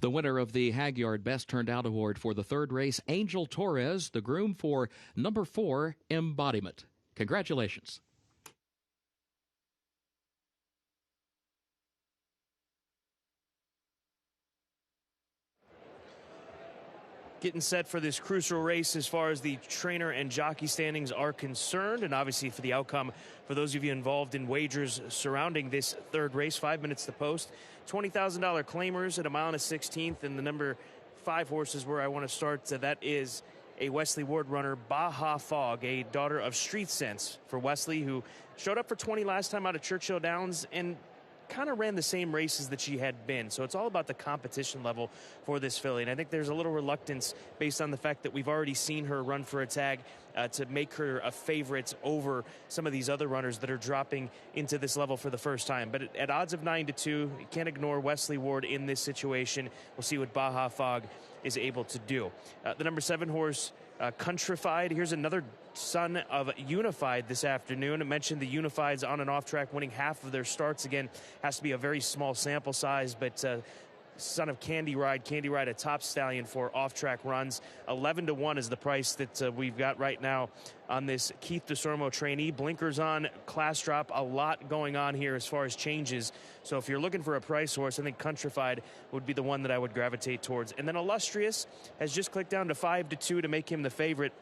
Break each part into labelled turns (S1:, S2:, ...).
S1: The winner of the Hagyard Best Turned Out Award for the third race, Angel Torres, the groom for number 4, Embodiment. Congratulations.
S2: Getting set for this crucial race as far as the trainer and jockey standings are concerned, and obviously for the outcome for those of you involved in wagers surrounding this third race. 5 minutes to post. $20,000 claimers at 1.16 miles, and the number 5 horse is where I want to start. That is a Wesley Ward runner, Baja Fog, a daughter of Street Sense for Wesley, who showed up for 20 last time out of Churchill Downs and kind of ran the same races that she had been. So it's all about the competition level for this filly. And I think there's a little reluctance based on the fact that we've already seen her run for a tag to make her a favorite over some of these other runners that are dropping into this level for the first time. But at odds of 9-2, you can't ignore Wesley Ward in this situation. We'll see what Baja Fog is able to do. The number 7 horse, Countrified. Here's another son of Unified this afternoon. I mentioned the Unifieds on and off track, winning half of their starts. Again, has to be a very small sample size, but son of Candy Ride, a top stallion for off-track runs. 11-1 is the price that we've got right now on this Keith DeSormo trainee. Blinkers on, class drop, a lot going on here as far as changes. So if you're looking for a price horse, I think Countrified would be the one that I would gravitate towards. And then Illustrious has just clicked down to 5-2 to make him the favorite.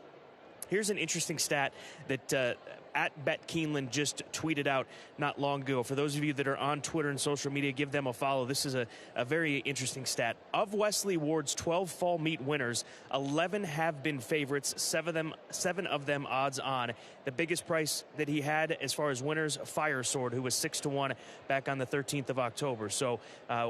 S2: Here's an interesting stat that at Bet Keeneland just tweeted out not long ago. For those of you that are on Twitter and social media, give them a follow. This is a very interesting stat. Of Wesley Ward's 12 fall meet winners, 11 have been favorites, 7 of them odds on. The biggest price that he had as far as winners, Fire Sword, who was 6-1 back on the 13th of October. So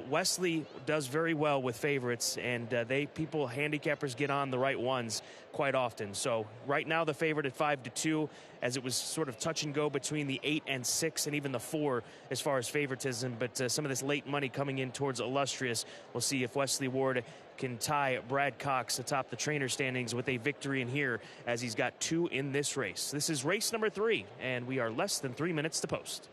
S2: Wesley does very well with favorites, and handicappers get on the right ones quite often. So right now the favorite at 5-2, as it was sort of touch and go between the 8 and 6 and even the 4 as far as favoritism. But some of this late money coming in towards Illustrious. We'll see if Wesley Ward can tie Brad Cox atop the trainer standings with a victory in here, as he's got 2 in this race. This is race number 3, and we are less than 3 minutes to post.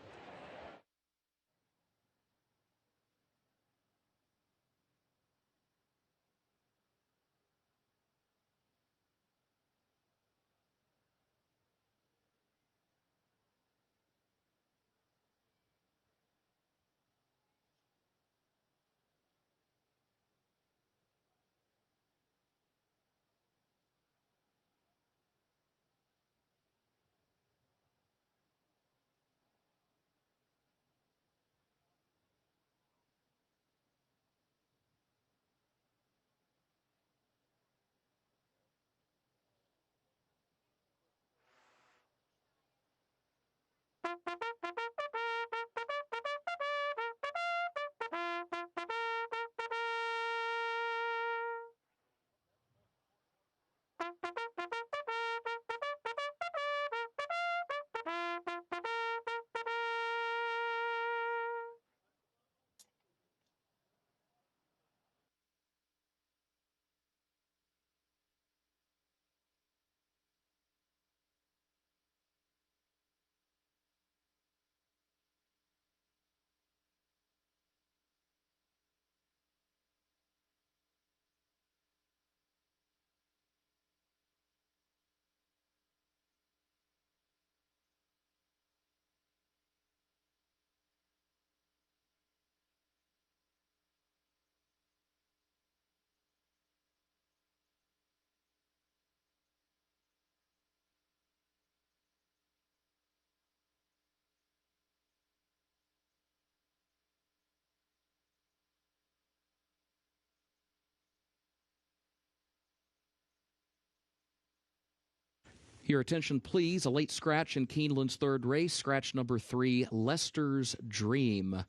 S1: Your attention, please. A late scratch in Keeneland's third race. Scratch number 3, Lester's Dream.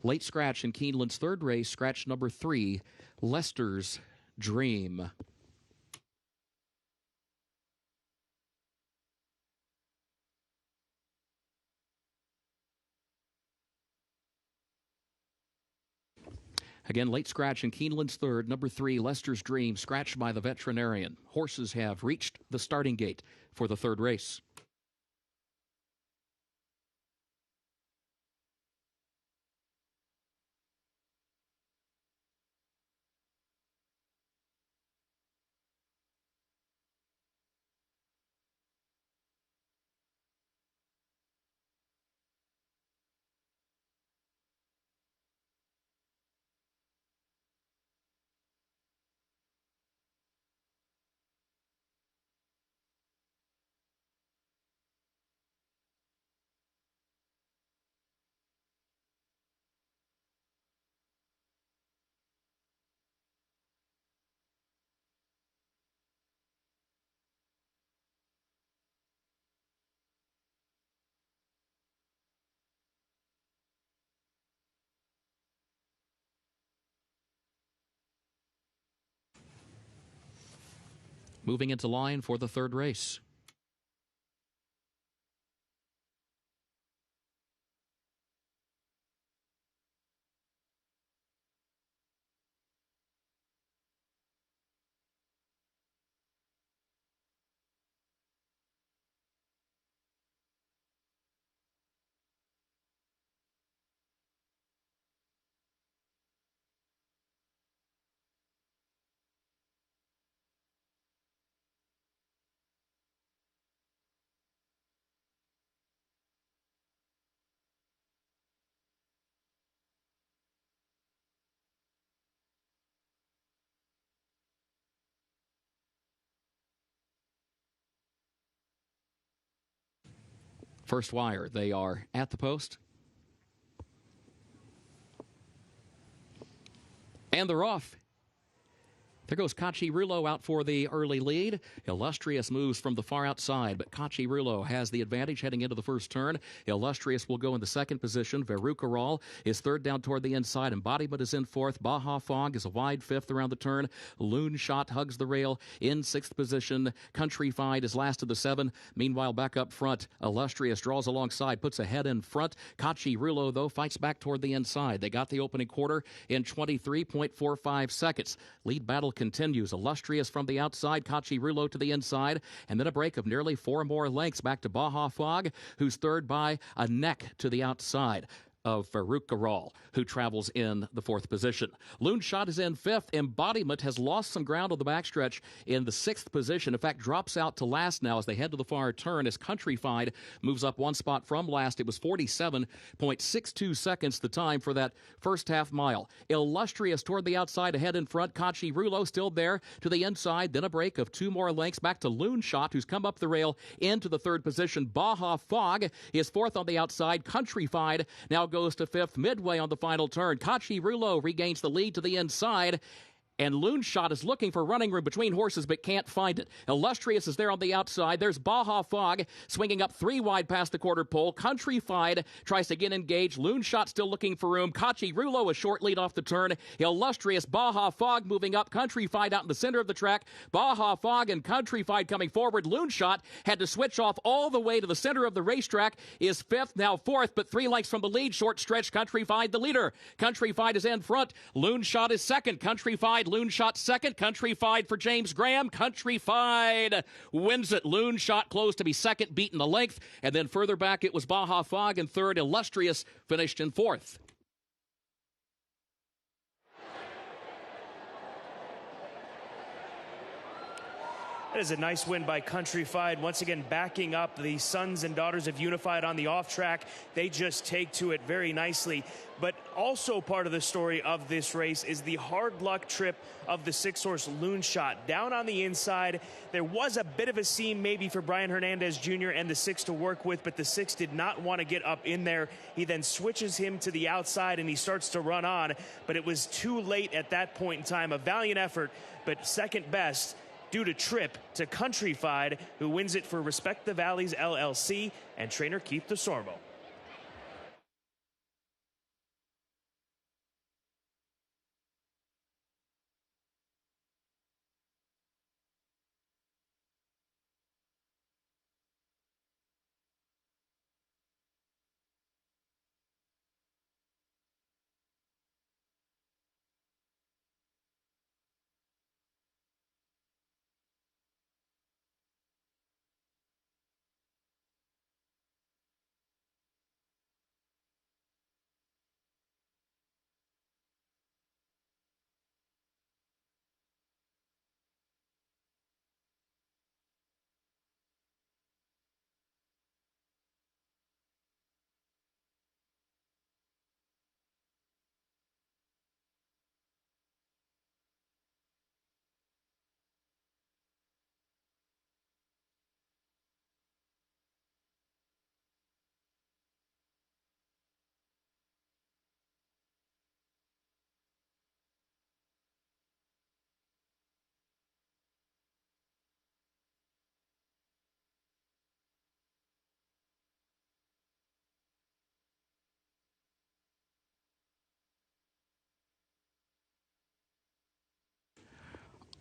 S1: Late scratch in Keeneland's third race. Scratch number 3, Lester's Dream. Again, late scratch in Keeneland's third, number 3, Lester's Dream, scratched by the veterinarian. Horses have reached the starting gate for the third race. moving into line for the third race. First wire, they are at the post. And they're off. There goes Cachirulo out for the early lead. Illustrious moves from the far outside, but Cachirulo has the advantage heading into the first turn. Illustrious will go in the second position. Verucaral is third down toward the inside. Embodiment is in fourth. Baja Fog is a wide fifth around the turn. Loon Shot hugs the rail in sixth position. Countryfied is last of the seven. Meanwhile, back up front, Illustrious draws alongside, puts a head in front. Cachirulo, though, fights back toward the inside. They got the opening quarter in 23.45 seconds. Lead battle continues. Illustrious from the outside, Cachirulo to the inside, and then a break of nearly 4 more lengths back to Baja Fog, who's third by a neck to the outside of Verucaral, who travels in the fourth position. Loon Shot is in fifth. Embodiment has lost some ground on the backstretch in the sixth position. In fact, drops out to last now as they head to the far turn as Countryfied moves up one spot from last. It was 47.62 seconds the time for that first half mile. Illustrious toward the outside, ahead in front. Cachirulo still there to the inside. Then a break of 2 more lengths back to Loon Shot, who's come up the rail into the third position. Baja Fog is fourth on the outside. Countryfied now goes to fifth midway on the final turn. Cachirulo regains the lead to the inside, and Loon Shot is looking for running room between horses but can't find it. Illustrious is there on the outside. There's Baja Fog swinging up 3 wide past the quarter pole. Countryfied tries to get engaged. Loon Shot still looking for room. Cachirulo a short lead off the turn. Illustrious, Baja Fog moving up. Countryfied out in the center of the track. Baja Fog and Countryfied coming forward. Loon Shot had to switch off all the way to the center of the racetrack. Is fifth, now fourth, but 3 lengths from the lead. Short stretch, Countryfied the leader. Countryfied is in front. Loon Shot is second. Countryfied, Loon Shot second. Countryfied for James Graham. Countryfied wins it. Loon Shot closed to be second, beaten the length. And then further back, it was Baja Fog in third. Illustrious finished in fourth.
S2: That is a nice win by Countryfied. Once again, backing up the sons and daughters of Unified on the off track. They just take to it very nicely. But also part of the story of this race is the hard luck trip of the 6-horse Loon Shot. Down on the inside, there was a bit of a seam maybe for Brian Hernandez Jr. and the 6 to work with, but the 6 did not want to get up in there. He then switches him to the outside and he starts to run on, but it was too late at that point in time. A valiant effort, but second best due to trip to Countryfied, who wins it for Respect the Valleys LLC and trainer Keith DeSormo.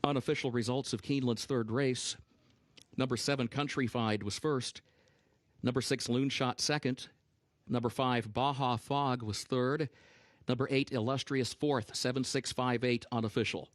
S1: Unofficial results of Keeneland's third race. Number 7, Countryfied, was first. Number 6, Loonshot, second. Number 5, Baja Fog, was third. Number 8, Illustrious, fourth. 7658 unofficial.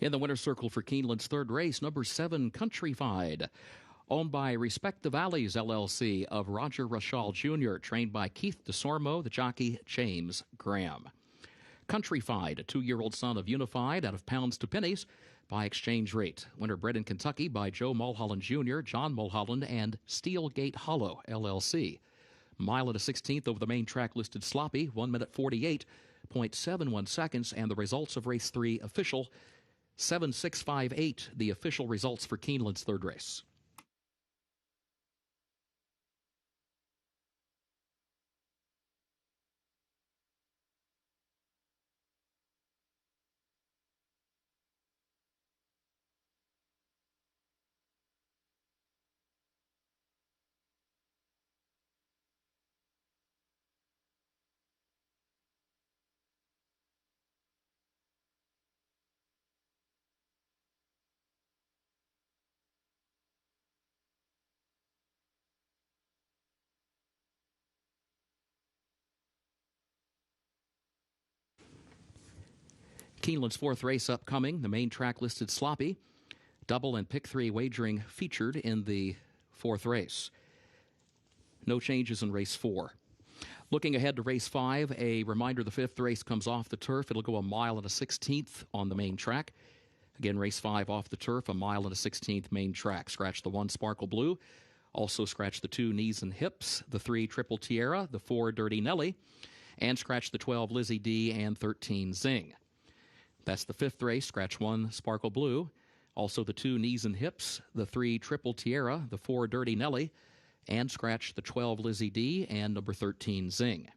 S1: In the winner's circle for Keeneland's third race, number 7, Countryfied, owned by Respect the Valleys LLC of Roger Rashall Jr., trained by Keith DeSormo, the jockey James Graham. Countryfied, a 2-year-old son of Unified out of pounds to pennies by exchange rate. Winner bred in Kentucky by Joe Mulholland Jr., John Mulholland, and Steelgate Hollow LLC. Mile and a 16th over the main track listed sloppy, 1 minute 48.71 seconds, and the results of race 3 official. 7658, the official results for Keeneland's third race. Keeneland's fourth race upcoming, the main track listed sloppy. Double and pick 3 wagering featured in the fourth race. No changes in race 4. Looking ahead to race 5, a reminder the fifth race comes off the turf. It'll go a mile and a 16th on the main track. Again, race 5 off the turf, a mile and a 16th main track. Scratch the 1 Sparkle Blue. Also scratch the 2 Knees and Hips, the 3 Triple Tierra, the 4 Dirty Nelly, and scratch the 12 Lizzie D and 13 Zing. That's the fifth race. Scratch 1 Sparkle Blue. Also the 2 Knees and Hips, the 3 Triple Tierra, the 4 Dirty Nelly, and scratch the 12 Lizzie D and number 13 Zing.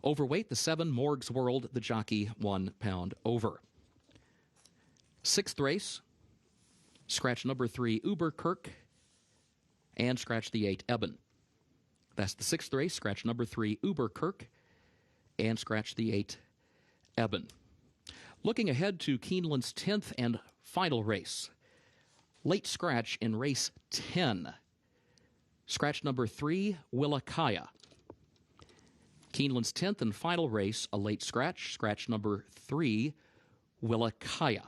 S1: Overweight, the 7 Morg's World, the jockey 1 pound over. Sixth race. Scratch number 3 Uber Kirk, and scratch the 8 Eben. That's the sixth race. Scratch number 3 Uber Kirk, and scratch the 8 Eben. Looking ahead to Keeneland's 10th and final race. Late scratch in race 10. Scratch number 3, Willakaya. Keeneland's 10th and final race, a late scratch. Scratch number 3, Willakaya.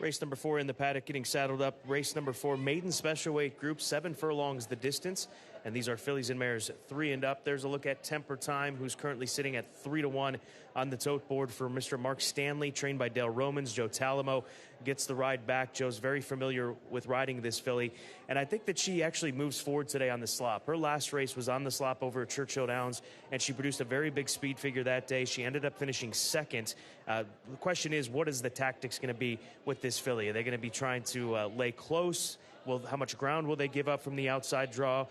S2: Race number 4 in the paddock getting saddled up. Race number 4, maiden special weight group, 7 furlongs the distance. And these are fillies and mares 3 and up. There's a look at Temper Time, who's currently sitting at 3-1 on the tote board for Mr. Mark Stanley, trained by Dale Romans. Joe Talamo gets the ride back. Joe's very familiar with riding this filly. And I think that she actually moves forward today on the slop. Her last race was on the slop over at Churchill Downs, and she produced a very big speed figure that day. She ended up finishing second. The question is, what is the tactics going to be with this filly? Are they going to be trying to lay close? Well, how much ground will they give up from the outside draw?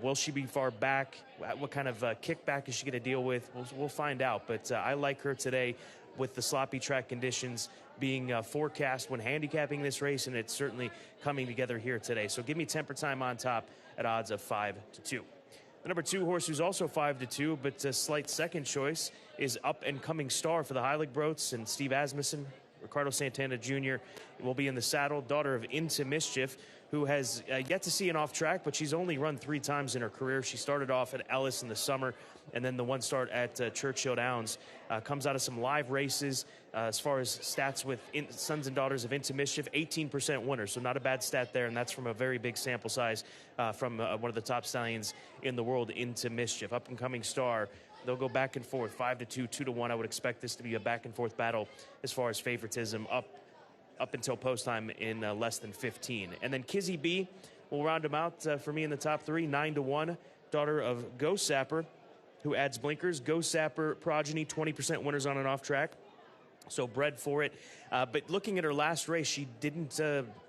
S2: Will she be far back? What kind of kickback is she going to deal with? We'll find out. But I like her today with the sloppy track conditions being forecast when handicapping this race, and it's certainly coming together here today. So give me Temper Time on top at odds of 5-2. The number 2 horse, who's also 5-2, but a slight second choice, is Up and Coming Star for the Heiligbroats, and Steve Asmussen. Ricardo Santana Jr. will be in the saddle, daughter of Into Mischief, who has yet to see an off track, but she's only run 3 times in her career. She started off at Ellis in the summer, and then the one start at Churchill Downs. Comes out of some live races. As far as stats with Sons and Daughters of Into Mischief, 18% winner, so not a bad stat there, and that's from a very big sample size from one of the top stallions in the world, Into Mischief. Up and Coming Star, they'll go back and forth, 5-2, 2-1. I would expect this to be a back and forth battle as far as favoritism up until post time in less than 15. And then Kizzy B will round him out for me in the top 3, 9-1. Daughter of Ghost Sapper, who adds blinkers. Ghost Sapper progeny, 20% winners on and off track, so bred for it. But looking at her last race, she didn't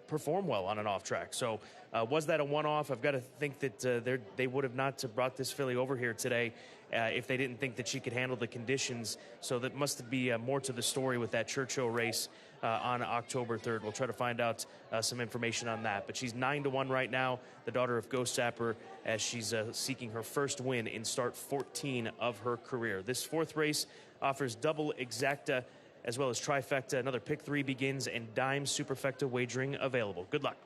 S2: perform well on an off track. So was that a one-off? I've got to think that they would have not brought this filly over here today if they didn't think that she could handle the conditions. So that must be more to the story with that Churchill race on October 3rd. We'll try to find out some information on that. But she's 9-1 right now, the daughter of Ghost Sapper, as she's seeking her first win in start 14 of her career. This 4th race offers double exacta as well as trifecta. Another pick 3 begins, and dime superfecta wagering available. Good luck.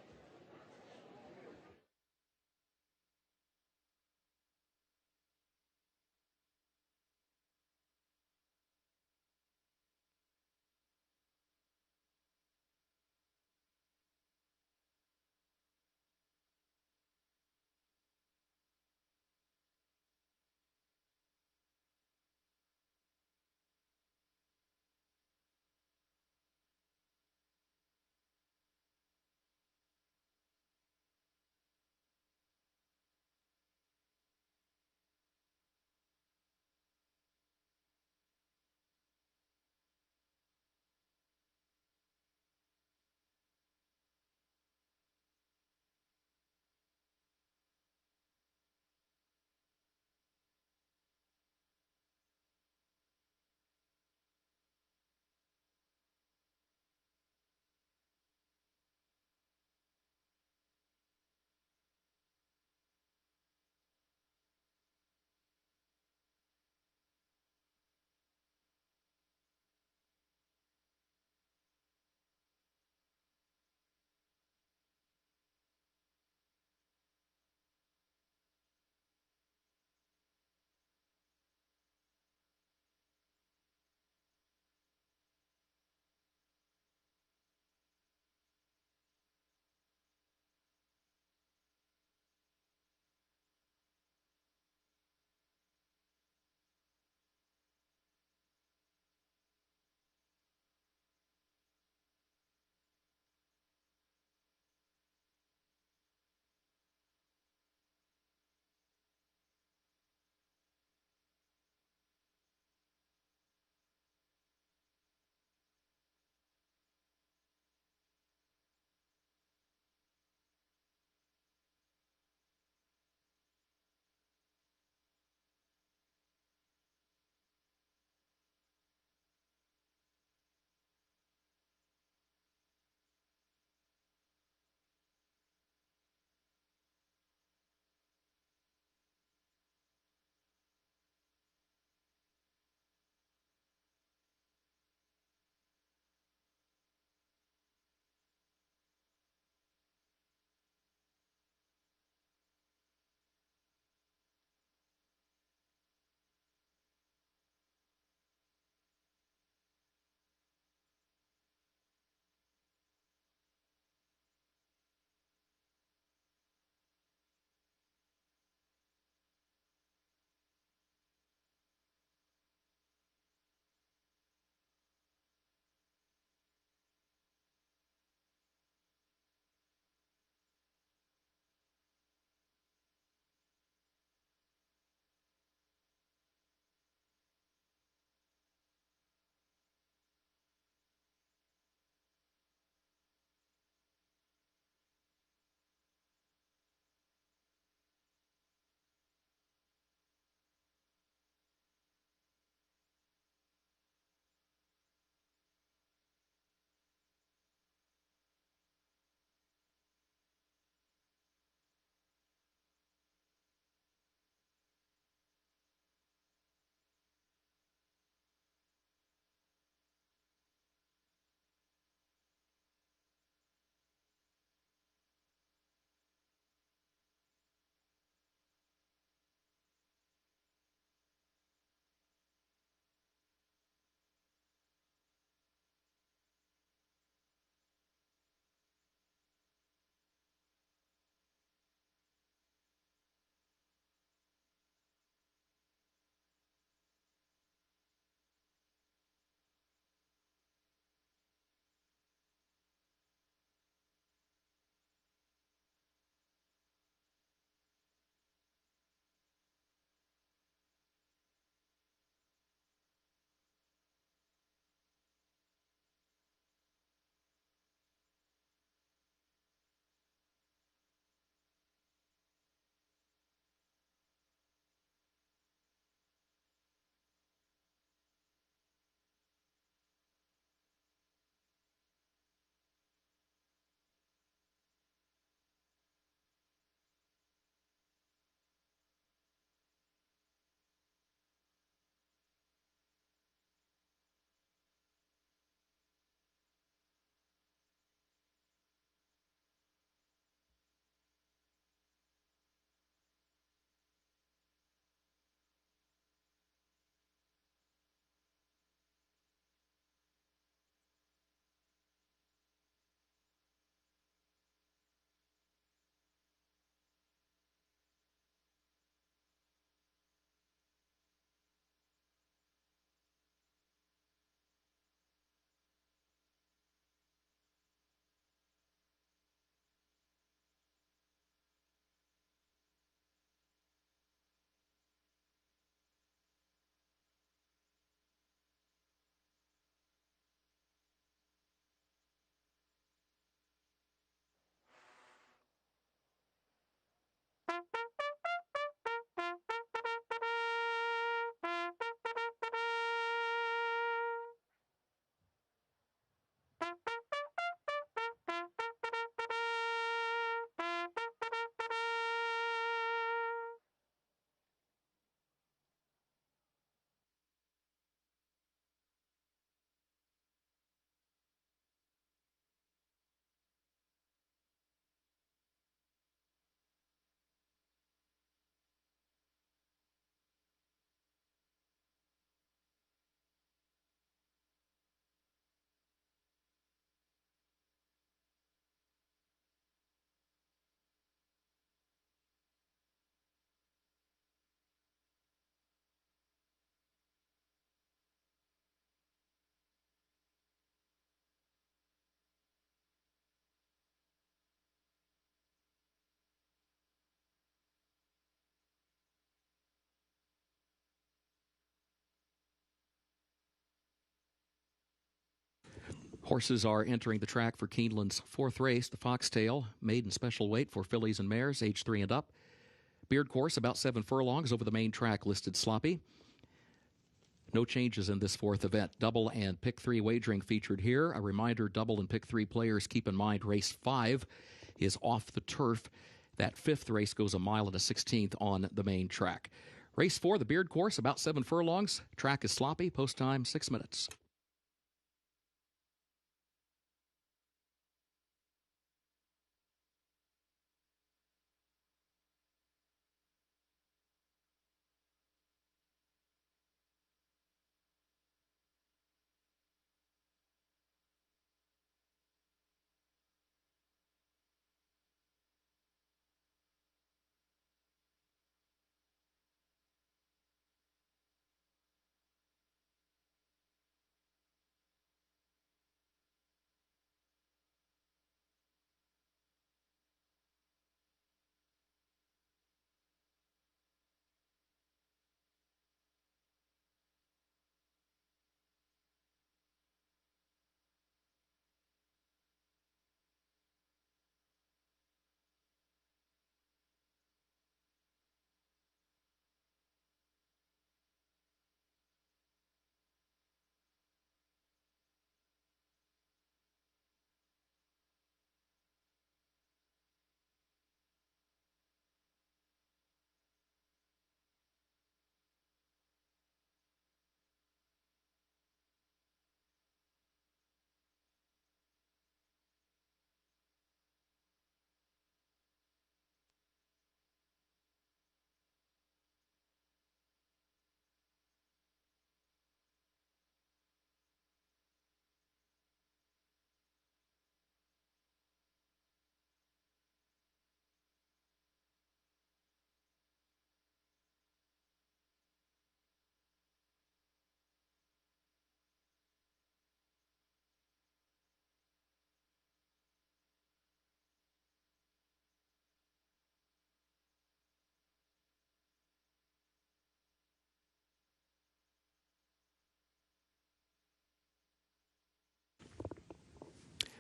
S1: Horses are entering the track for Keeneland's fourth race, the Foxtail, maiden special weight for fillies and mares, age 3 and up. Beard course, about 7 furlongs over the main track, listed sloppy. No changes in this fourth event. Double and pick 3 wagering featured here. A reminder, double and pick 3 players, keep in mind race 5 is off the turf. That fifth race goes a mile and a 16th on the main track. Race 4, the Beard course, about 7 furlongs. Track is sloppy. Post time, 6 minutes.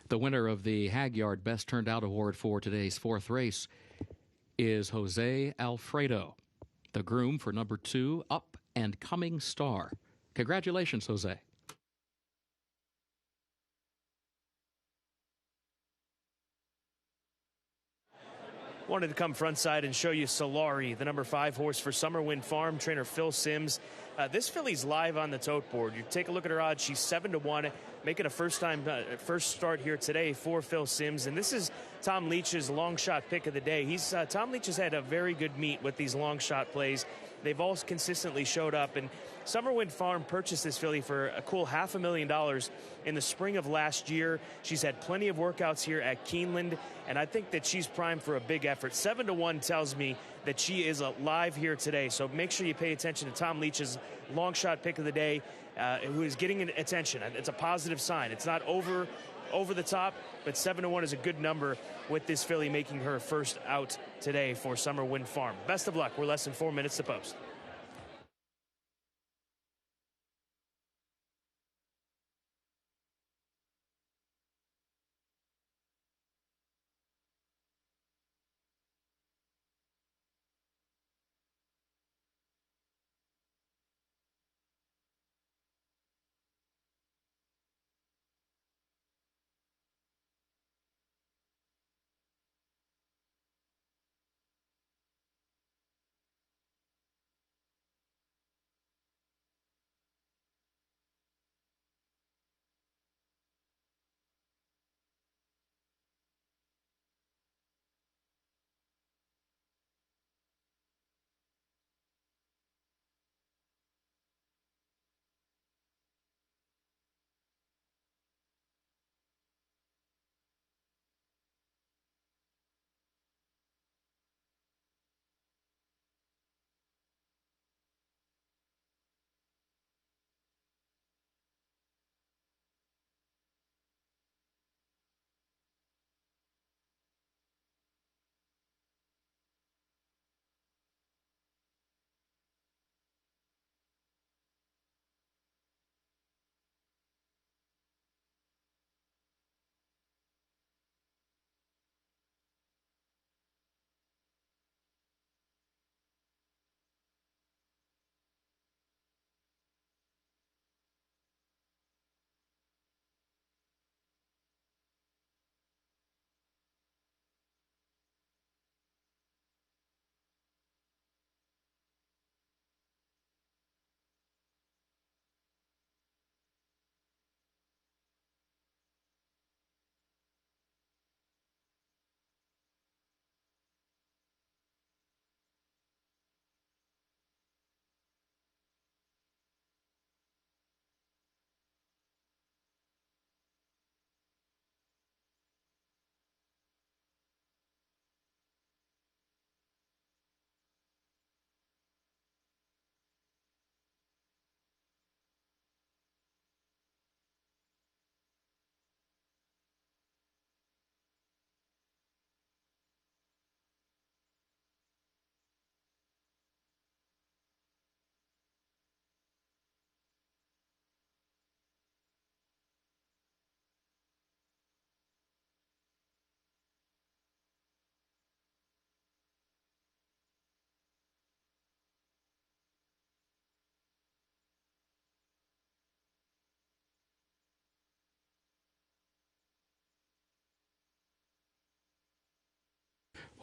S1: The winner of the Hagyard Best Turned Out Award for today's fourth race is Jose Alfredo, the groom for number 2, Up and Coming Star. Congratulations, Jose.
S2: Wanted to come front side and show you Solari, the number 5 horse for Summerwind Farm, trainer Phil Sims. This filly's live on the tote board. You take a look at her odds. She's 7-1, making a first start here today for Phil Sims. And this is Tom Leach's long shot pick of the day. Tom Leach has had a very good meet with these long shot plays. They've all consistently showed up, and Summerwind Farm purchased this filly for a cool $500,000 in the spring of last year. She's had plenty of workouts here at Keeneland, and I think that she's primed for a big effort. 7-1 tells me that she is live here today, so make sure you pay attention to Tom Leach's long shot pick of the day, who is getting attention. It's a positive sign. It's not over the top, but 7-1 is a good number with this filly making her first out today for Summerwind Farm. Best of luck. We're less than 4 minutes to post.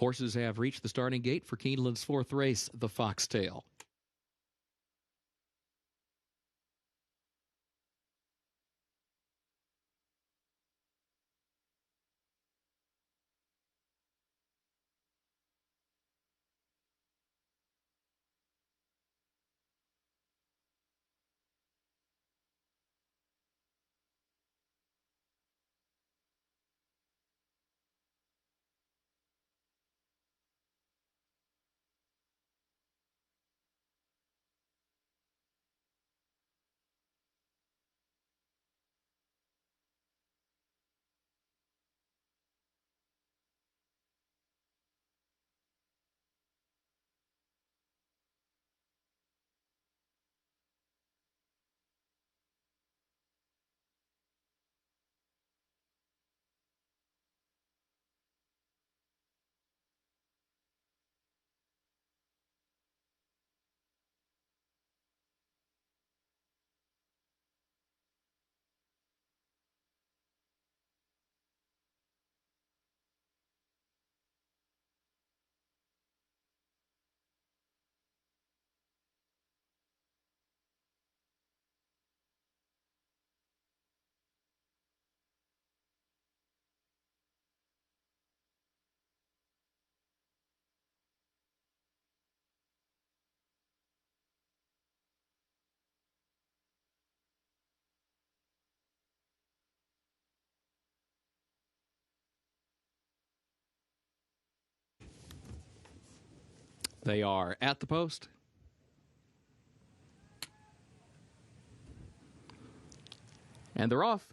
S1: Horses have reached the starting gate for Keeneland's fourth race, the Foxtail. They are at the post. And they're off.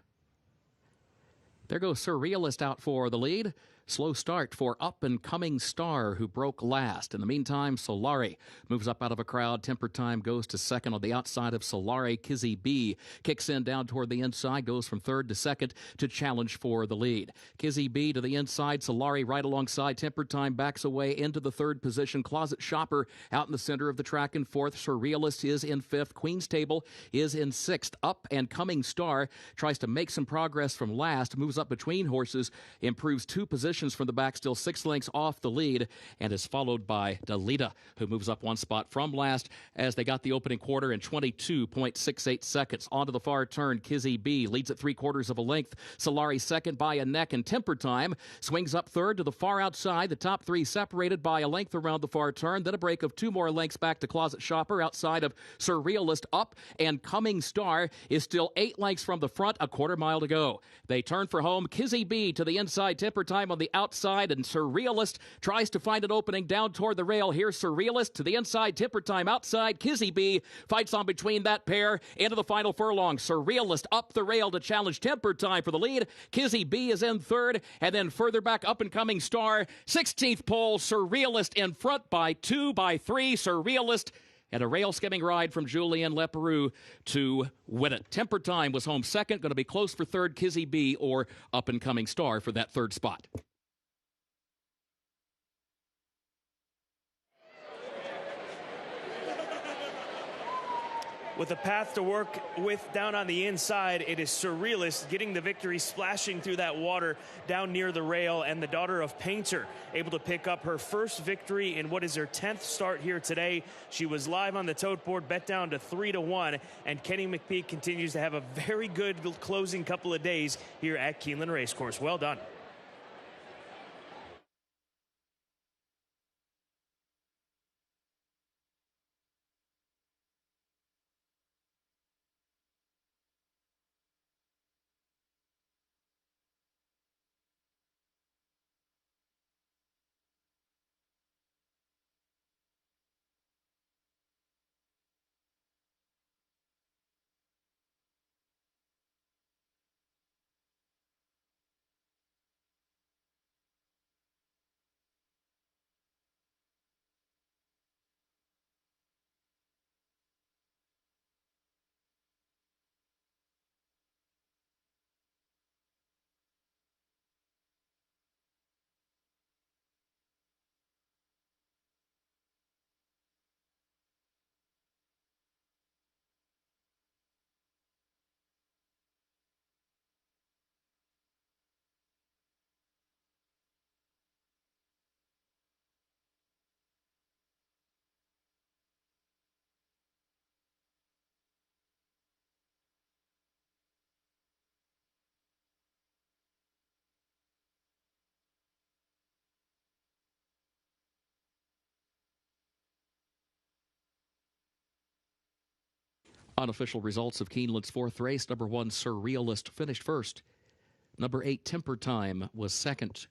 S1: There goes Surrealist out for the lead. Slow start for Up and Coming Star, who broke last. In the meantime, Solari moves up out of a crowd. Temper Time goes to second on the outside of Solari. Kizzy B kicks in down toward the inside, goes from third to second to challenge for the lead. Kizzy B to the inside. Solari right alongside. Temper Time backs away into the third position. Closet Shopper out in the center of the track in fourth. Surrealist is in fifth. Queen's Table is in sixth. Up and Coming Star tries to make some progress from last, moves up between horses, improves two positions from the back, still 6 lengths off the lead, and is followed by Dalita, who moves up one spot from last as they got the opening quarter in 22.68 seconds. Onto the far turn, Kizzy B leads at 3/4 of a length. Solari second by a neck, and Temper Time swings up third to the far outside. The top three separated by a length around the far turn, then a break of 2 more lengths back to Closet Shopper outside of Surrealist. Up and Coming Star is still 8 lengths from the front, a quarter mile to go. They turn for home. Kizzy B to the inside, Temper Time on the outside, and Surrealist tries to find an opening down toward the rail. Here's Surrealist to the inside, Temper Time outside. Kizzy B fights on between that pair into the final furlong. Surrealist up the rail to challenge Temper Time for the lead. Kizzy B is in third, and then further back, Up and Coming Star. 16th pole, Surrealist in front by 2, by 3. Surrealist and a rail skimming ride from Julien Leperoux to win it. Temper Time was home second, going to be close for third. Kizzy B or Up and Coming Star for that third spot.
S2: With a path to work with down on the inside, it is Surrealist getting the victory, splashing through that water down near the rail, and the daughter of Painter able to pick up her first victory in what is her 10th start here today. She was live on the tote board, bet down to 3-1, and Kenny McPeak continues to have a very good closing couple of days here at Keeneland Racecourse. Well done.
S1: Unofficial results of Keeneland's fourth race. Number 1, Surrealist, finished first. Number 8, Temper Time, was second.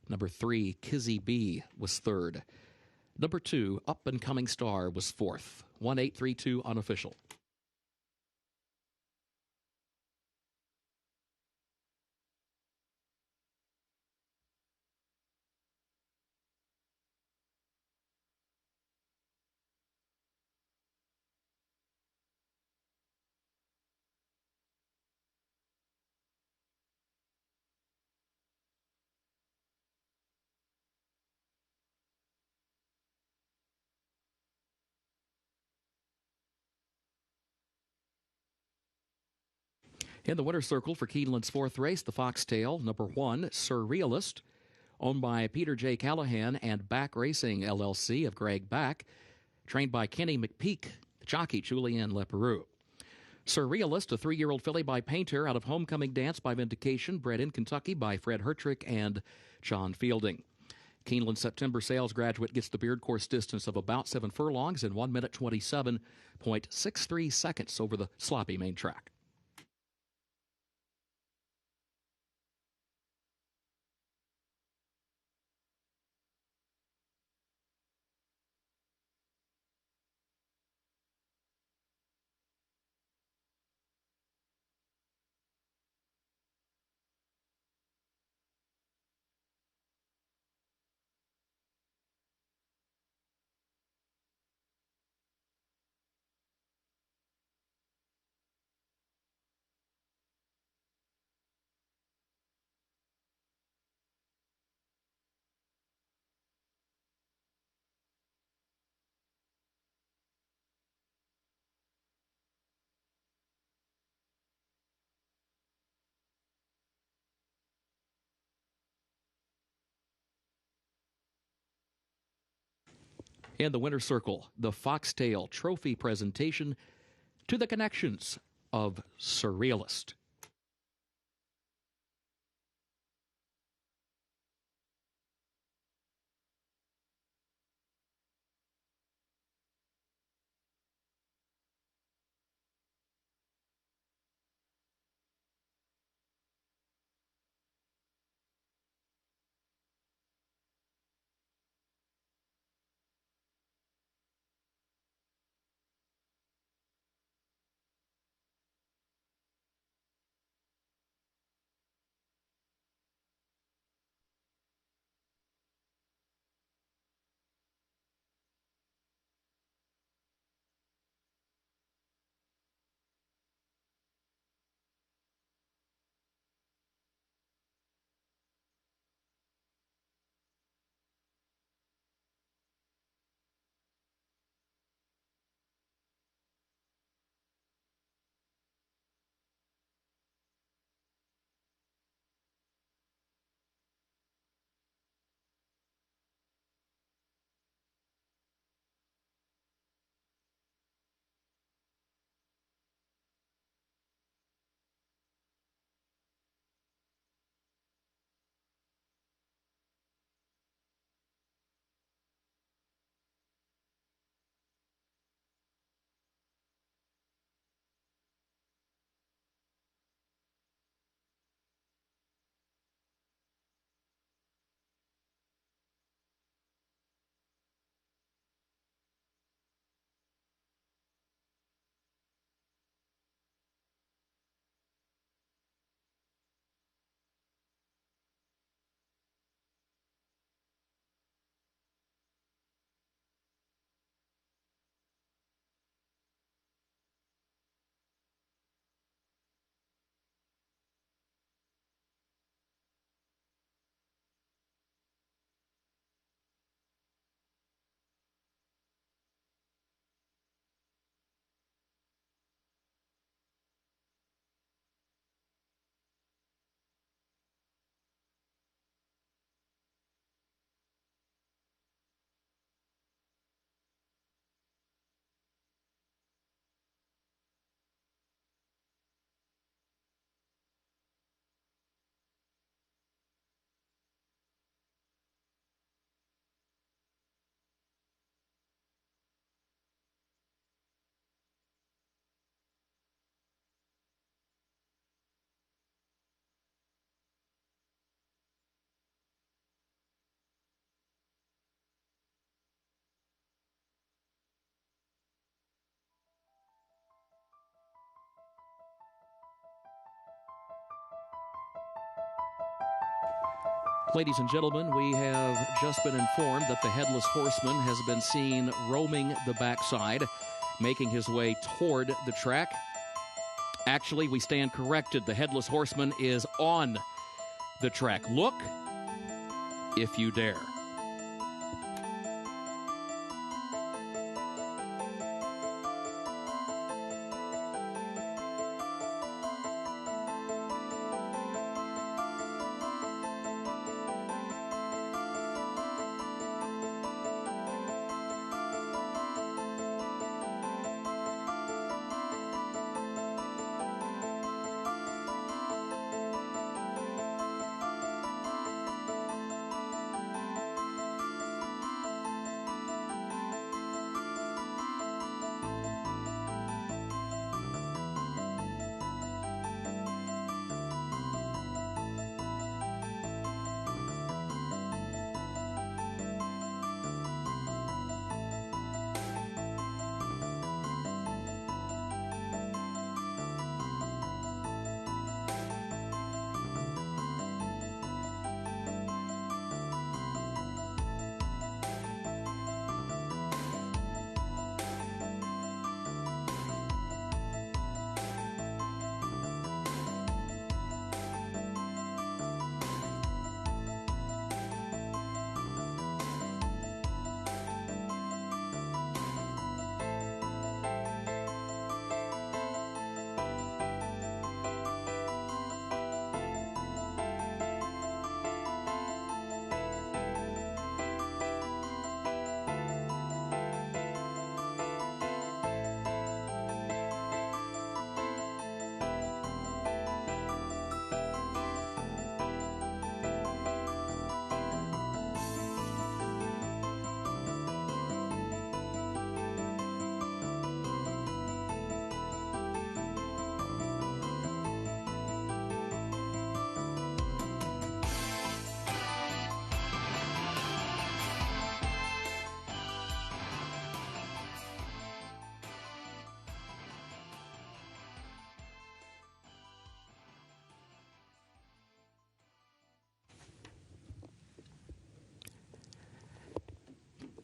S1: Number 3, Kizzy B, was third. Number 2, Up and Coming Star, was fourth. 1-8-3-2 unofficial. In the winner's circle for Keeneland's fourth race, the Foxtail, number 1, Surrealist, owned by Peter J. Callahan and Back Racing LLC of Greg Back, trained by Kenny McPeak, jockey Julian Leperoux. Surrealist, a 3-year-old filly by Painter out of Homecoming Dance by Vindication, bred in Kentucky by Fred Hertrick and John Fielding. Keeneland September sales graduate gets the beard course distance of about 7 furlongs in 1 minute 27.63 seconds over the sloppy main track. In the winner's circle, the Foxtail Trophy presentation to the connections of Surrealist. Ladies and gentlemen, we have just been informed that the Headless Horseman has been seen roaming the backside, making his way toward the track. Actually, we stand corrected. The Headless Horseman is on the track. Look, if you dare.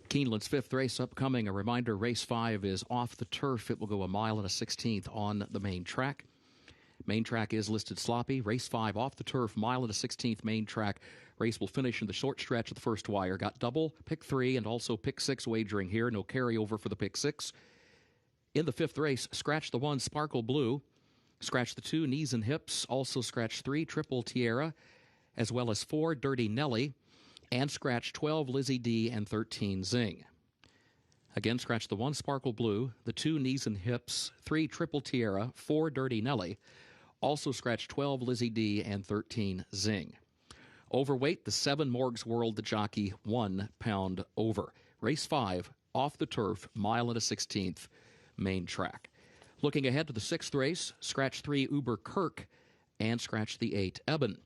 S1: Keeneland's fifth race upcoming. A reminder, race 5 is off the turf. It will go 1 mile and a 16th on the main track. Main track is listed sloppy. Race 5 off the turf, 1 mile and a 16th main track. Race will finish in the short stretch of the first wire. Got double, pick 3, and also pick 6 wagering here. No carryover for the pick 6. In the fifth race, scratch the 1, Sparkle Blue. Scratch the 2, Knees and Hips. Also scratch 3, Triple Tiara, as well as 4, Dirty Nelly. And scratch 12, Lizzie D, and 13, Zing. Again, scratch the 1, Sparkle Blue, the 2, Knees and Hips, 3, Triple Tiara, 4, Dirty Nelly. Also scratch 12, Lizzie D, and 13, Zing. Overweight, the 7, Morg's World, the jockey, 1 pound over. Race 5, off the turf, 1 mile and a 16th, main track. Looking ahead to the 6th race, scratch 3, Uber Kirk, and scratch the 8, Eben.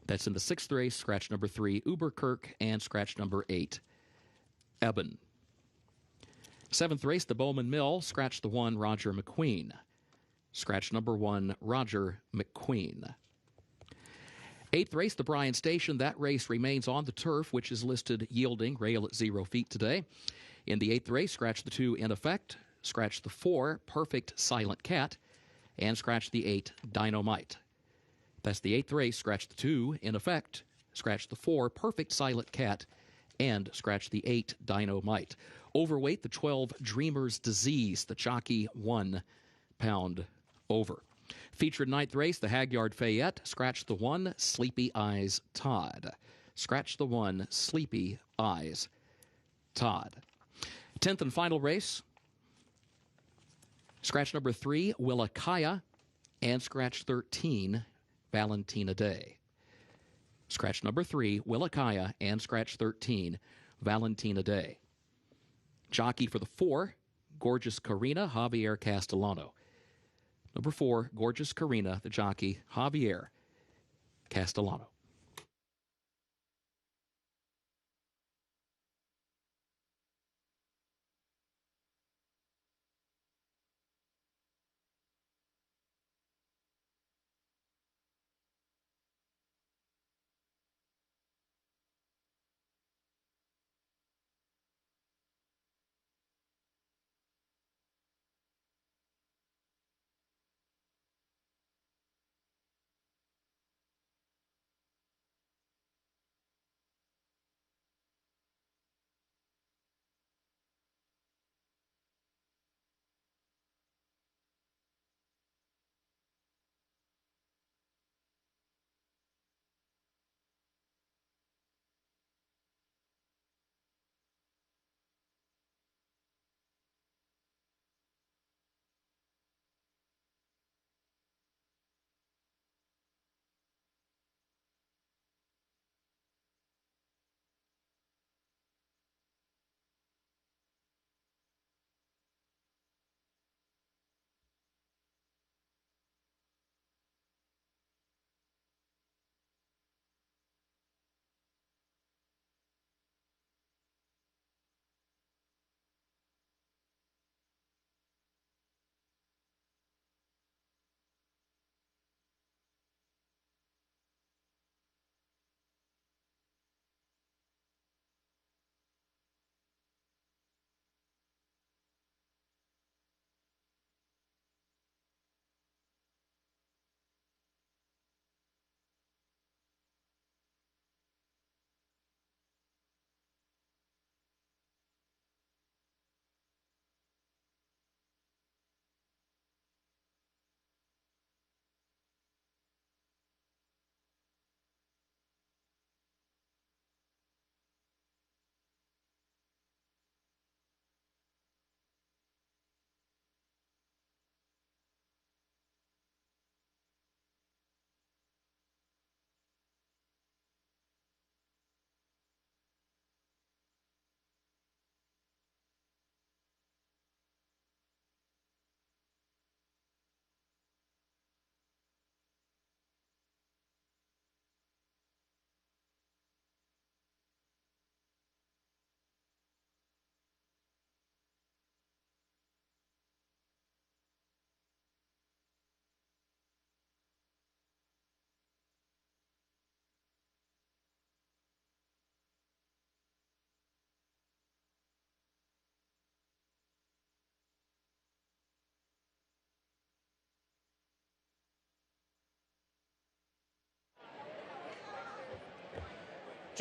S1: That's in the 6th race, scratch number 3, Uber Kirk, and scratch number 8, Eben. 7th race, the Bowman Mill, scratch the 1, Roger McQueen. Scratch number 1, Roger McQueen. 8th race, the Bryan Station. That race remains on the turf, which is listed yielding, rail at 0 feet today. In the 8th race, scratch the 2, In Effect. Scratch the 4, Perfect Silent Cat. And scratch the 8, Dynamite. That's the 8th race. Scratch the 2, In Effect. Scratch the 4, Perfect Silent Cat. And scratch the 8, Dynamite. Overweight, the 12, Dreamer's Disease. The jockey, 1 pound over. Featured 9th race, the Hagyard Fayette. Scratch the 1, Sleepy Eyes Todd. Scratch the 1, Sleepy Eyes Todd. 10th and final race. Scratch number 3, Willakaya. And scratch 13, Valentina Day. Scratch number 3, Willakaya, and scratch 13, Valentina Day. Jockey for the 4, Gorgeous Karina, Javier Castellano. Number 4, Gorgeous Karina, the jockey, Javier Castellano.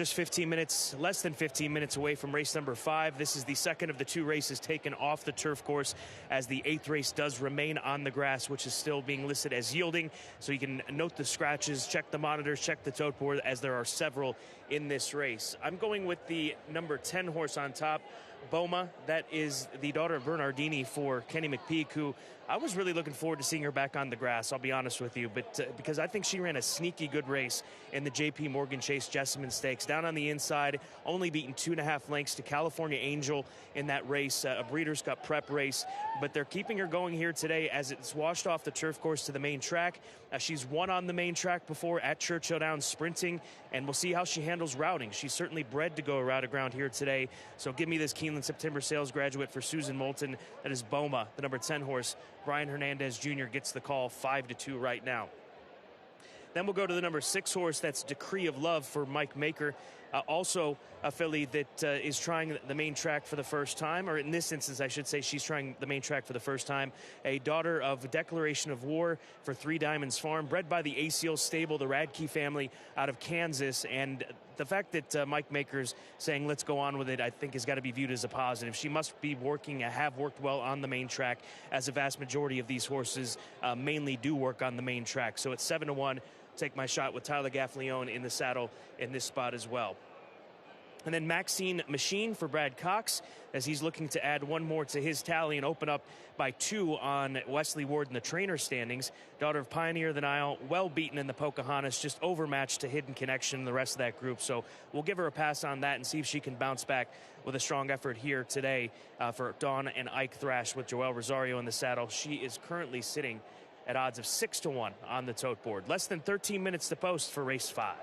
S2: just 15 minutes, less than 15 minutes away from race number 5. This is the second of the 2 races taken off the turf course, as the 8th race does remain on the grass, which is still being listed as yielding. So you can note the scratches, check the monitors, check the tote board, as there are several in this race. I'm going with the number 10 horse on top, Boma. That is the daughter of Bernardini for Kenny McPeak, who I was really looking forward to seeing her back on the grass, I'll be honest with you, but because I think she ran a sneaky good race in the J.P. Morgan Chase Jessamine Stakes. Down on the inside, only beaten 2.5 lengths to California Angel in that race, a Breeders' Cup prep race. But they're keeping her going here today as it's washed off the turf course to the main track. She's won on the main track before at Churchill Downs sprinting, and we'll see how she handles routing. She's certainly bred to go a route of ground here today. So give me this Keeneland September sales graduate for Susan Moulton. That is Boma, the number 10 horse. Brian Hernandez Jr. gets the call, 5-2 right now. Then we'll go to the number 6 horse. That's Decree of Love for Mike Maker. Also a filly that is trying the main track for the first time, or in this instance, I should say, she's trying the main track for the first time. A daughter of Declaration of War for Three Diamonds Farm, bred by the ACL stable, the Radke family out of Kansas. And the fact that Mike Maker's saying, let's go on with it, I think has got to be viewed as a positive. She must be have worked well on the main track, as a vast majority of these horses mainly do work on the main track. So it's 7-1. Take my shot with Tyler Gaffleone in the saddle in this spot as well. And then Maxine Machine for Brad Cox, as he's looking to add one more to his tally and open up by 2 on Wesley Ward in the trainer standings. Daughter of Pioneer of the Nile, well beaten in the Pocahontas, just overmatched to Hidden Connection and the rest of that group. So we'll give her a pass on that and see if she can bounce back with a strong effort here today for Dawn and Ike Thrash with Joelle Rosario in the saddle. She is currently sitting at odds of 6-1 on the tote board. Less than 13 minutes to post for race 5.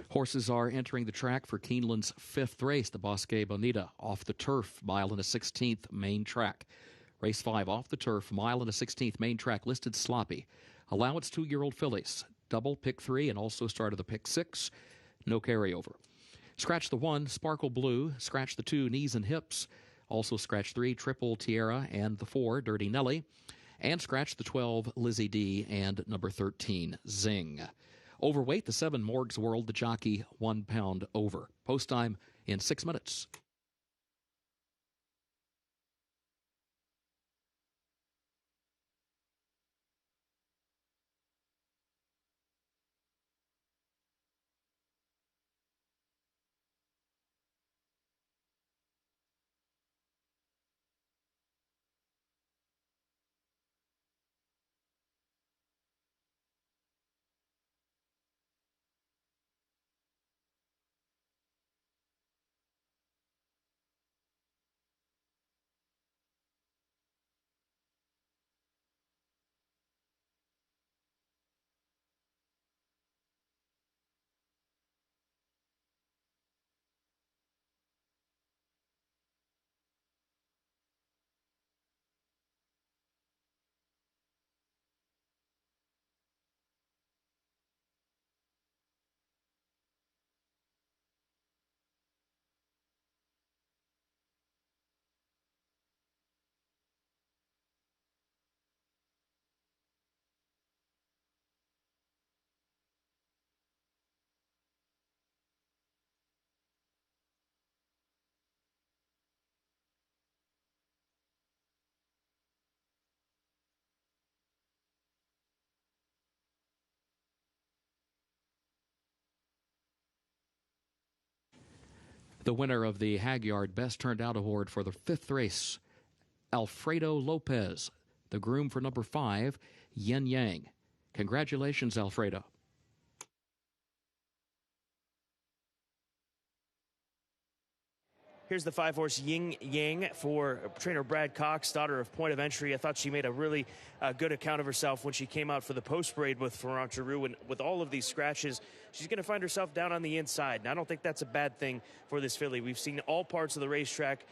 S1: Horses are entering the track for Keeneland's fifth race, the Bosque Bonita, off the turf, mile and a 16th main track. Race 5 off the turf, mile and a 16th main track, listed sloppy. Allowance 2-year-old fillies, double pick 3 and also start of the pick 6, no carryover. Scratch the 1, Sparkle Blue, scratch the 2, Knees and Hips, also scratch 3, Triple Tiara, and the 4, Dirty Nelly, and scratch the 12, Lizzie D, and number 13, Zing. Overweight, the 7, Morg's World, the jockey, 1 pound over. Post time in 6 minutes. The winner of the Hagyard Best Turned Out Award for the fifth race, Alfredo Lopez, the groom for number 5, Yin Yang. Congratulations, Alfredo.
S2: Here's the 5-horse Yin Yang for trainer Brad Cox, daughter of Point of Entry. I thought she made a really good account of herself when she came out for the post parade with Ferrant Giroux. And with all of these scratches, she's going to find herself down on the inside. And I don't think that's a bad thing for this filly. We've seen all parts of the racetrack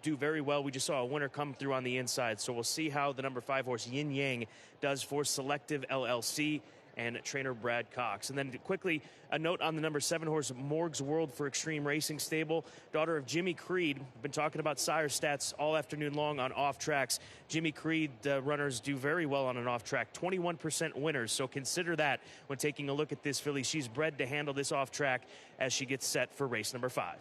S2: do very well. We just saw a winner come through on the inside. So we'll see how the number 5-horse Yin Yang does for Selective LLC and trainer Brad Cox. And then quickly, a note on the number 7-horse Morg's World for Extreme Racing Stable, daughter of Jimmy Creed. Been talking about sire stats all afternoon long on off tracks. Jimmy Creed runners do very well on an off track, 21% winners. So consider that when taking a look at this filly. She's bred to handle this off track as she gets set for race number 5.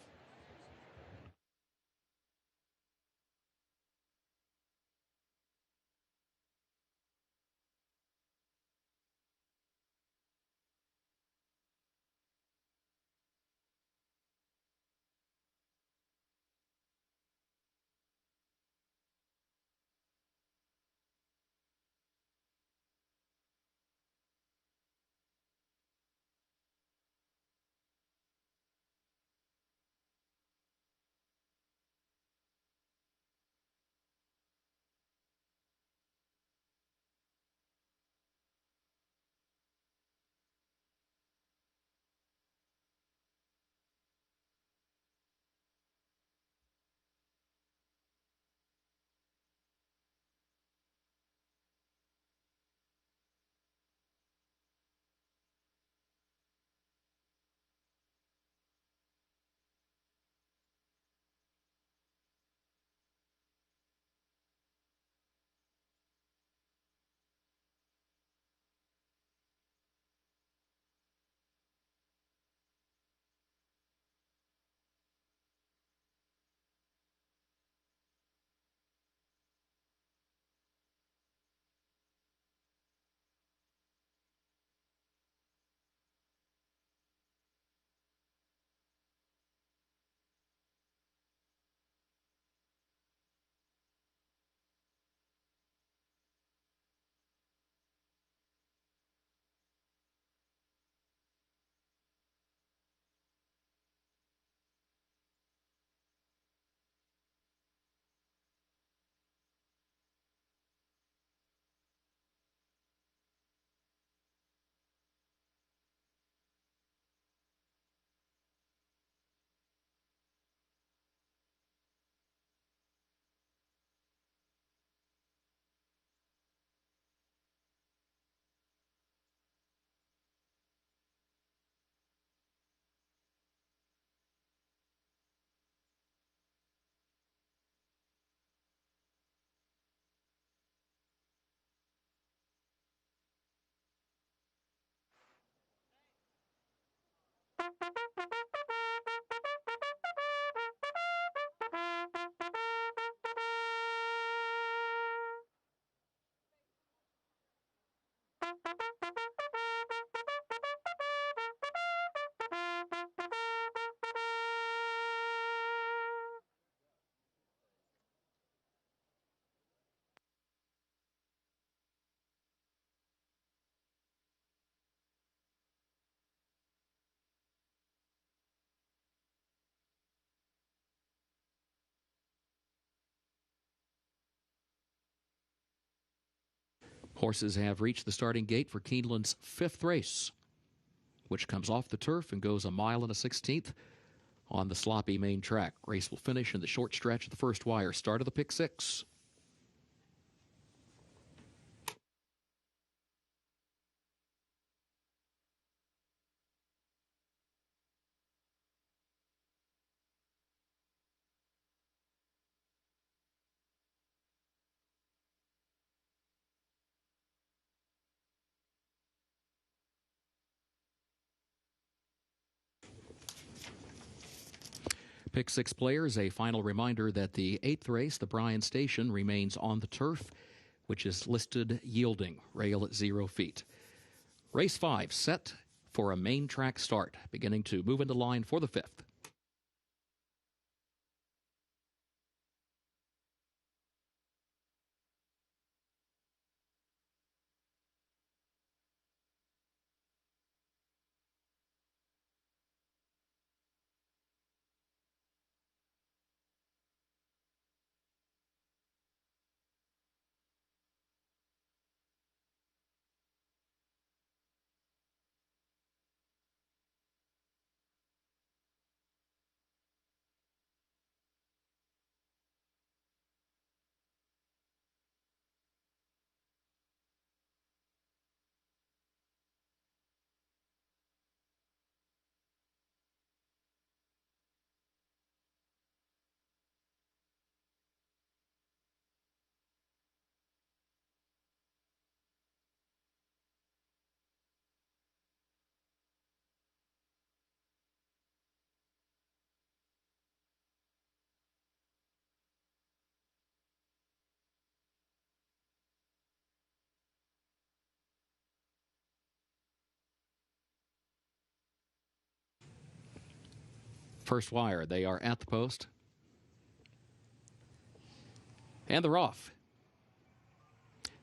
S1: Horses have reached the starting gate for Keeneland's 5th race, which comes off the turf and goes 1 1/16 on the sloppy main track. Race will finish in the short stretch of the first wire. Start of the pick 6. Pick 6 players, a final reminder that the 8th race, the Bryan Station, remains on the turf, which is listed yielding, rail at 0 feet. Race 5 set for a main track start, beginning to move into line for the 5th. First wire, they are at the post. And they're off.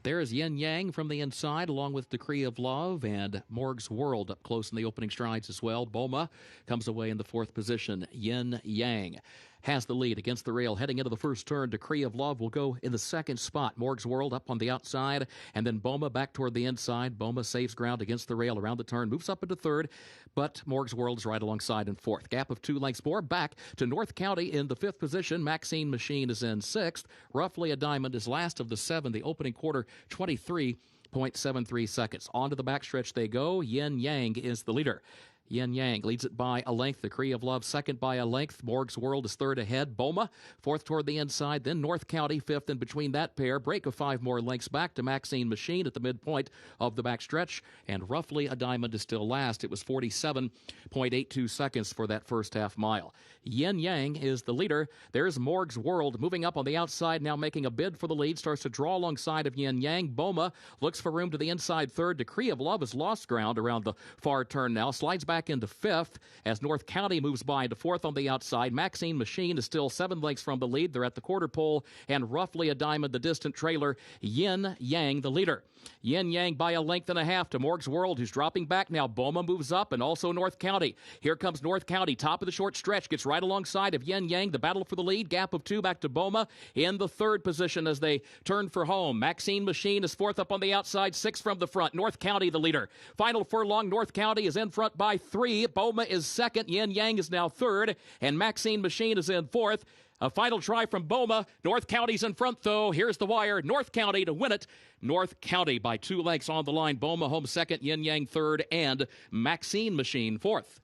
S1: There's Yin Yang from the inside, along with Decree of Love and Morg's World up close in the opening strides as well. Boma comes away in the 4th position. Yin Yang has the lead against the rail heading into the first turn. Decree of Love will go in the 2nd spot. Morg's World up on the outside, and then Boma back toward the inside. Boma saves ground against the rail around the turn, moves up into 3rd, but Morg's World is right alongside in 4th. Gap of 2 lengths more. Back to North County in the 5th position. Maxine Machine is in 6th. Roughly a Diamond is last of the 7. The opening quarter, 23.73 seconds. On to the backstretch they go. Yin Yang is the leader. Yin Yang leads it by a length. Decree of Love second by a length. Morg's World is 3rd ahead. Boma 4th toward the inside. Then North County 5th, and between that pair, break of 5 more lengths back to Maxine Machine at the midpoint of the backstretch. And roughly a Diamond is still last. It was 47.82 seconds for that first half mile. Yin Yang is the leader. There's Morg's World moving up on the outside, now making a bid for the lead. Starts to draw alongside of Yin Yang. Boma looks for room to the inside 3rd. Decree of Love has lost ground around the far turn now. Slides back into 5th as North County moves by into 4th on the outside. Maxine Machine is still 7 lengths from the lead. They're at the quarter pole, and roughly a Diamond the distant trailer. Yin Yang the leader. Yin Yang by a length and a half to Morg's World, who's dropping back now. Boma moves up, and also North County. Here comes North County, top of the short stretch, gets right alongside of Yin Yang. The battle for the lead, gap of 2 back to Boma in the 3rd position as they turn for home. Maxine Machine is 4th up on the outside, 6 from the front. North County the leader. Final furlong, North County is in front by 3. Boma is 2nd. Yin Yang is now 3rd, and Maxine Machine is in 4th. A final try from Boma. North County's in front, though. Here's the wire. North County to win it. North County by 2 lengths on the line. Boma home 2nd, Yin Yang 3rd, and Maxine Machine 4th.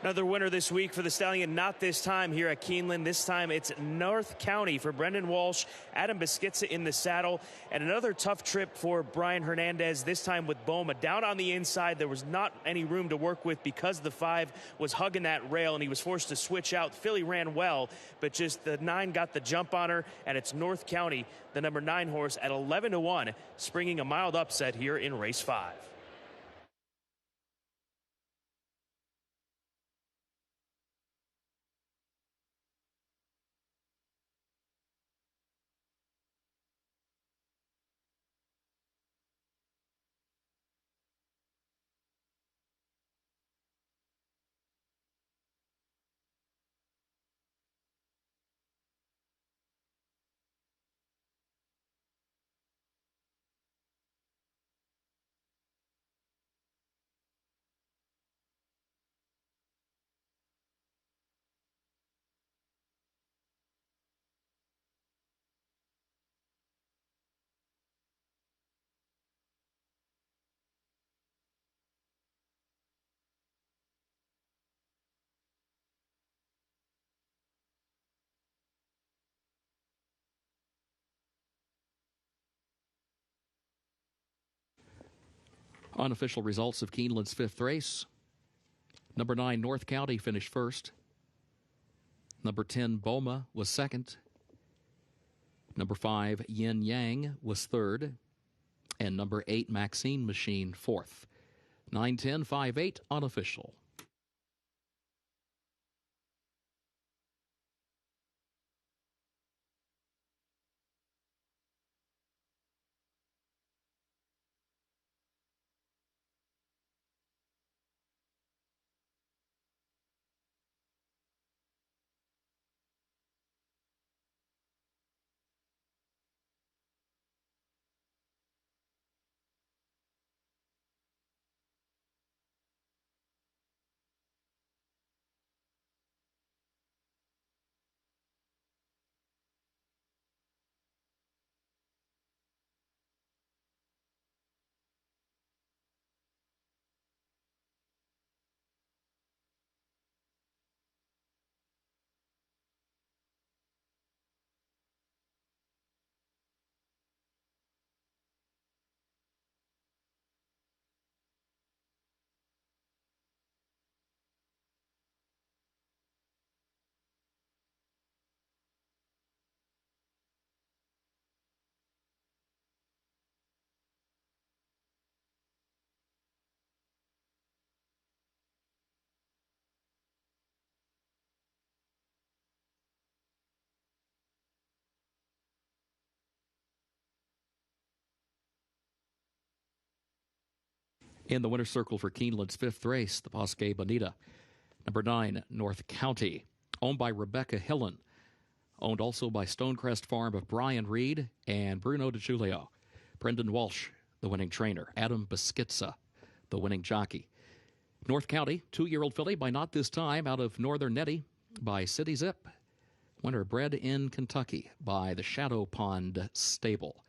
S2: Another winner this week for the Stallion, not this time here at Keeneland. This time it's North County for Brendan Walsh, Adam Beschizza in the saddle, and another tough trip for Brian Hernandez, this time with Boma. Down on the inside, there was not any room to work with because the 5 was hugging that rail, and he was forced to switch out. Philly ran well, but just the 9 got the jump on her, and it's North County, the number 9 horse, at 11-1, springing a mild upset here in race 5.
S1: Unofficial results of Keeneland's fifth race. Number 9, North County finished first. Number 10, Boma was second. Number 5, Yin Yang was third. And number 8, Maxine Machine fourth. 9-10, 5-8, unofficial. In the winner's circle for Keeneland's fifth race, the Bosque Bonita. Number 9, North County, owned by Rebecca Hillen. Owned also by Stonecrest Farm of Brian Reed and Bruno DiGiulio. Brendan Walsh, the winning trainer. Adam Beschitza, the winning jockey. North County, 2-year-old filly by Not This Time out of Northern Nettie by City Zip. Winner bred in Kentucky by the Shadow Pond Stable.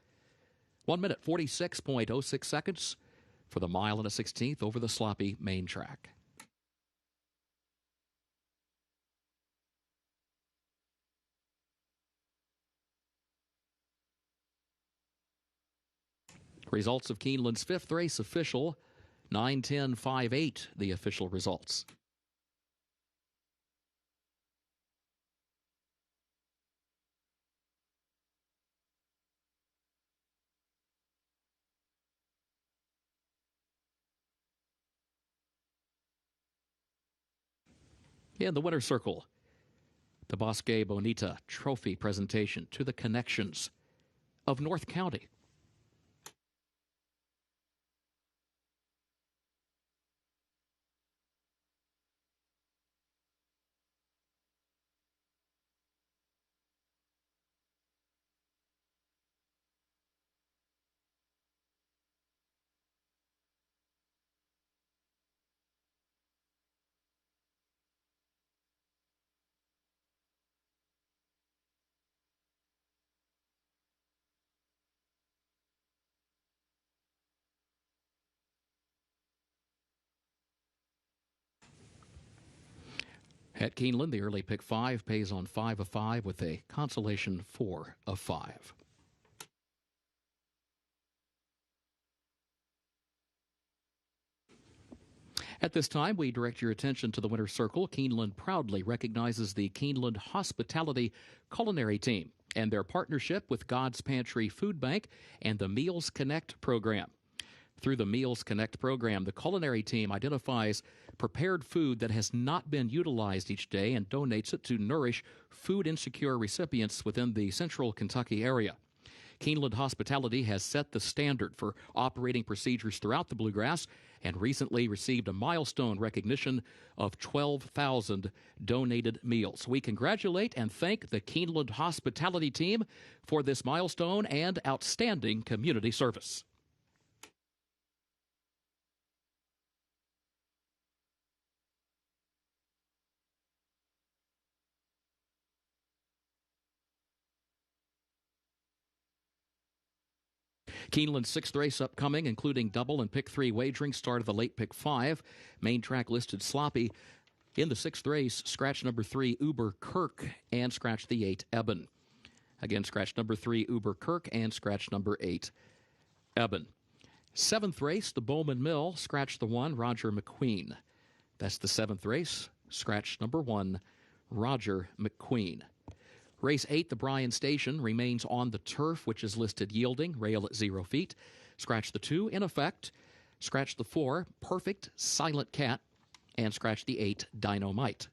S1: 1 minute, 46.06 seconds for the mile and a 16th over the sloppy main track. Results of Keeneland's fifth race official. 9-10, 5-8, the official results. In the winner's circle, the Bosque Bonita Trophy presentation to the Connections of North County. At Keeneland, the early pick 5 pays on 5 of 5 with a consolation 4 of 5. At this time, we direct your attention to the winner's circle. Keeneland proudly recognizes the Keeneland Hospitality Culinary Team and their partnership with God's Pantry Food Bank and the Meals Connect program. Through the Meals Connect program, the culinary team identifies prepared food that has not been utilized each day and donates it to nourish food-insecure recipients within the central Kentucky area. Keeneland Hospitality has set the standard for operating procedures throughout the Bluegrass and recently received a milestone recognition of 12,000 donated meals. We congratulate and thank the Keeneland Hospitality team for this milestone and outstanding community service. Keeneland's sixth race upcoming, including double and pick 3 wagering, start of the late pick 5. Main track listed sloppy. In the sixth race, scratch number 3, Uber Kirk, and scratch the 8, Eben. Again, scratch number 3, Uber Kirk, and scratch number 8, Eben. Seventh race, the Bowman Mill, scratch the 1, Roger McQueen. That's the 7th race, scratch number 1, Roger McQueen. Race 8, the Bryan Station, remains on the turf, which is listed yielding, rail at 0 feet. Scratch the 2, in effect. Scratch the 4, Perfect Silent Cat. And scratch the 8, Dynamite.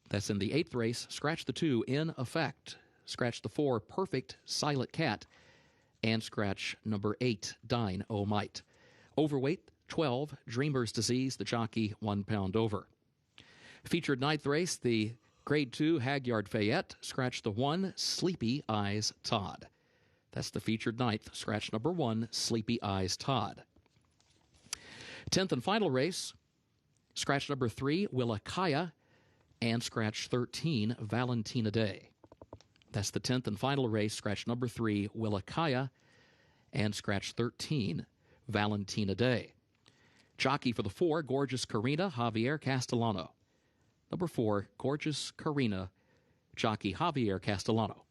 S1: That's in the 8th race. Scratch the 2, in effect. Scratch the 4, Perfect Silent Cat. And scratch number 8, Dynamite. Overweight, 12, Dreamer's Disease, the jockey 1 pound over. Featured 9th race, the Grade 2 Hagyard Fayette, scratch the 1, Sleepy Eyes Todd. That's the featured 9th, scratch number 1, Sleepy Eyes Todd. 10th and final race, scratch number 3, Willakaya, and scratch 13, Valentina Day. That's the 10th and final race, scratch number 3, Willakaya, and scratch 13, Valentina Day. Jockey for the 4, Gorgeous Karina, Javier Castellano. Number 4, Gorgeous Karina, jockey Javier Castellano.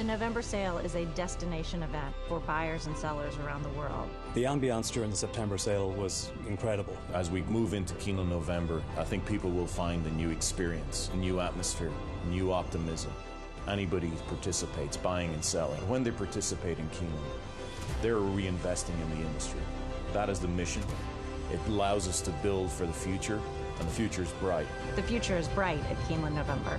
S3: November sale is a destination event for buyers and sellers around the world.
S4: The ambiance during the September sale was incredible.
S5: As we move into Keeneland November, I think people will find a new experience, a new atmosphere, new optimism. Anybody who participates, buying and selling, when they participate in Keeneland, they're reinvesting in the industry. That is the mission. It allows us to build for the future, and the future is bright.
S3: The future is bright at Keeneland November.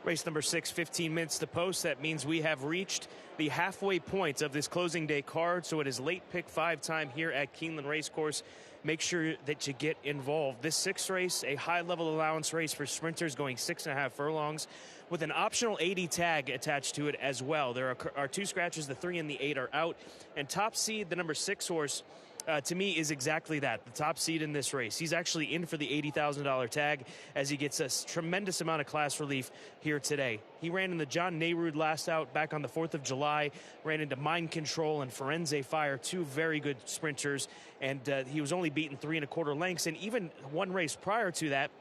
S2: Race number 6, 15 minutes to post. That means we have reached the halfway point of this closing day card. So it is late pick 5 time here at Keeneland Racecourse. Make sure that you get involved. This 6th race, a high-level allowance race for sprinters going 6.5 furlongs with an optional 80 tag attached to it as well. There are 2 scratches. The 3 and the 8 are out. And top seed, the number 6 horse, to me, is exactly that, the top seed in this race. He's actually in for the $80,000 tag as he gets a tremendous amount of class relief here today. He ran in the John Nayrud last out back on the 4th of July, ran into Mind Control and Firenze Fire, 2 very good sprinters, and he was only beaten 3 1/4 lengths. And even one race prior to that,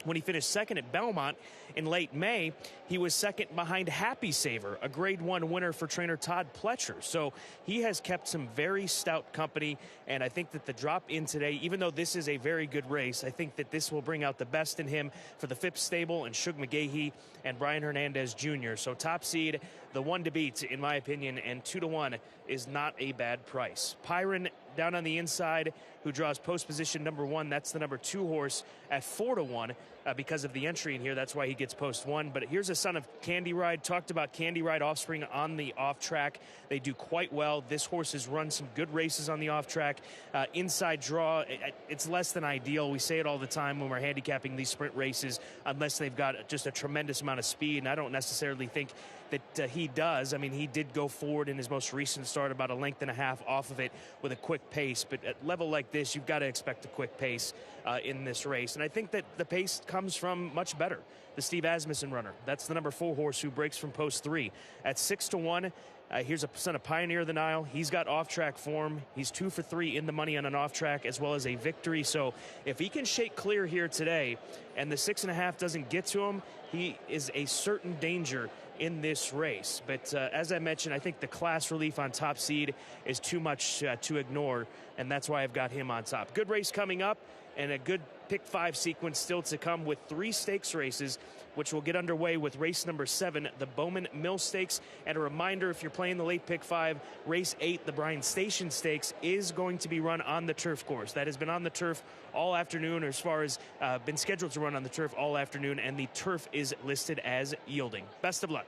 S2: when he finished second at Belmont in late May, he was second behind Happy Saver, a Grade 1 winner for trainer Todd Pletcher. So he has kept some very stout company, and I think that the drop in today, even though this is a very good race, I think that this will bring out the best in him for the Phipps stable and Shug McGahee and Brian Hernandez Jr. So top seed, the one to beat, in my opinion, and 2-1 is not a bad price. Pyron down on the inside, who draws post position number 1. That's the number 2 horse at 4-1 because of the entry in here. That's why he gets post 1. But here's a son of Candy Ride. Talked about Candy Ride offspring on the off track. They do quite well. This horse has run some good races on the off track. Inside draw, it's less than ideal. We say it all the time when we're handicapping these sprint races, unless they've got just a tremendous amount of speed. And I don't necessarily think that he does. I mean, he did go forward in his most recent start about 1.5 lengths off of it with a quick pace. But at level like this, you've got to expect a quick pace in this race. And I think that the pace comes from much better. The Steve Asmussen runner. That's the number 4 horse who breaks from post 3. At 6-1, here's a son of Pioneer of the Nile. He's got off-track form. He's 2 for 3 in the money on an off-track as well as a victory. So if he can shake clear here today and the 6.5 doesn't get to him, he is a certain danger in this race. But as I mentioned, I think the class relief on top seed is too much to ignore, and that's why I've got him on top. Good race coming up and a good pick 5 sequence still to come with 3 stakes races, which will get underway with race number 7, the Bowman Mill Stakes. And a reminder, if you're playing the late pick 5, race 8, the Bryan Station Stakes, is going to be run on the turf course. That has been on the turf all afternoon, or as far as been scheduled to run on the turf all afternoon, and the turf is listed as yielding. Best of luck.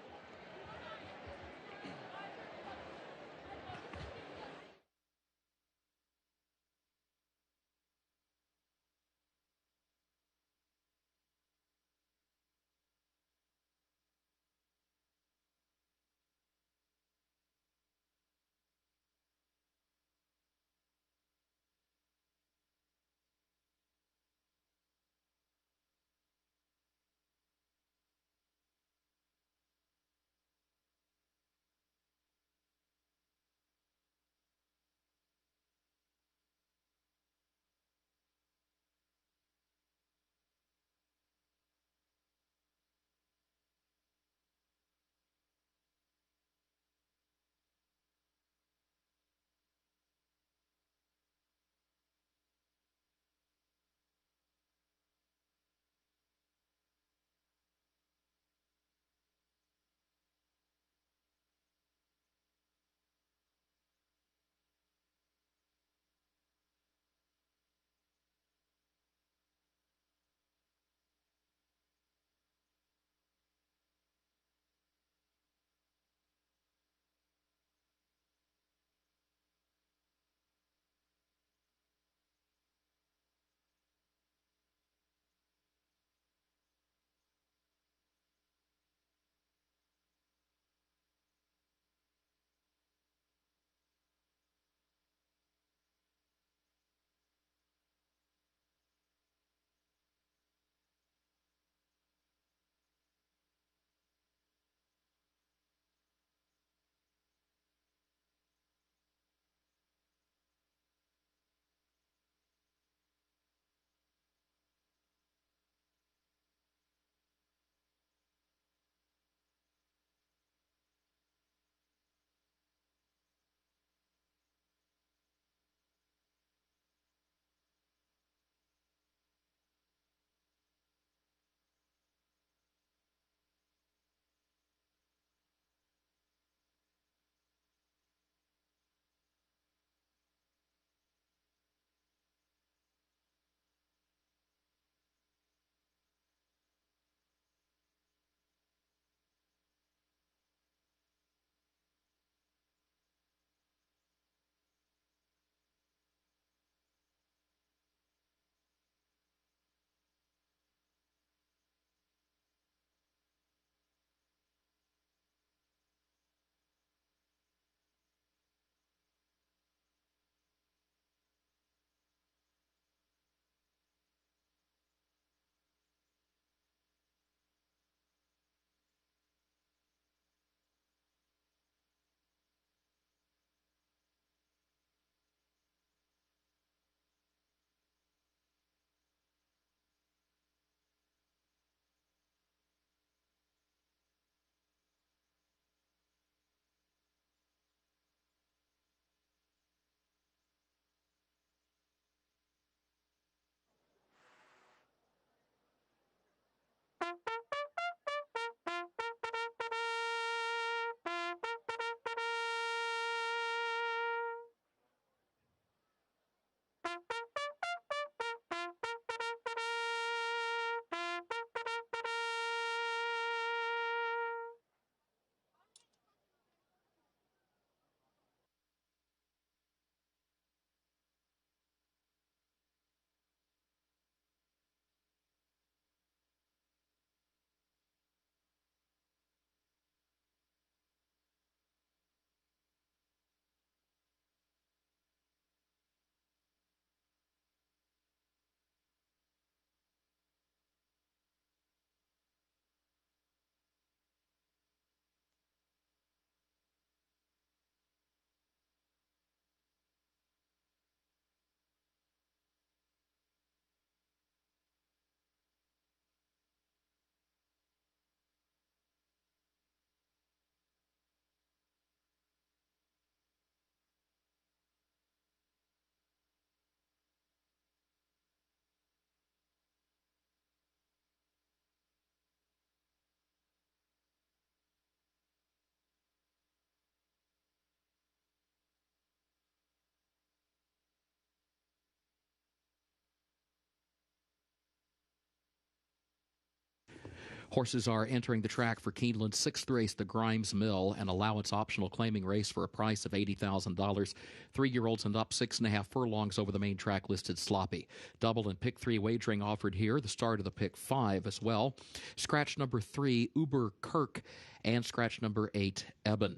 S1: Horses are entering the track for Keeneland's sixth race, the Grimes Mill, an allowance optional claiming race for a price of $80,000. 3-year-olds and up, 6.5 furlongs over the main track listed sloppy. Double and pick 3 wagering offered here. The start of the pick 5 as well. Scratch number 3, Uber Kirk, and scratch number 8, Eben.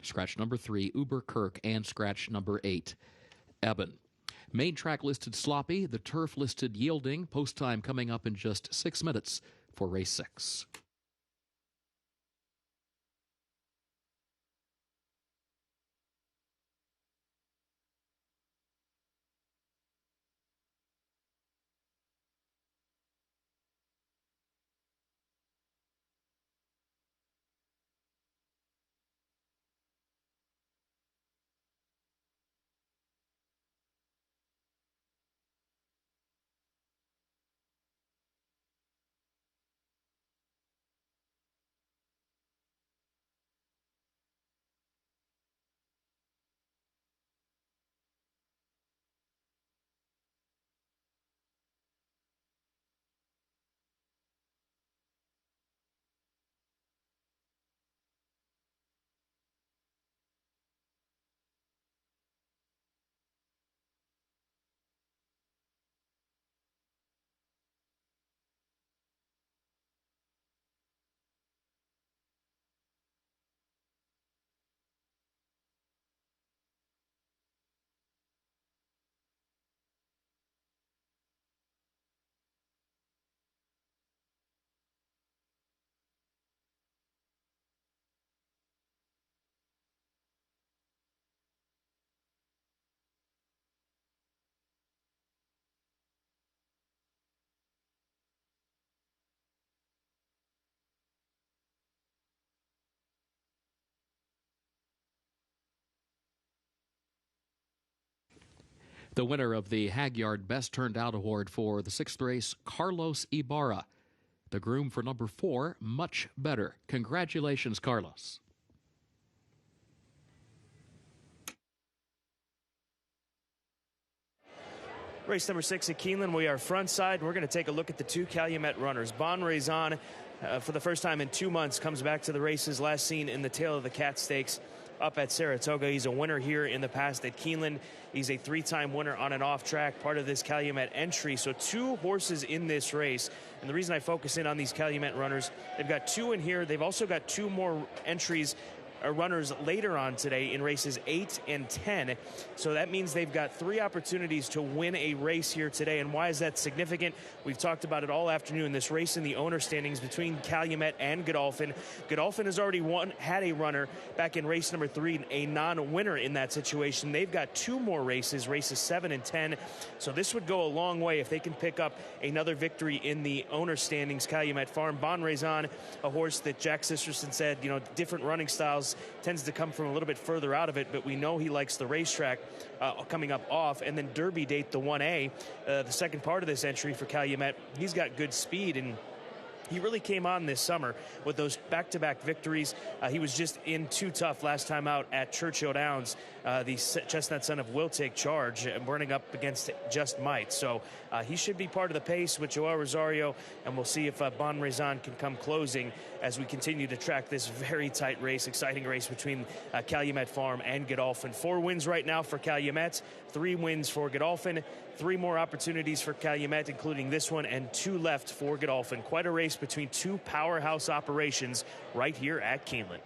S1: Scratch number 3, Uber Kirk, and scratch number 8, Eben. Main track listed sloppy, the turf listed yielding. Post time coming up in just 6 minutes for race 6. The winner of the Hagyard Best Turned Out Award for the 6th race, Carlos Ibarra. The groom for number 4, Much Better. Congratulations, Carlos.
S2: Race number 6 at Keeneland. We are front side. We're going to take a look at the 2 Calumet runners. Bon Raison, for the first time in 2 months, comes back to the races. Last seen in the Tail of the Cat Stakes up at Saratoga. He's a winner here in the past at Keeneland. He's a 3-time winner on and off track, part of this Calumet entry. So 2 horses in this race. And the reason I focus in on these Calumet runners, they've got 2 in here. They've also got 2 more entries runners later on today in races 8 and 10. So that means they've got 3 opportunities to win a race here today. And why is that significant? We've talked about it all afternoon. This race in the owner standings between Calumet and Godolphin. Godolphin has already had a runner back in race number 3, a non-winner in that situation. They've got 2 more races, races 7 and 10. So this would go a long way if they can pick up another victory in the owner standings. Calumet Farm. Bon Raison, a horse that Jack Sisterson said, different running styles, tends to come from a little bit further out of it, but we know he likes the racetrack coming up off. And then Derby Date, the 1A, the second part of this entry for Calumet. He's got good speed, and he really came on this summer with those back-to-back victories. He was just in too tough last time out at Churchill Downs. The chestnut son of Will Take Charge, burning up against Just Might. So he should be part of the pace with Joel Rosario, and we'll see if Bon Raison can come closing as we continue to track this very tight race, exciting race between Calumet Farm and Godolphin. 4 wins right now for Calumet, 3 wins for Godolphin, 3 more opportunities for Calumet, including this one, and 2 left for Godolphin. Quite a race between 2 powerhouse operations right here at Keeneland.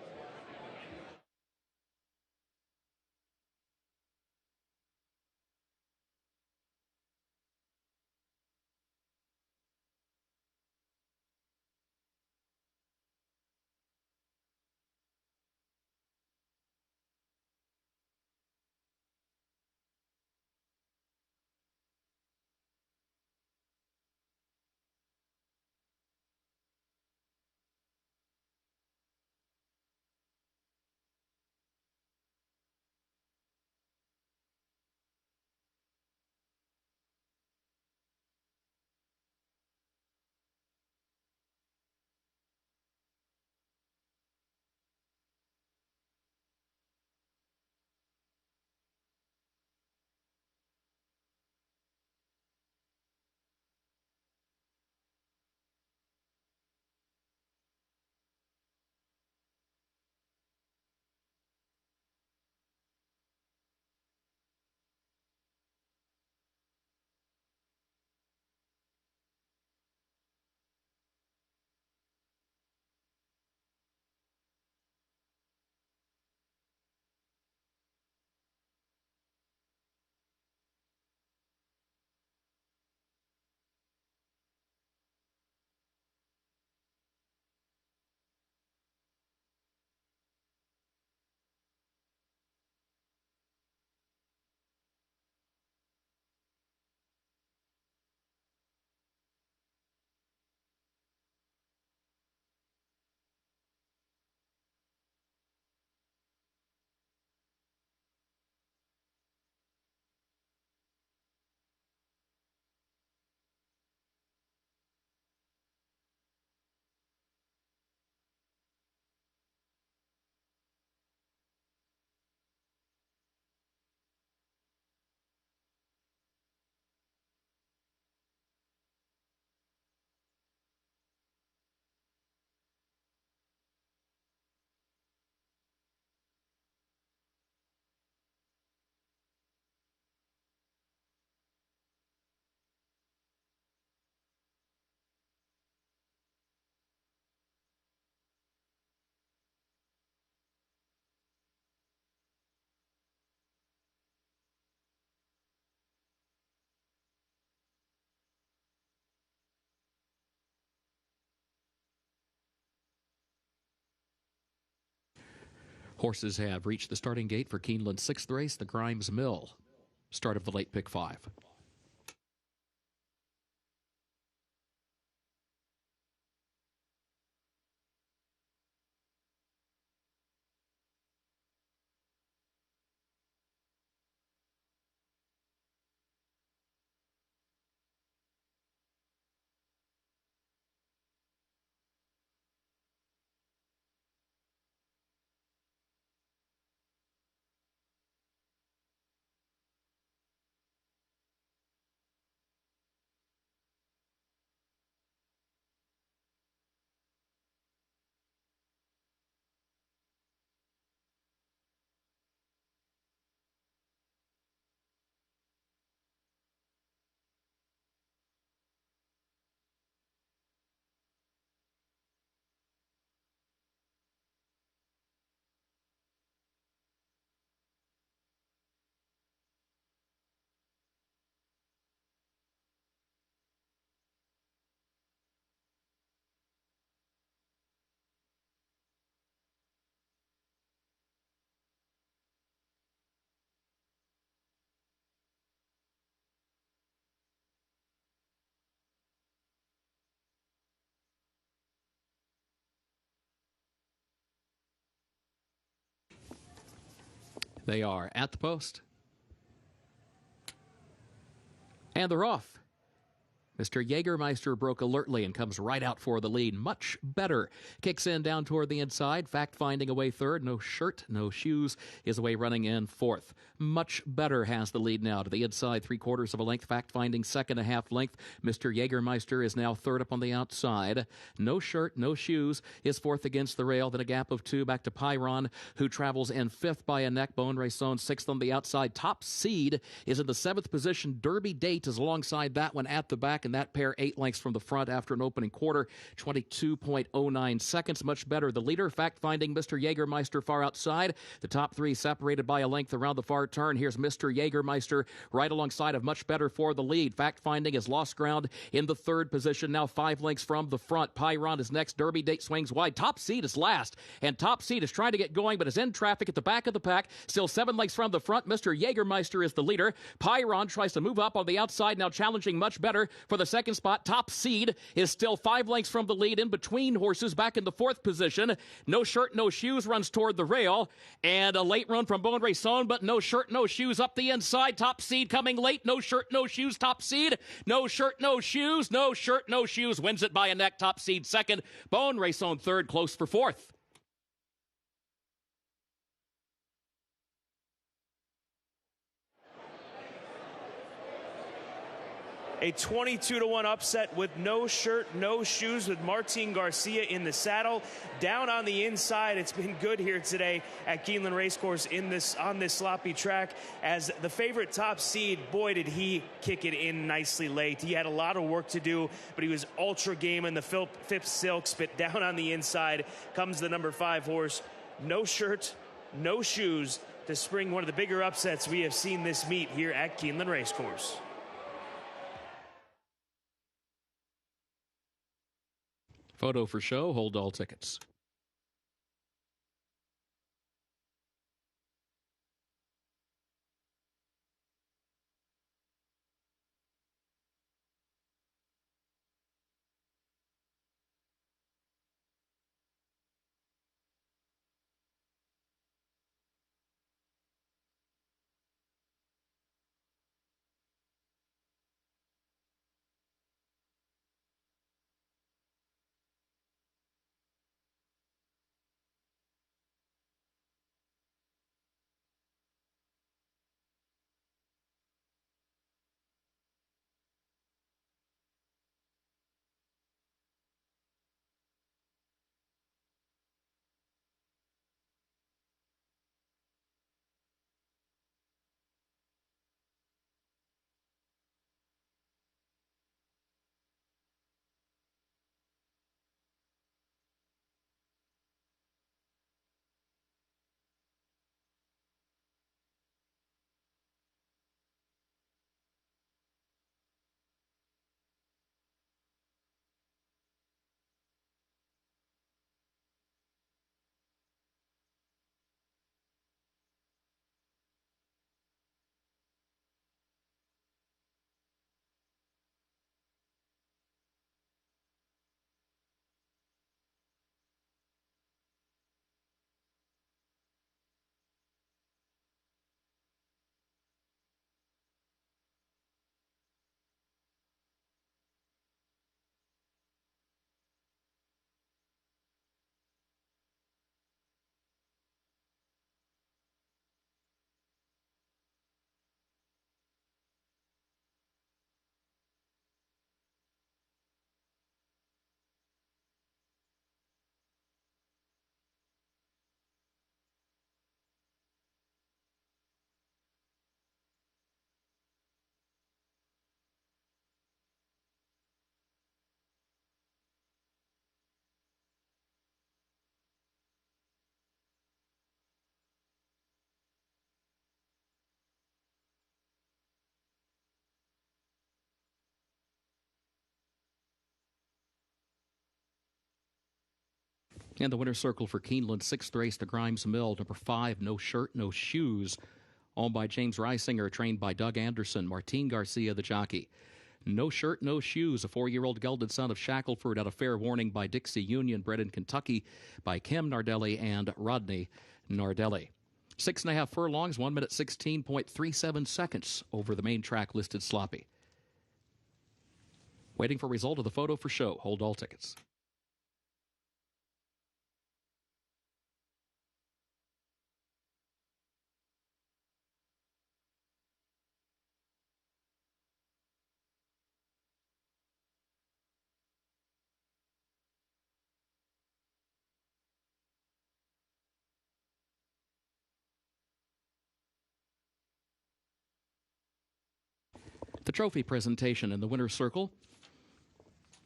S1: Horses have reached the starting gate for Keeneland's 6th race, the Grimes Mill. Start of the late pick 5. They are at the post. And they're off. Mr. Jägermeister broke alertly and comes right out for the lead. Much better. Kicks in down toward the inside. Fact finding away third. No shirt, no shoes. Is away running in fourth. Much better has the lead now to the inside 3/4 of a length. Fact finding 2.5 length. Mr. Jägermeister is now third up on the outside. No shirt, no shoes is fourth against the rail. Then a gap of 2 back to Pyron, who travels in fifth by a neck. Bone Rayson sixth on the outside. Top Seed is in the 7th position. Derby Date is alongside that one at the back. And that pair 8 lengths from the front after an opening quarter, 22.09 seconds. Much better. The leader, fact-finding, Mr. Jägermeister far outside. The top 3 separated by a length around the far turn. Here's Mr. Jägermeister right alongside of Much Better for the lead. Fact-finding has lost ground in the 3rd position, now 5 lengths from the front. Pyron is next. Derby Date swings wide. Top Seed is last, and Top Seed is trying to get going, but is in traffic at the back of the pack. Still 7 lengths from the front. Mr. Jägermeister is the leader. Pyron tries to move up on the outside, now challenging Much Better for the 2nd spot. Top Seed is still 5 lengths from the lead in between horses back in the 4th position. No shirt, no shoes runs toward the rail, and a late run from Bone Rayson, but no shirt, no shoes up the inside. Top Seed coming late. No shirt, no shoes. Top Seed. No shirt, no shoes. No shirt, no shoes. Wins it by a neck. Top Seed second. Bone Rayson third. Close for fourth.
S2: A 22-1 upset with no shirt, no shoes, with Martin Garcia in the saddle. Down on the inside, it's been good here today at Keeneland Racecourse on this sloppy track. As the favorite Top Seed, boy, did he kick it in nicely late. He had a lot of work to do, but he was ultra game in the fifth silks. But down on the inside comes the number 5 horse. No shirt, no shoes, to spring one of the bigger upsets we have seen this meet here at Keeneland Racecourse.
S1: Photo for show. Hold all tickets. And the winner's circle for Keeneland, 6th race, the Grimes Mill, number 5, No Shirt, No Shoes, owned by James Reisinger, trained by Doug Anderson. Martin Garcia, the jockey. No Shirt, No Shoes, a 4-year-old gelded son of Shackelford, out of Fair Warning by Dixie Union, bred in Kentucky by Kim Nardelli and Rodney Nardelli. 6.5 furlongs, 1 minute 16.37 seconds over the main track listed sloppy. Waiting for result of the photo for show. Hold all tickets. The trophy presentation in the winner's circle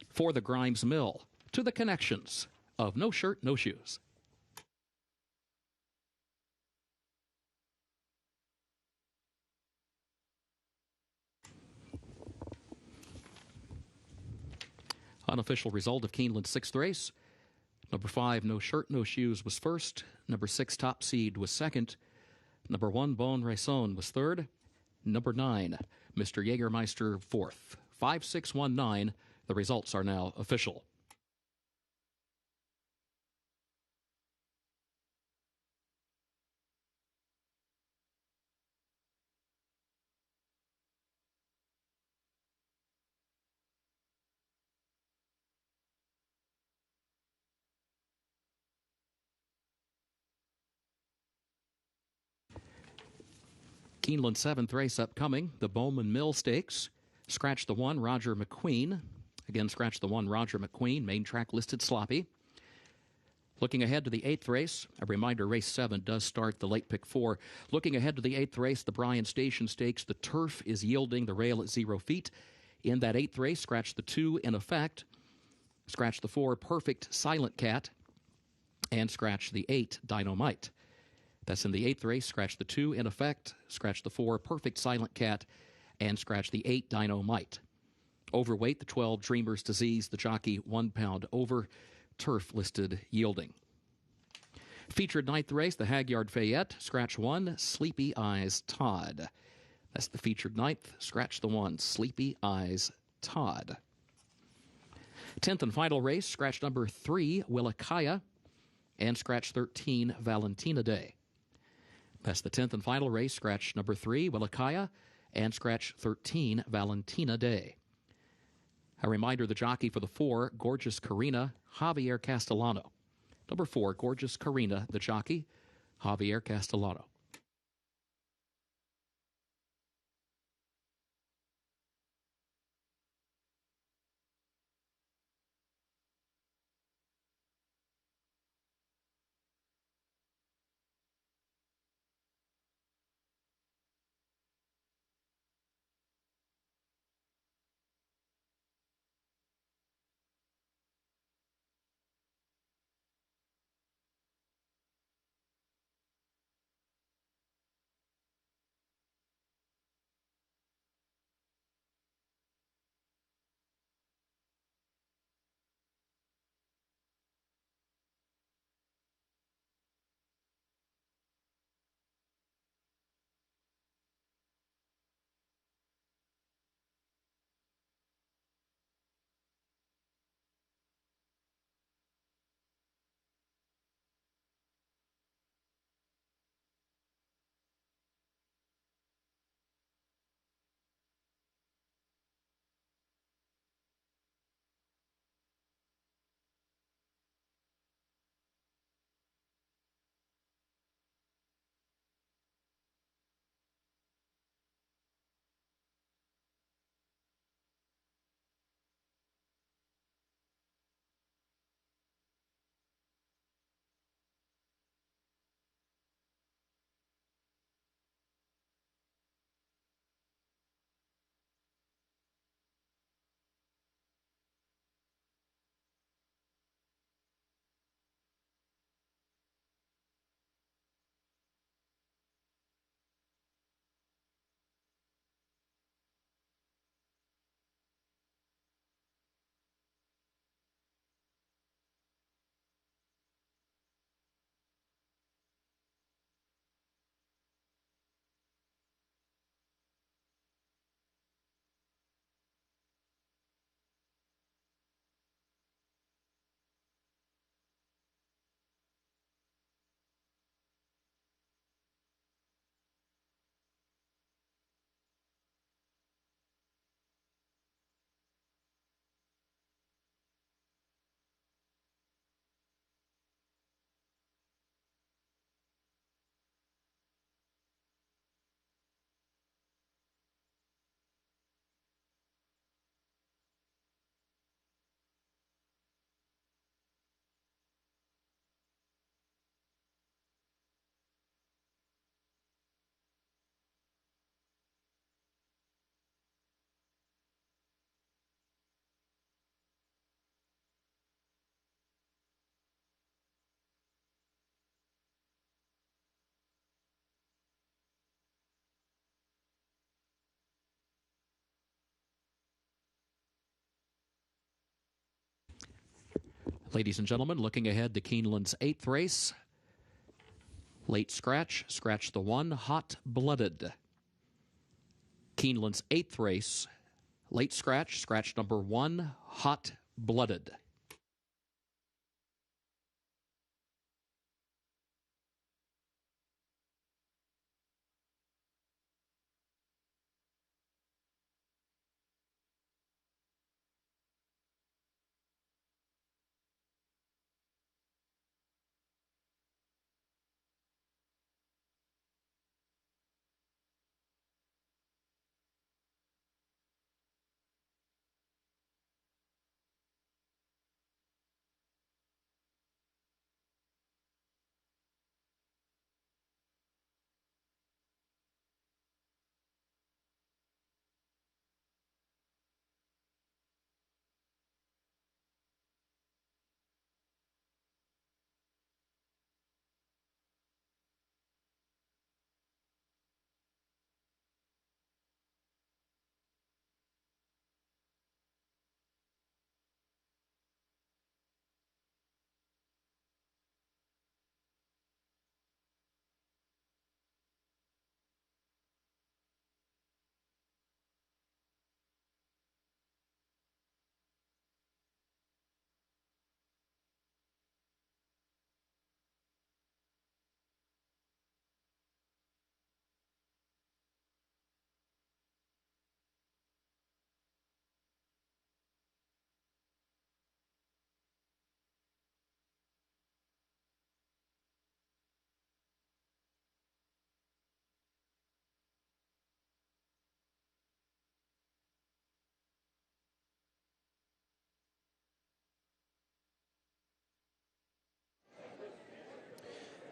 S1: for the Grimes Mill, to the connections of No Shirt, No Shoes. Unofficial result of Keeneland's 6th race. Number 5, No Shirt, No Shoes was first. Number 6, Top Seed was second. Number 1, Bon Raison was third. Number 9, Mr. Jägermeister fourth. 5-6-1-9. The results are now official. Keeneland's 7th race upcoming, the Bowman Mill Stakes. Scratch the 1, Roger McQueen. Again, scratch the 1, Roger McQueen. Main track listed sloppy. Looking ahead to the 8th race, a reminder, race 7 does start the late pick 4. Looking ahead to the 8th race, the Bryan Station Stakes, the turf is yielding, the rail at 0 feet. In that 8th race, scratch the 2, In Effect. Scratch the 4, Perfect Silent Cat. And scratch the 8, Dynamite. That's in the 8th race. Scratch the 2, In Effect. Scratch the 4, Perfect Silent Cat. And scratch the 8, Dynamite. Overweight, the 12, Dreamer's Disease. The jockey, 1 pound over. Turf listed yielding. Featured 9th race, the Hagyard Fayette. Scratch 1, Sleepy Eyes Todd. That's the featured 9th. Scratch the 1, Sleepy Eyes Todd. 10th and final race, scratch number 3, Willikaya. And scratch 13, Valentina Day. That's the 10th and final race, scratch number 3, Willikaya. And scratch 13, Valentina Day. A reminder, the jockey for the 4, Gorgeous Karina, Javier Castellano. Number 4, Gorgeous Karina, the jockey, Javier Castellano. Ladies and gentlemen, looking ahead to Keeneland's 8th race. Late scratch, scratch the 1, Hot Blooded. Keeneland's 8th race. Late scratch, scratch number 1, Hot Blooded.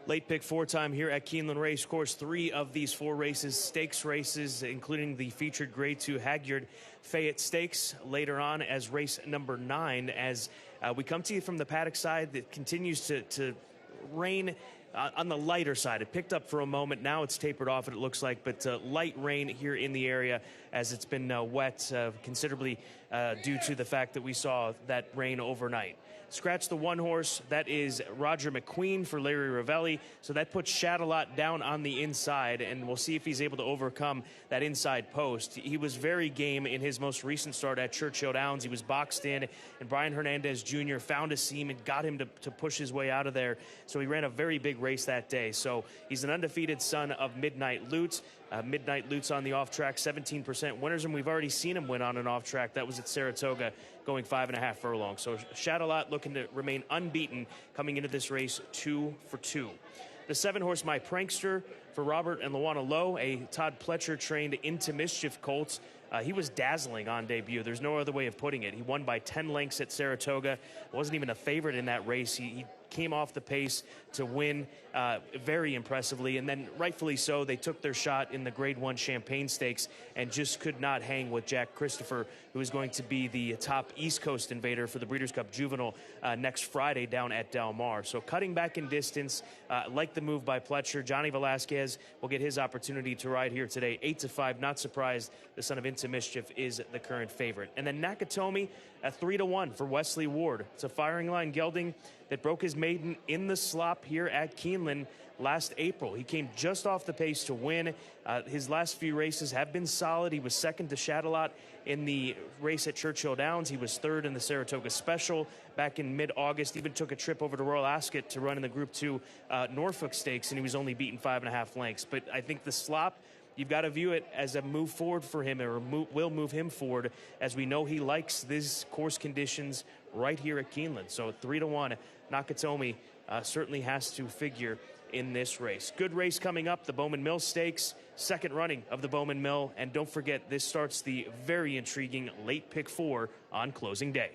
S2: Late pick 4 time here at Keeneland Race Course. 3 of these 4 races, stakes races, including the featured Grade 2 Hagyard Fayette Stakes later on as race number 9. As we come to you from the paddock side, that continues to rain on the lighter side. It picked up for a moment. Now it's tapered off, it looks like, but light rain here in the area as it's been wet considerably due to the fact that we saw that rain overnight. Scratch the 1 horse. That is Roger McQueen for Larry Ravelli. So that puts Shadalot down on the inside, and we'll see if he's able to overcome that inside post. He was very game in his most recent start at Churchill Downs. He was boxed in, and Brian Hernandez Jr. found a seam and got him to push his way out of there. So he ran a very big race that day. So he's an undefeated son of Midnight Lutes. Midnight Lutes on the off-track, 17% winners, and we've already seen him win on an off-track. That was at Saratoga, going 5.5 furlongs. So Shadalot looking to remain unbeaten coming into this race 2 for 2. The 7-horse My Prankster for Robert and Luana Lowe, a Todd Pletcher trained Into Mischief colt. He was dazzling on debut. There's no other way of putting it. He won by 10 lengths at Saratoga. Wasn't even a favorite in that race. He came off the pace to win very impressively, and then rightfully so, they took their shot in the Grade 1 Champagne Stakes and just could not hang with Jack Christopher, who is going to be the top East Coast invader for the Breeders' Cup Juvenile next Friday down at Del Mar. So cutting back in distance, like the move by Pletcher. Johnny Velasquez will get his opportunity to ride here today, 8-5. Not surprised the son of Into Mischief is the current favorite. And then Nakatomi at 3-1 for Wesley Ward. It's a firing line gelding that broke his maiden in the slop here at Keeneland last April. He came just off the pace to win. His last few races have been solid. He was second to Shadalot in the race at Churchill Downs. He was third in the Saratoga Special back in mid-August. Even took a trip over to Royal Ascot to run in the Group 2 Norfolk Stakes, and he was only beaten 5.5 lengths. But I think the slop, you've got to view it as a move forward for him, or will move him forward, as we know he likes these course conditions right here at Keeneland. So 3-1, Nakatomi certainly has to figure in this race. Good race coming up, the Bowman Mill Stakes, second running of the Bowman Mill. And don't forget, this starts the very intriguing late pick 4 on closing day.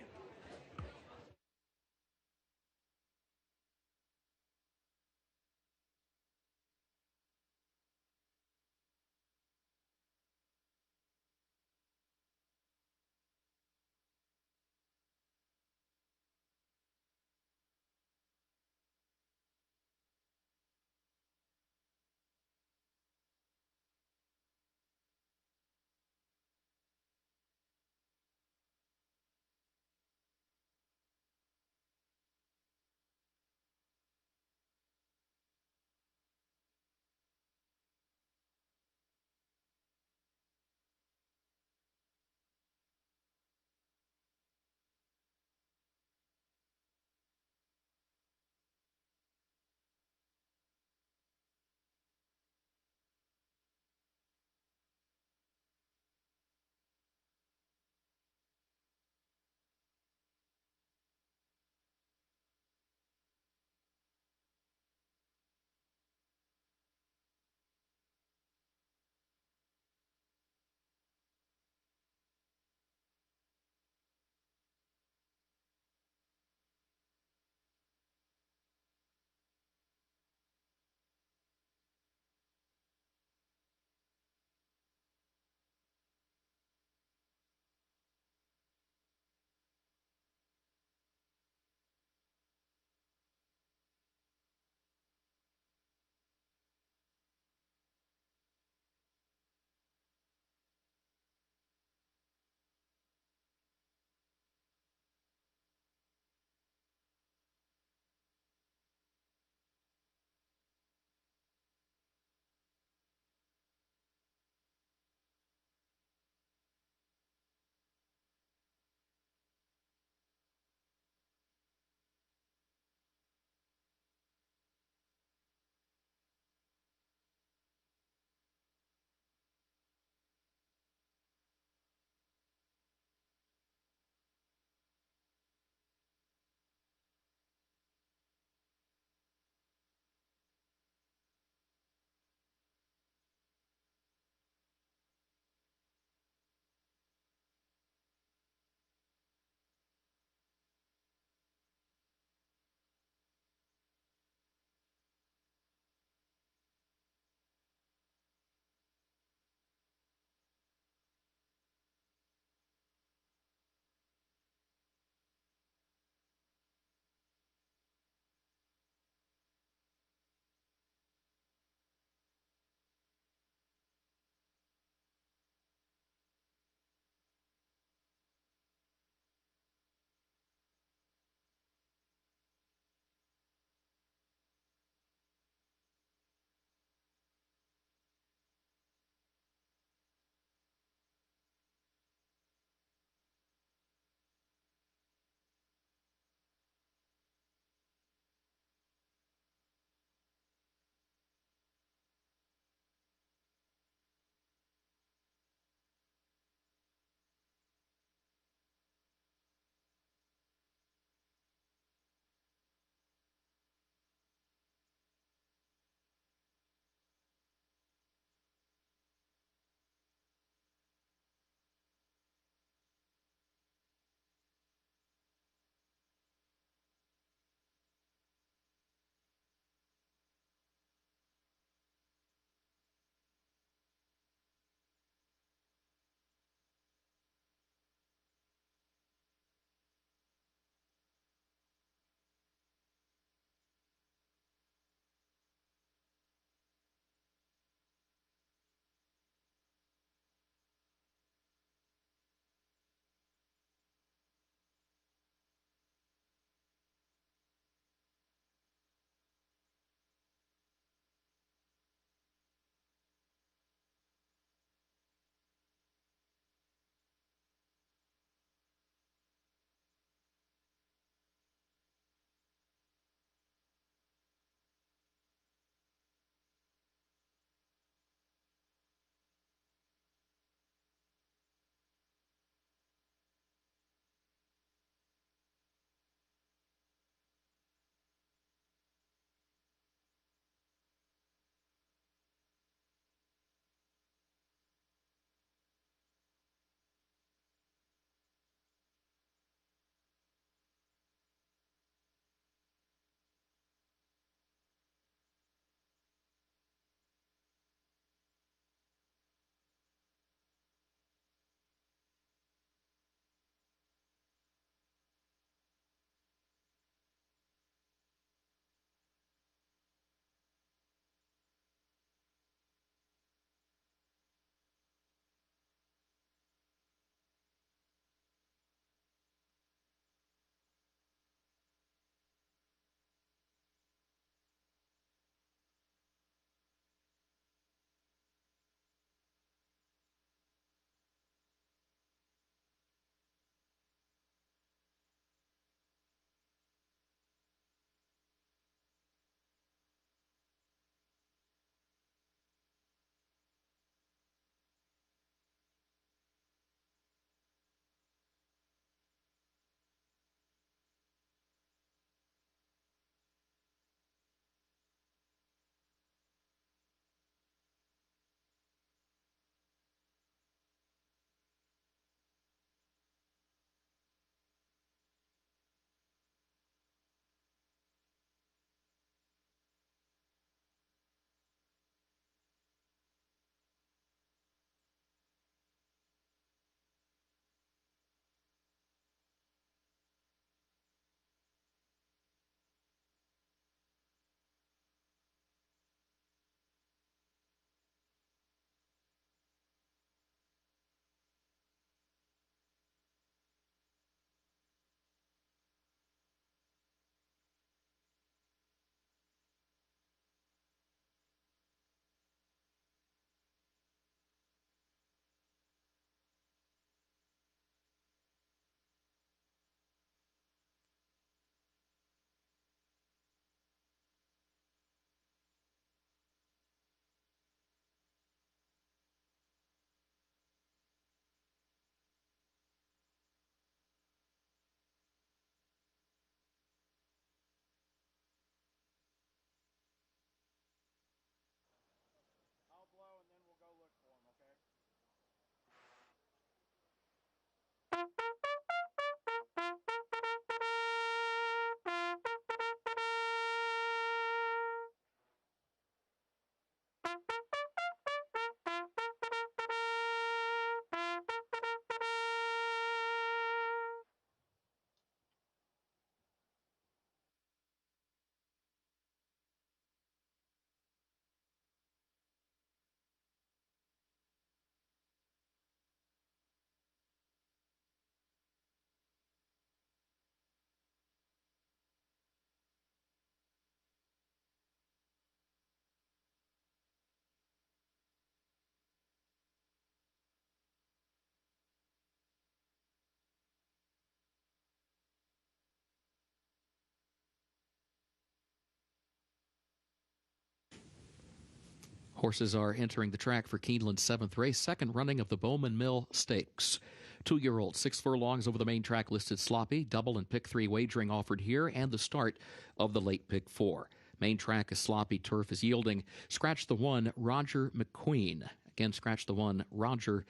S1: Horses are entering the track for Keeneland's 7th race, second running of the Bowman Mill Stakes. 2-year-old, 6 furlongs over the main track listed sloppy, double and pick 3 wagering offered here, and the start of the late pick 4. Main track is sloppy, turf is yielding. Scratch the 1, Roger McQueen. Again, scratch the 1, Roger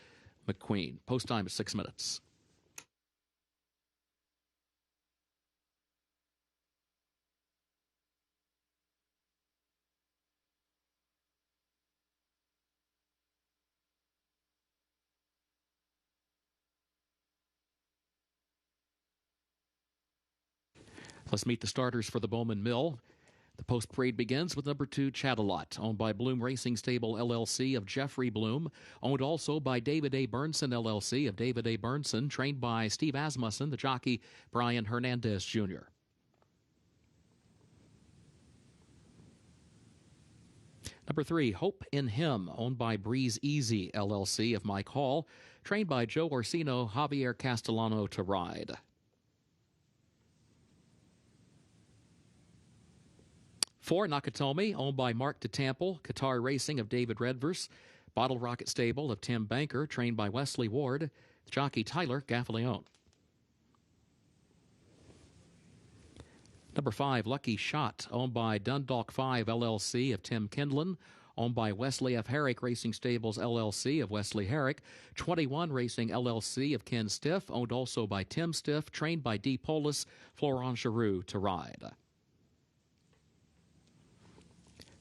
S1: McQueen. Post time is 6 minutes. Let's meet the starters for the Bowman Mill. The post-parade begins with number 2, Chattelot, owned by Bloom Racing Stable, LLC of Jeffrey Bloom, owned also by David A. Burnson, LLC of David A. Burnson, trained by Steve Asmussen, the jockey Brian Hernandez, Jr. Number 3, Hope in Him, owned by Breeze Easy, LLC of Mike Hall, trained by Joe Orsino, Javier Castellano to ride. 4, Nakatomi, owned by Mark DeTample, Qatar Racing of David Redvers, Bottle Rocket Stable of Tim Banker, trained by Wesley Ward, jockey Tyler Gaffalione. Number 5, Lucky Shot, owned by Dundalk 5 LLC of Tim Kindlin, owned by Wesley F. Herrick Racing Stables LLC of Wesley Herrick, 21 Racing LLC of Ken Stiff, owned also by Tim Stiff, trained by D. Polis, Florent Giroux to ride.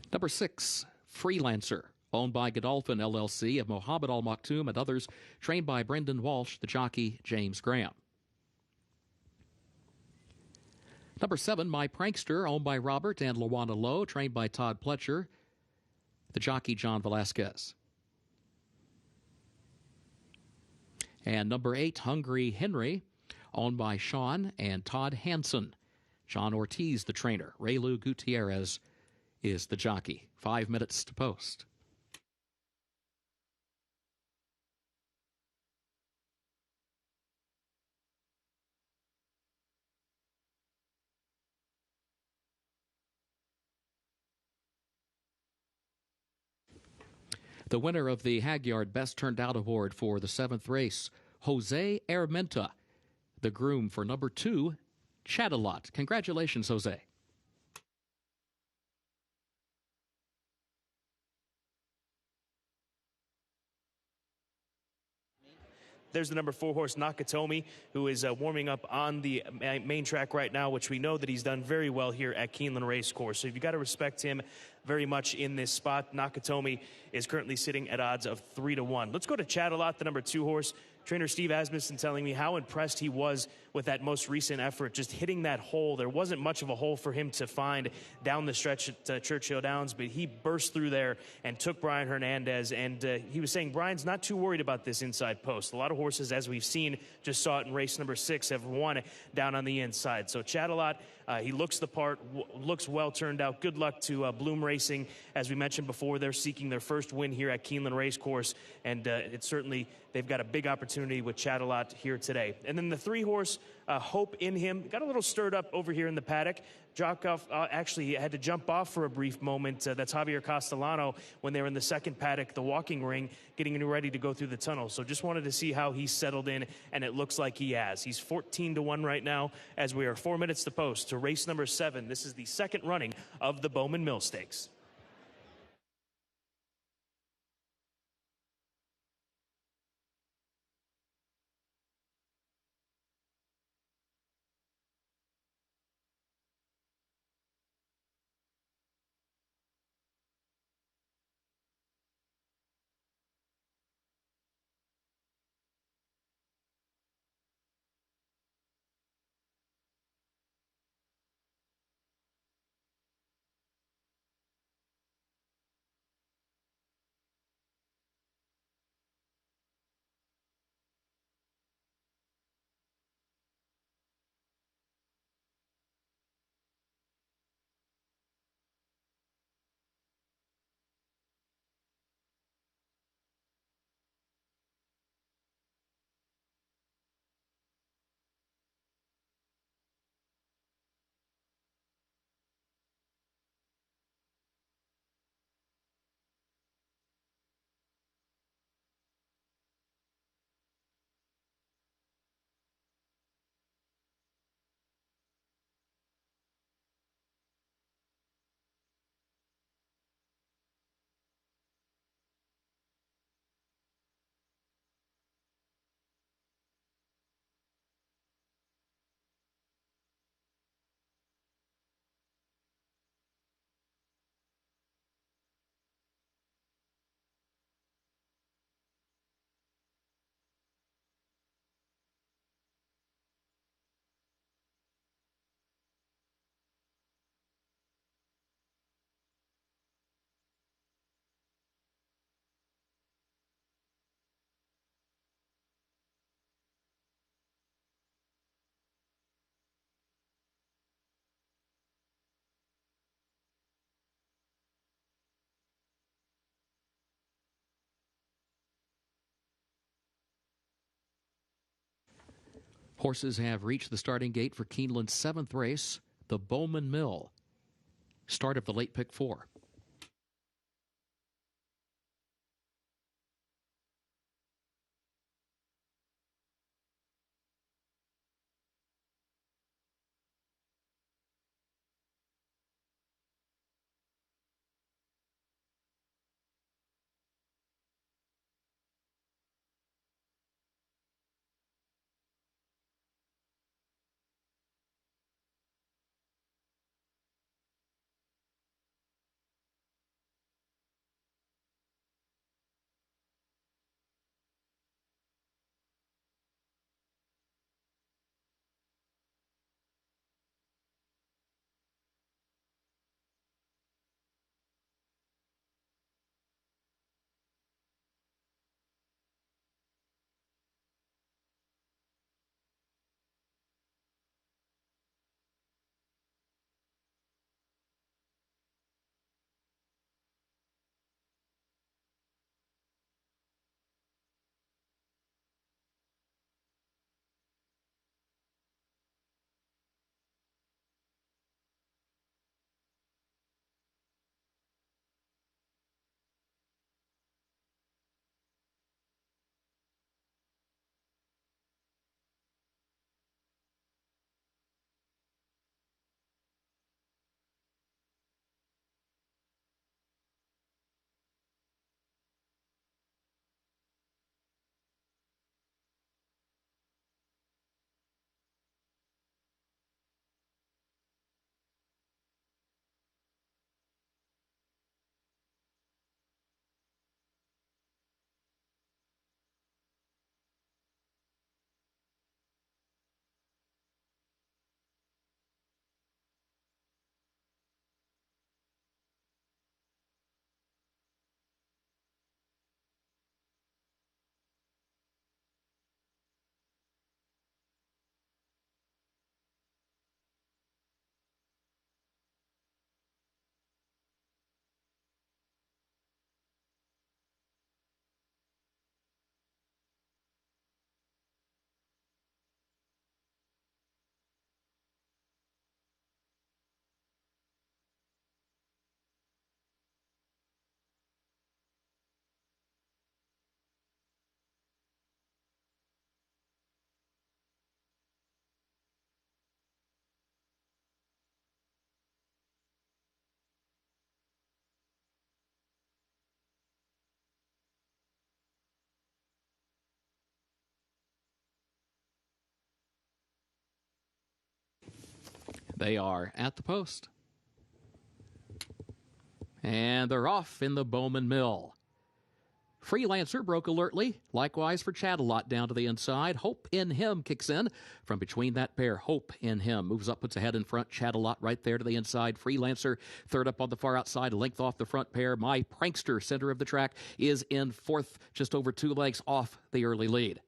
S1: Number 6, Freelancer, owned by Godolphin LLC of Mohammed Al Maktoum and others, trained by Brendan Walsh, the jockey James Graham. Number 7, My Prankster, owned by Robert and Luana Lowe, trained by Todd Pletcher, the jockey John Velasquez. And number 8, Hungry Henry, owned by Sean and Todd Hansen. John Ortiz, the trainer. Raylu Gutierrez is the jockey. 5 minutes to post. The winner of the Hagyard Best Turned Out Award for the 7th race, Jose Armenta, the groom for number 2, Chattelot. Congratulations, Jose.
S2: There's the number 4 horse, Nakatomi, who is warming up on the main track right now, which we know that he's done very well here at Keeneland Racecourse. So you've got to respect him very much in this spot. Nakatomi is currently sitting at odds of 3-1. Let's go to Chattelot, the number 2 horse. Trainer Steve Asmussen telling me how impressed he was with that most recent effort, just hitting that hole. There wasn't much of a hole for him to find down the stretch at Churchill Downs, but he burst through there and took Brian Hernandez, and he was saying Brian's not too worried about this inside post. A lot of horses, as we've seen, just saw it in race number 6, have won down on the inside. So Chattelot, he looks the part, looks well turned out. Good luck to Bloom Racing. As we mentioned before, they're seeking their first win here at Keeneland Racecourse, and it's certainly, they've got a big opportunity with Chattelot here today. And then the 3 horse, Hope in Him, got a little stirred up over here in the paddock. Jockhoff actually had to jump off for a brief moment. That's Javier Castellano when they were in the second paddock, the walking ring, getting ready to go through the tunnel. So just wanted to see how he settled in, and it looks like he has. He's 14-1 right now as we are 4 minutes to post to race number 7. This is the second running of the Bowman Mill Stakes.
S1: Horses have reached the starting gate for Keeneland's 7th race, the Bowman Mill. Start of the late pick 4. They are at the post. And they're off in the Bowman Mill. Freelancer broke alertly. Likewise for Chattelot down to the inside. Hope in Him kicks in from between that pair. Hope in Him moves up, puts a head in front. Chattelot right there to the inside. Freelancer third up on the far outside, a length off the front pair. My Prankster, center of the track, is in fourth, just over 2 lengths off the early lead.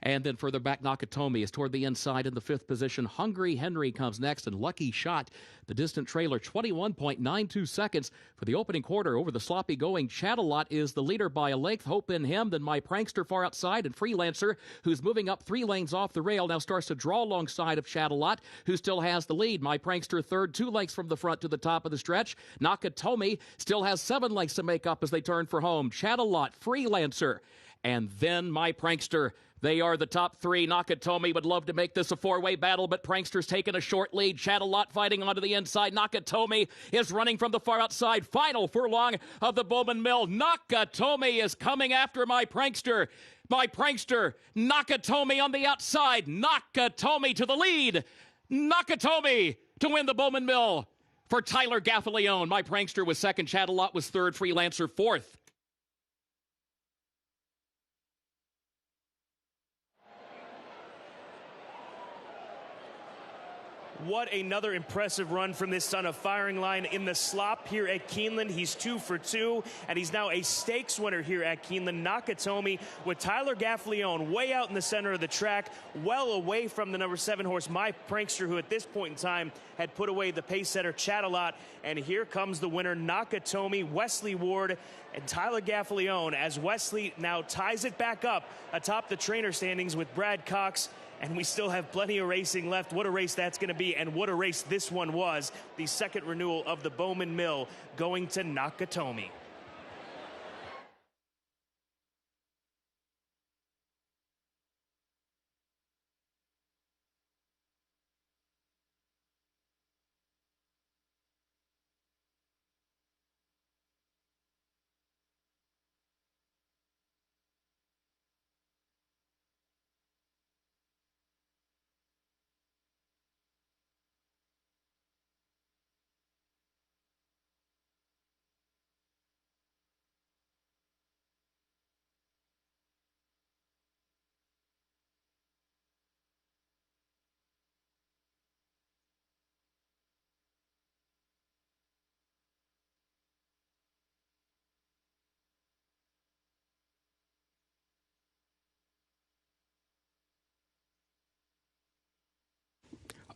S1: And then further back, Nakatomi is toward the inside in the 5th position. Hungry Henry comes next, and Lucky Shot, the distant trailer, 21.92 seconds for the opening quarter over the sloppy going. Chattelot is the leader by a length. Hope in Him, then My Prankster far outside, and Freelancer, who's moving up 3 lanes off the rail, now starts to draw alongside of Chattelot, who still has the lead. My Prankster third, 2 lengths from the front to the top of the stretch. Nakatomi still has 7 lengths to make up as they turn for home. Chattelot, Freelancer, and then My Prankster. They are the top 3. Nakatomi would love to make this a 4-way battle, but Prankster's taken a short lead. Chattelot fighting onto the inside. Nakatomi is running from the far outside. Final furlong of the Bowman Mill. Nakatomi is coming after My Prankster. My Prankster, Nakatomi on the outside. Nakatomi to the lead. Nakatomi to win the Bowman Mill for Tyler Gaffalione. My Prankster was second. Chattelot was third. Freelancer fourth.
S2: What another impressive run from this son of Firing Line in the slop here at Keeneland. He's 2 for 2, and he's now a stakes winner here at Keeneland. Nakatomi with Tyler Gaffalione way out in the center of the track, well away from the number 7 horse, My Prankster, who at this point in time had put away the pace setter Chattelot. And here comes the winner, Nakatomi, Wesley Ward, and Tyler Gaffalione, as Wesley now ties it back up atop the trainer standings with Brad Cox and we still have plenty of racing left. What a race that's going to be, and what a race this one was. The second renewal of the Bowman Mill going to Nakatomi.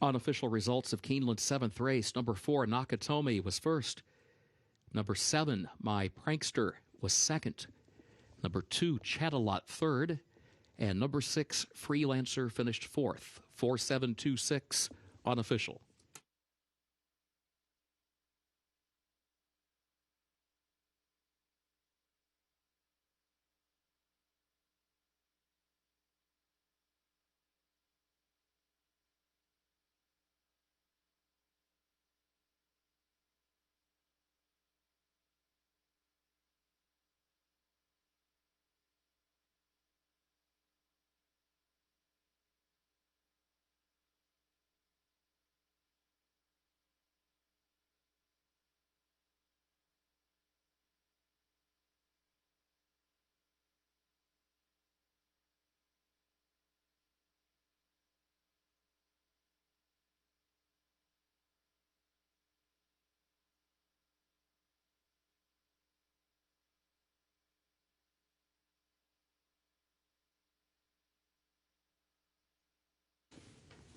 S1: Unofficial results of Keeneland's 7th race. Number 4, Nakatomi, was first. Number 7, My Prankster, was second. Number 2, Chattalot, third. And number 6, Freelancer, finished fourth. 4726, unofficial.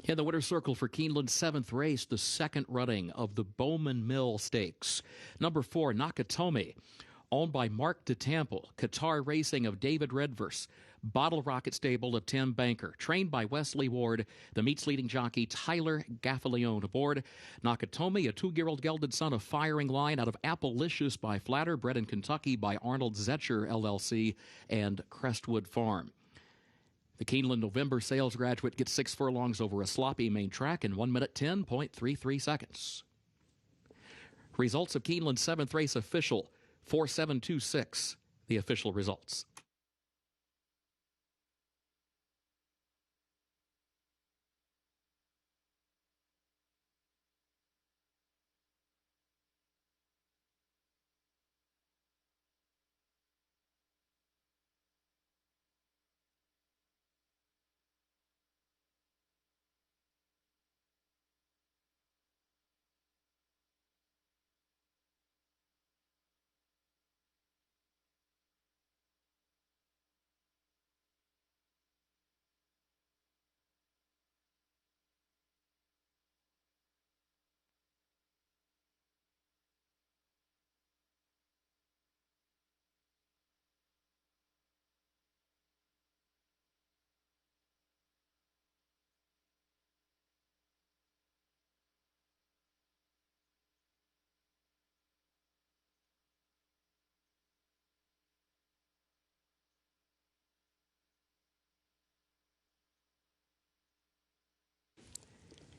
S1: In the winner's circle for Keeneland's 7th race, the second running of the Bowman Mill Stakes. Number 4, Nakatomi, owned by Mark DeTample, Qatar Racing of David Redverse, Bottle Rocket Stable of Tim Banker, trained by Wesley Ward, the meet's leading jockey Tyler Gaffalione aboard. Nakatomi, a 2-year-old gelded son of Firing Line out of Appalicious by Flatter, bred in Kentucky by Arnold Zetcher, LLC, and Crestwood Farm. The Keeneland November sales graduate gets 6 furlongs over a sloppy main track in 1 minute 10.33 seconds. Results of Keeneland's 7th race official, 4726, the official results.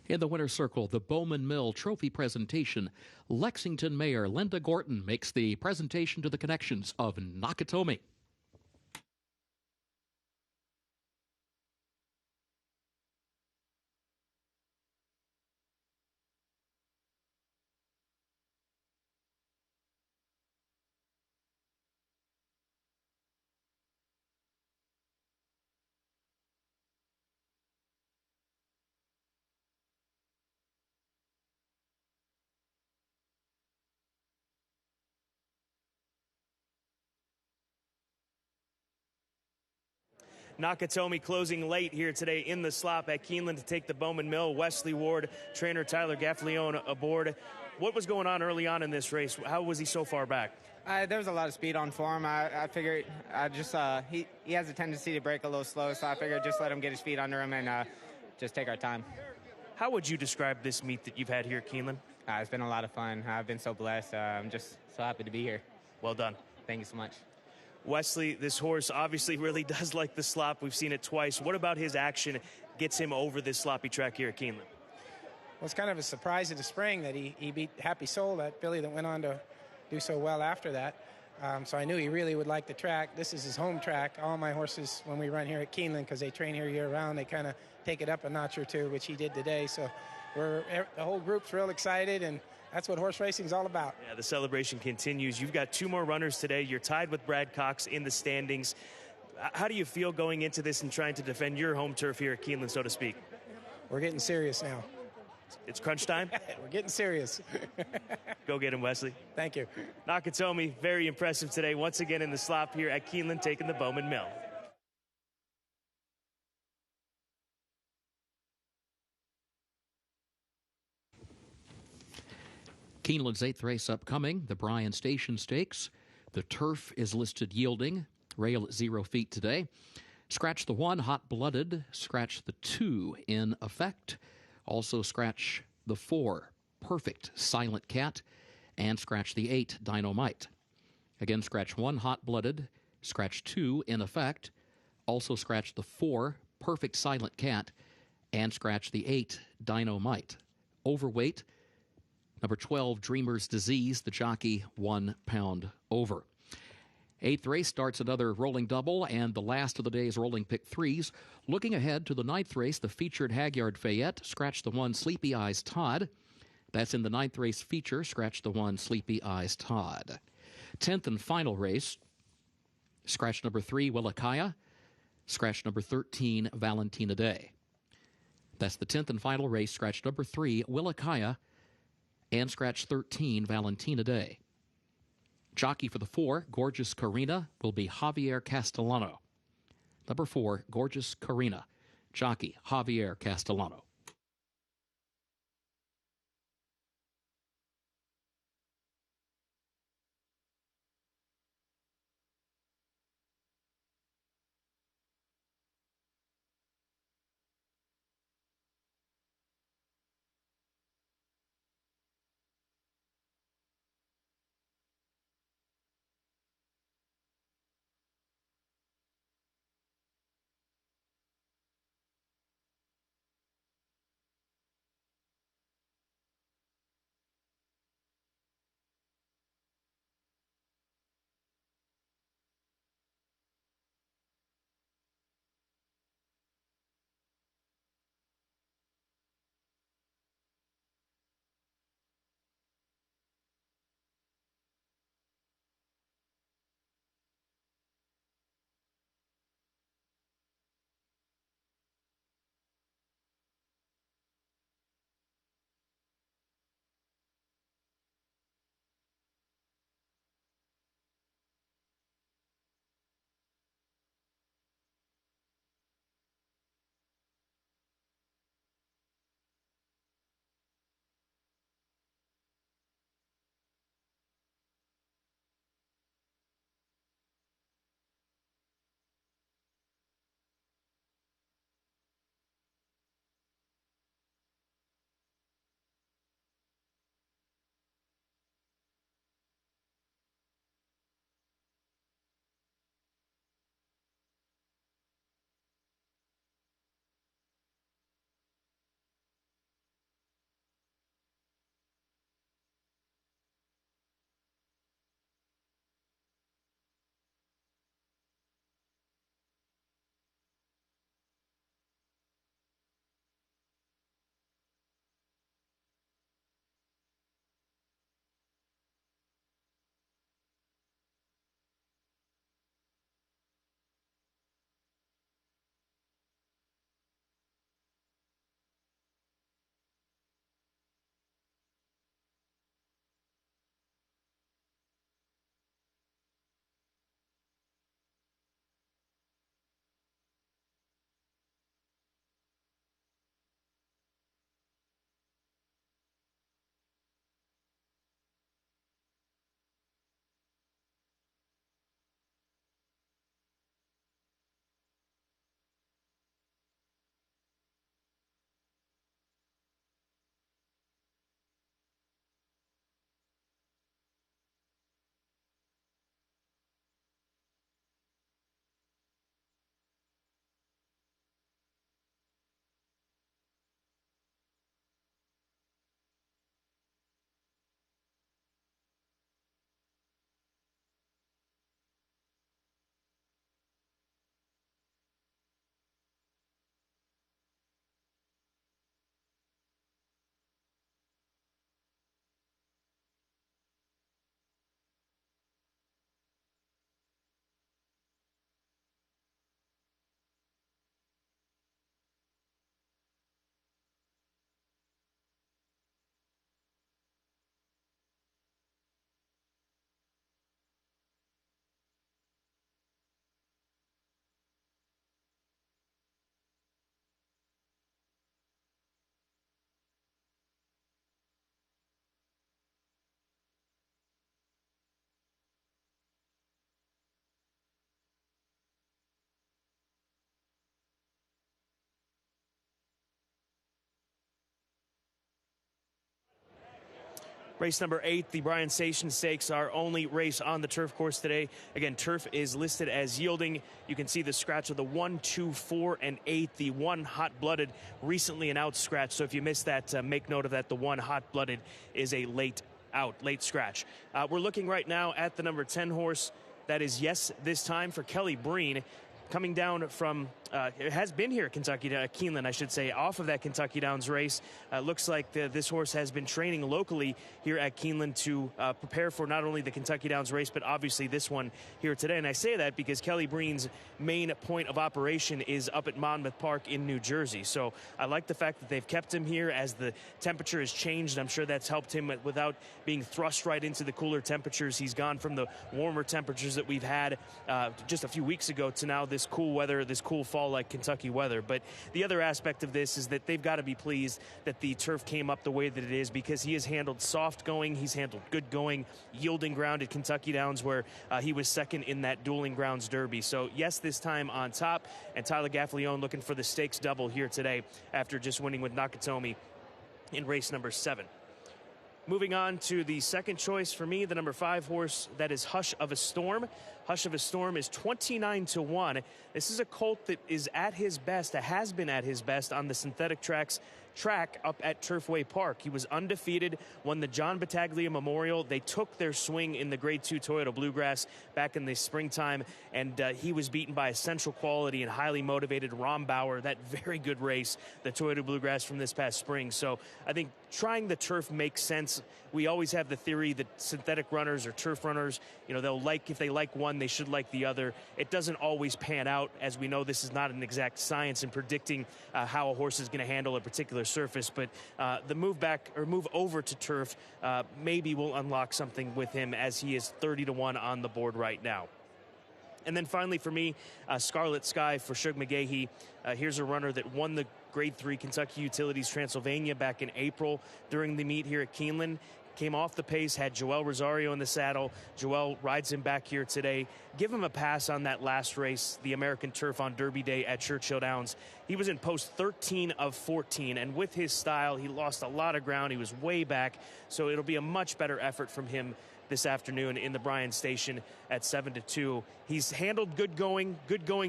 S1: In the winner's circle, the Bowman Mill Trophy presentation. Lexington Mayor Linda Gorton makes the presentation to the connections of Nakatomi.
S2: Nakatomi closing late here today in the slop at Keeneland to take the Bowman Mill. Wesley Ward, trainer Tyler Gaffalione aboard. What was going on early on in this race? How was he so far back?
S6: There was a lot of speed on for him. I figured he has a tendency to break a little slow, so I figured just let him get his feet under him and just take our time.
S2: How would you describe this meet that you've had here at Keeneland?
S6: It's been a lot of fun. I've been so blessed. I'm just so happy to be here.
S2: Well done.
S6: Thank you so much.
S2: Wesley, this horse obviously really does like the slop. We've seen it twice. What about his action gets him over this sloppy track here at Keeneland?
S7: Well, it's kind of a surprise in the spring that he beat Happy Soul, that filly that went on to do so well after that. So I knew he really would like the track. This is his home track. All my horses, when we run here at Keeneland, because they train here year-round, they kind of take it up a notch or two, which he did today. So the whole group's real excited, and that's what horse racing is all about.
S2: Yeah, the celebration continues. You've got 2 more runners today. You're tied with Brad Cox in the standings. How do you feel going into this and trying to defend your home turf here at Keeneland, so to speak?
S7: We're getting serious now.
S2: It's crunch time?
S7: We're getting serious.
S2: Go get him, Wesley.
S7: Thank you.
S2: Nakatomi, very impressive today. Once again in the slop here at Keeneland, taking the Bowman Mill.
S1: Keeneland's 8th race upcoming, the Bryan Station Stakes. The turf is listed yielding. Rail at 0 feet today. Scratch the 1, Hot Blooded. Scratch the 2, In Effect. Also scratch the 4, Perfect, Silent Cat. And scratch the 8, Dynamite. Again, scratch 1, Hot Blooded. Scratch 2, In Effect. Also scratch the 4, Perfect, Silent Cat. And scratch the 8, Dynamite. Overweight, number 12, Dreamer's Disease, the jockey 1 pound over. 8th race starts another rolling double and the last of the day's rolling pick 3s. Looking ahead to the 9th race, the featured Hagyard Fayette. Scratch the 1, Sleepy Eyes Todd. That's in the 9th race feature. Scratch the 1, Sleepy Eyes Todd. 10th and final race. Scratch number 3, Willakaya. Scratch number 13, Valentina Day. That's the 10th and final race. Scratch number 3, Willakaya. And scratch 13, Valentina Day. Jockey for the 4, Gorgeous Karina, will be Javier Castellano. Number 4, Gorgeous Karina. Jockey, Javier Castellano.
S2: Race number 8, the Bryan Station Stakes, our only race on the turf course today. Again, turf is listed as yielding. You can see the scratch of the 1, 2, 4, and 8. The 1 hot-blooded, recently an out scratch. So if you missed that, make note of that. The 1 hot-blooded is a late scratch. We're looking right now at the number 10 horse. That is Yes This Time for Kelly Breen. Coming down from, it has been here at Keeneland, I should say, off of that Kentucky Downs race. Looks like this horse has been training locally here at Keeneland to prepare for not only the Kentucky Downs race, but obviously this one here today. And I say that because Kelly Breen's main point of operation is up at Monmouth Park in New Jersey. So I like the fact that they've kept him here as the temperature has changed. I'm sure that's helped him without being thrust right into the cooler temperatures. He's gone from the warmer temperatures that we've had just a few weeks ago to now this cool weather, this cool fall like Kentucky weather. But the other aspect of this is that they've got to be pleased that the turf came up the way that it is, because he has handled soft going, he's handled good going, yielding ground at Kentucky Downs, where he was second in that dueling grounds derby. So Yes This Time on top, and Tyler Gaffalione looking for the stakes double here today after just winning with Nakatomi in race number 7. Moving on to the second choice for me, the number 5 horse, that is Hush of a Storm. Hush of a Storm is 29-1. This is a colt that is at his best, has been at his best on the synthetic track up at Turfway Park. He was undefeated, won the John Battaglia Memorial. They took their swing in the Grade 2 Toyota Bluegrass back in the springtime, and he was beaten by Essential Quality and highly motivated Rom Bauer. That very good race, the Toyota Bluegrass from this past spring. So I think trying the turf makes sense. We always have the theory that synthetic runners or turf runners, if they like one, they should like the other. It doesn't always pan out. As we know, this is not an exact science in predicting how a horse is going to handle a particular surface, but the move over to turf maybe will unlock something with him, as he is 30-1 on the board right now. And then finally for me, Scarlet Sky for Shug McGahee. Here's a runner that won the Grade 3 Kentucky Utilities Transylvania back in April during the meet here at Keeneland. Came off the pace, had Joel Rosario in the saddle. Joel rides him back here today. Give him a pass on that last race, the American Turf on Derby Day at Churchill Downs. He was in post 13 of 14, and with his style, he lost a lot of ground. He was way back, so it'll be a much better effort from him this afternoon in the Bryan Station at 7-2. He's handled good going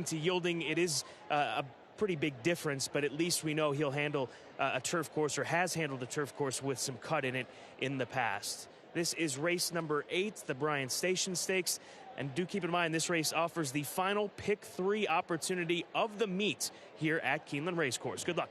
S2: to yielding. It is a pretty big difference, but at least we know he'll handle a turf course, or has handled a turf course with some cut in it in the past. This is race number 8, the Bryan Station Stakes. And do keep in mind, this race offers the final pick 3 opportunity of the meet here at Keeneland Racecourse. Good luck.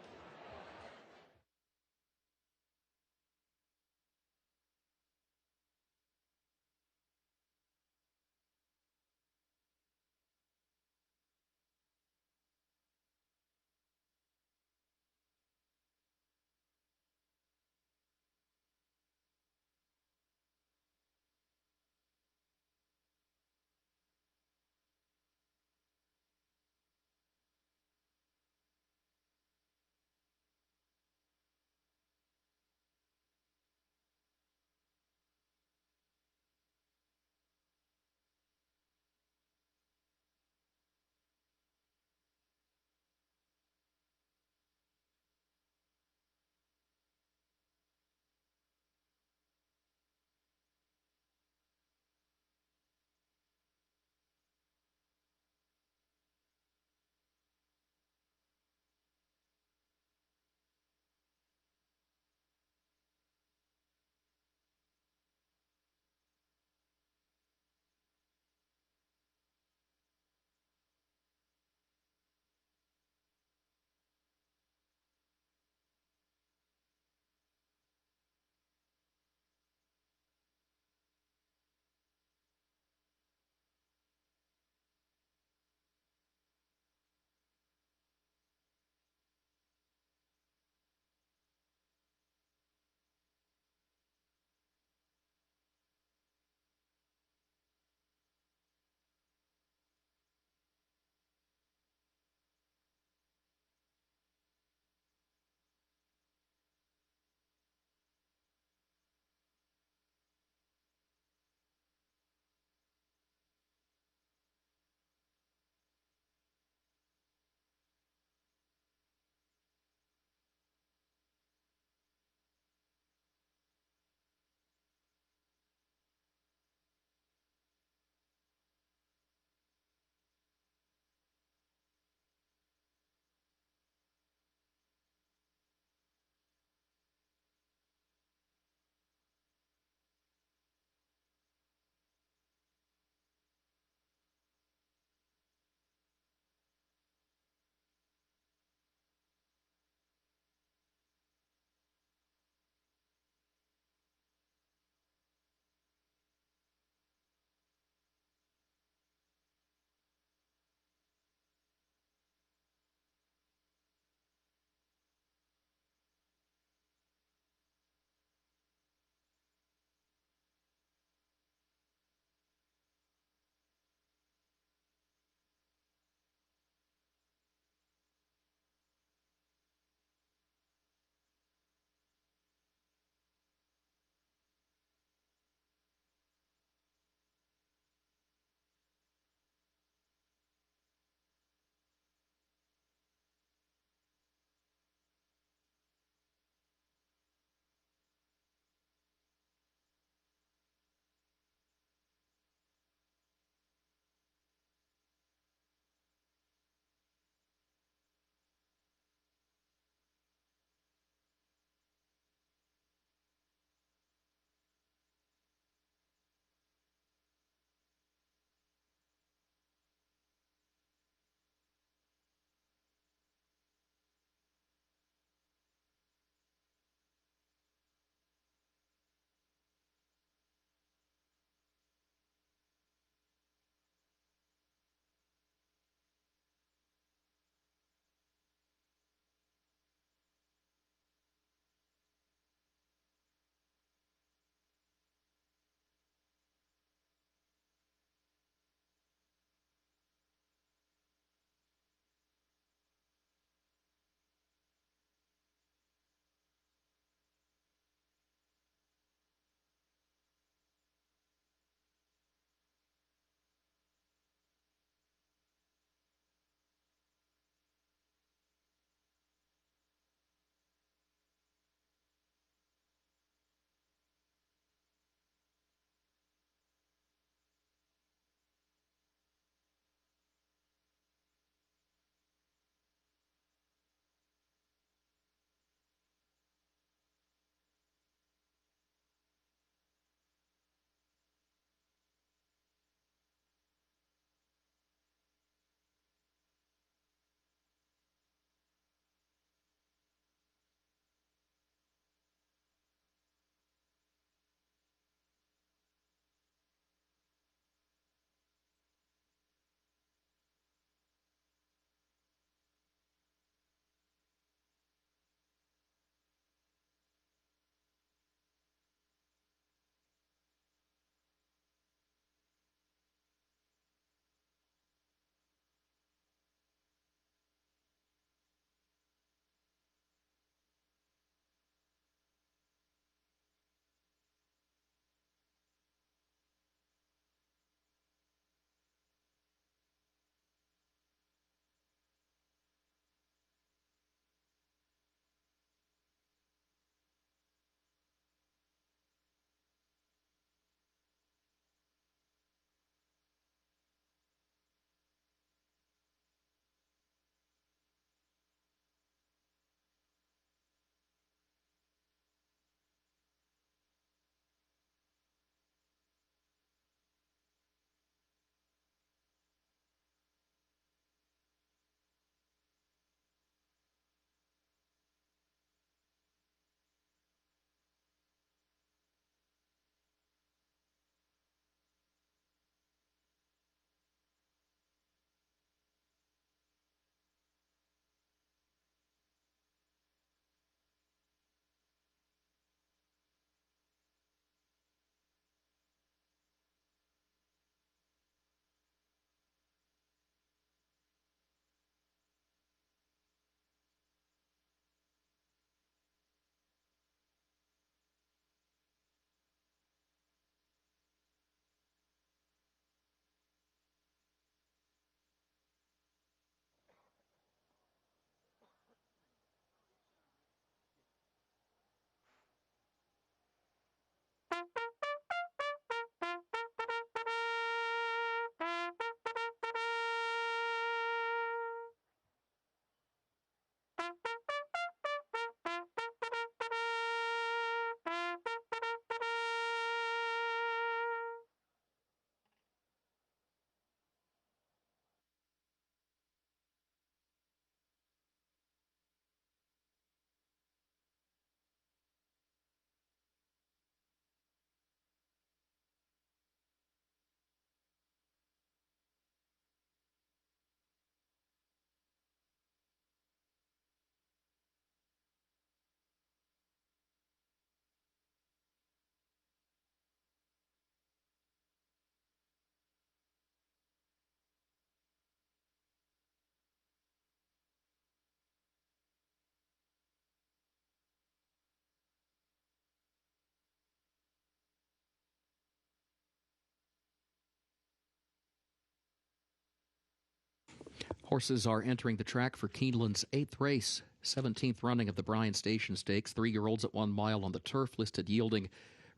S1: Horses are entering the track for Keeneland's 8th race, 17th running of the Bryan Station Stakes. 3-year-olds at 1 mile on the turf, listed yielding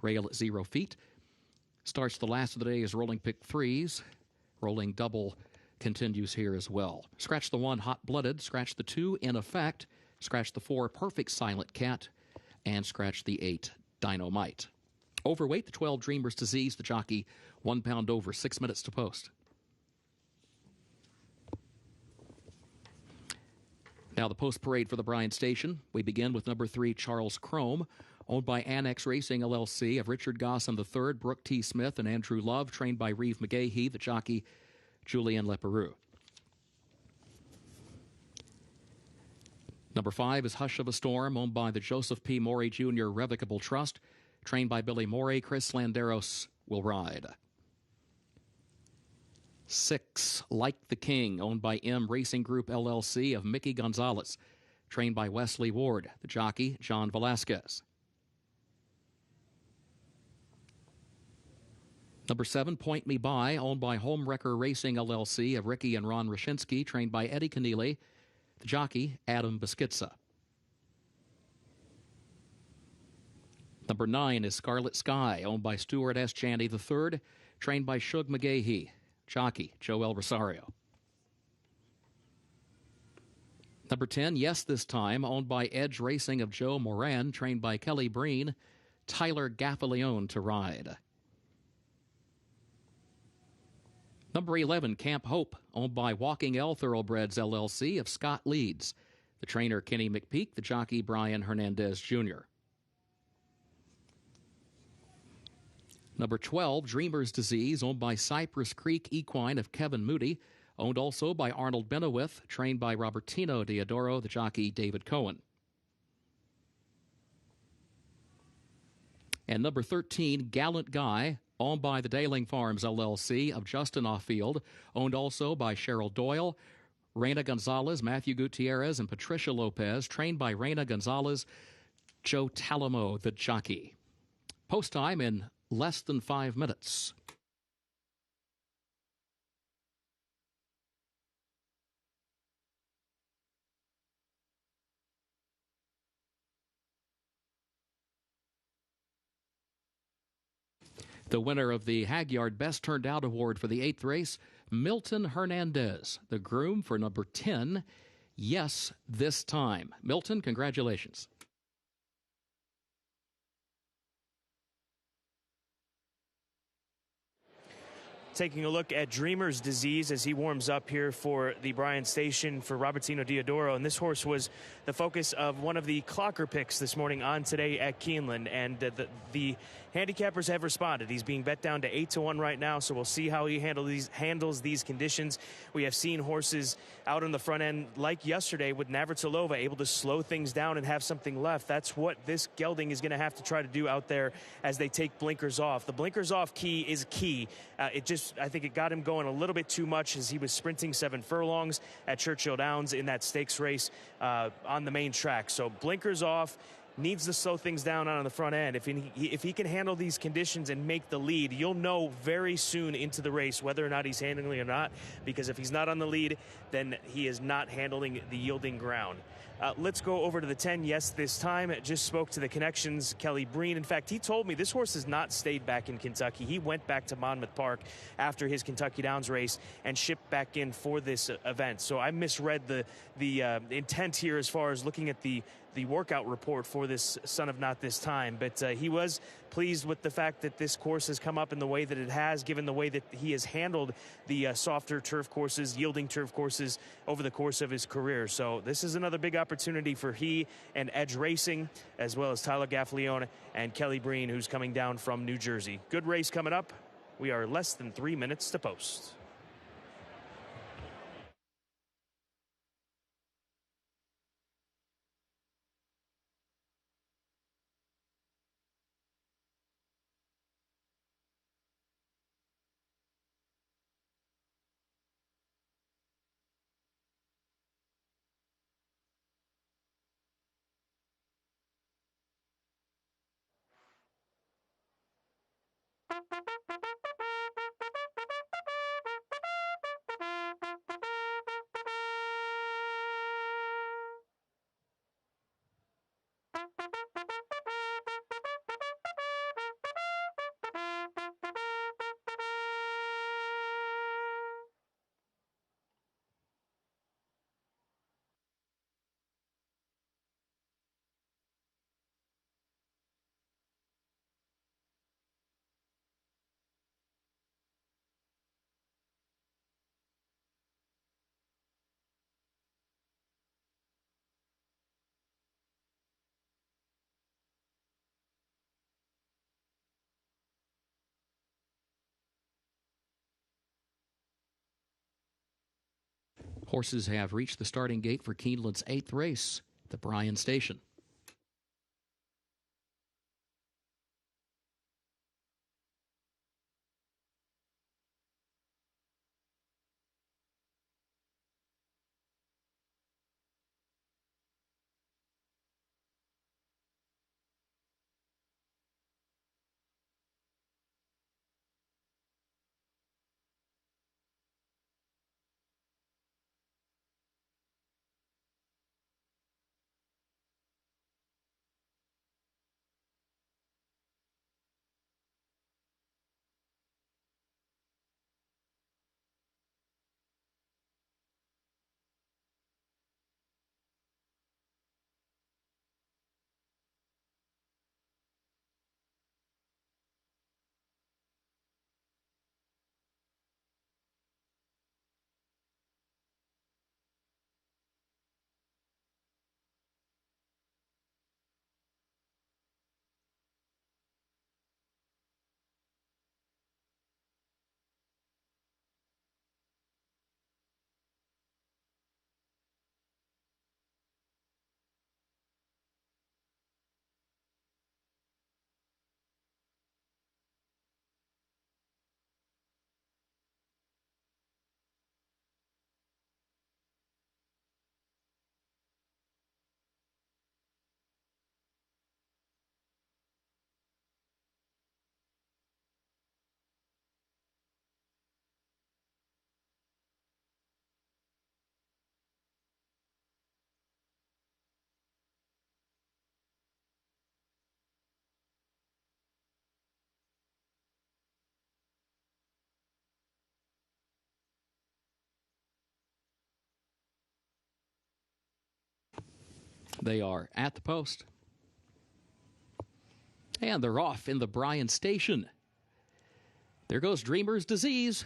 S1: rail at 0 feet. Starts the last of the day is rolling pick 3s. Rolling double continues here as well. Scratch the 1, Hot Blooded. Scratch the 2, In Effect. Scratch the 4, Perfect Silent Cat. And scratch the 8, Dynamite. Overweight, the 12, Dreamer's Disease. The jockey, 1 pound over, 6 minutes to post. Now the post parade for the Bryan Station. We begin with number 3, Charles Chrome, owned by Annex Racing LLC, of Richard Gossam III, Brooke T. Smith, and Andrew Love, trained by Reeve McGahee, the jockey Julian Leperoux. Number 5 is Hush of a Storm, owned by the Joseph P. Morey Jr. Revocable Trust, trained by Billy Morey. Chris Landeros will ride. 6, Like the King, owned by M Racing Group LLC, of Mickey Gonzalez, trained by Wesley Ward, the jockey John Velasquez. Number 7, Point Me By, owned by Homewrecker Racing LLC, of Ricky and Ron Rashinsky, trained by Eddie Keneally, the jockey Adam Beschitza. Number 9 is Scarlet Sky, owned by Stuart S. Chaney III, trained by Shug McGahee, jockey Joel Rosario. Number 10, Yes This Time, owned by Edge Racing of Joe Moran, trained by Kelly Breen, Tyler Gaffalione to ride. Number 11, Camp Hope, owned by Walking L Thoroughbreds LLC, of Scott Leeds, the trainer Kenny McPeak, the jockey Brian Hernandez Jr. Number 12, Dreamer's Disease, owned by Cypress Creek Equine, of Kevin Moody, owned also by Arnold Benowith, trained by Robertino Diodoro, the jockey David Cohen. And number 13, Gallant Guy, owned by the Daling Farms LLC, of Justin Offield, owned also by Cheryl Doyle, Reina Gonzalez, Matthew Gutierrez, and Patricia Lopez, trained by Reina Gonzalez, Joe Talamo, the jockey. Post time in less than 5 minutes. The winner of the Hagyard Best Turned Out Award for the 8th race, Milton Hernandez, the groom for number 10, Yes This Time. Milton, congratulations.
S2: Taking a look at Dreamer's Disease as he warms up here for the Bryan Station for Robertino Diodoro. And this horse was the focus of one of the clocker picks this morning on Today at Keeneland. And the handicappers have responded. He's being bet down to 8-1 right now, so we'll see how he handles these conditions. We have seen horses out on the front end, like yesterday with Navratilova, able to slow things down and have something left. That's what this gelding is going to have to try to do out there as they take blinkers off. The blinkers off key is key. I think it got him going a little bit too much as he was sprinting 7 furlongs at Churchill Downs in that stakes race on the main track. So blinkers off, needs to slow things down on the front end. If he can handle these conditions and make the lead, you'll know very soon into the race whether or not he's handling it or not, because if he's not on the lead, then he is not handling the yielding ground. Let's go over to the 10. Yes, this time it just spoke to the connections, Kelly Breen. In fact, he told me this horse has not stayed back in Kentucky. He went back to Monmouth Park after his Kentucky Downs race and shipped back in for this event. So I misread the intent here as far as looking at the workout report for this Son of Not This Time. But he was pleased with the fact that this course has come up in the way that it has, given the way that he has handled the softer turf courses, yielding turf courses over the course of his career. So this is another big opportunity for he and Edge Racing, as well as Tyler Gaffalione and Kelly Breen, who's coming down from New Jersey. Good race coming up. We are less than 3 minutes to post.
S1: Horses have reached the starting gate for Keeneland's 8th race, the Bryan Station. They are at the post. And they're off in the Bryan Station. There goes Dreamer's Disease.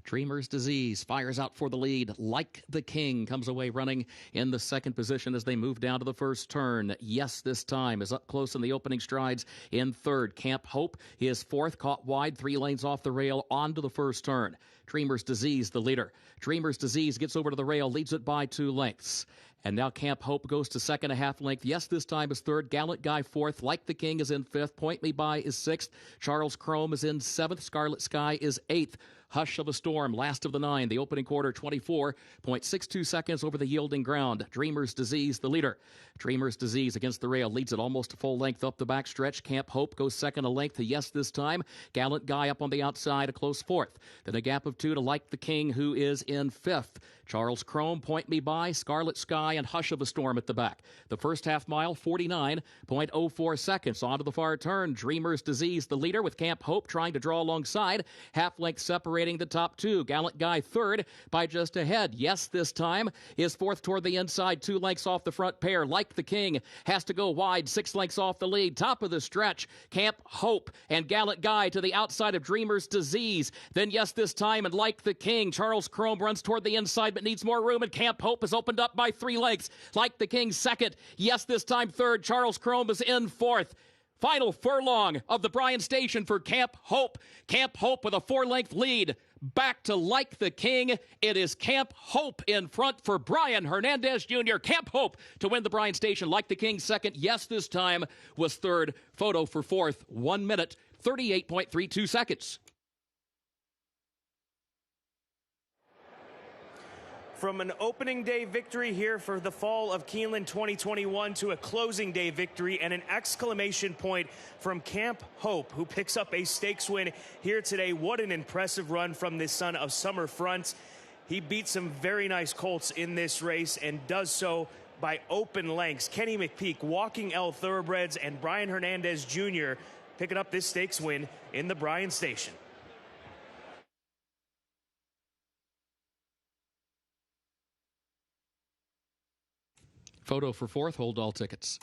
S1: Dreamer's Disease fires out for the lead. Like the King comes away running in the second position as they move down to the first turn. Yes, this time is up close in the opening strides in third. Camp Hope is fourth, caught wide, 3 lanes off the rail onto the first turn. Dreamer's Disease, the leader. Dreamer's Disease gets over to the rail, leads it by 2 lengths. And now Camp Hope goes to second, a half length. Yes, this time is third. Gallant Guy fourth. Like the King is in fifth. Point Me By is sixth. Charles Chrome is in seventh. Scarlet Sky is eighth. Hush of a Storm, last of the 9. The opening quarter, 24.62 seconds over the yielding ground. Dreamer's Disease, the leader. Dreamer's Disease against the rail leads it almost full length up the backstretch. Camp Hope goes second a length to Yes this time. Gallant Guy up on the outside, a close fourth. Then a gap of 2 to Like the King, who is in fifth. Charles Chrome, Point Me By, Scarlet Sky, and Hush of a Storm at the back. The first half mile, 49.04 seconds. On to the far turn, Dreamer's Disease, the leader, with Camp Hope trying to draw alongside. Half length separating the top 2. Gallant Guy third by just a head. Yes this time is fourth toward the inside, 2 lengths off the front pair. Like the King has to go wide, 6 lengths off the lead. Top of the stretch, Camp Hope and Gallant Guy to the outside of Dreamer's Disease. Then Yes this time and Like the King. Charles Chrome runs toward the inside but needs more room, and Camp Hope is opened up by 3 lengths. Like the King second. Yes this time third. Charles Chrome is in fourth. Final furlong of the Bryan Station for Camp Hope. Camp Hope with a 4-length lead. Back to Like the King. It is Camp Hope in front for Brian Hernandez Jr. Camp Hope to win the Bryan Station. Like the King second. Yes this time was third. Photo for fourth. 1 minute, 38.32 seconds.
S2: From an opening day victory here for the fall of Keeneland 2021 to a closing day victory and an exclamation point from Camp Hope, who picks up a stakes win here today. What an impressive run from this son of Summer Front. He beat some very nice colts in this race and does so by open lengths. Kenny McPeak, Walking L Thoroughbreds, and Brian Hernandez Jr. picking up this stakes win in the Bryan Station.
S1: Photo for fourth. Hold all tickets.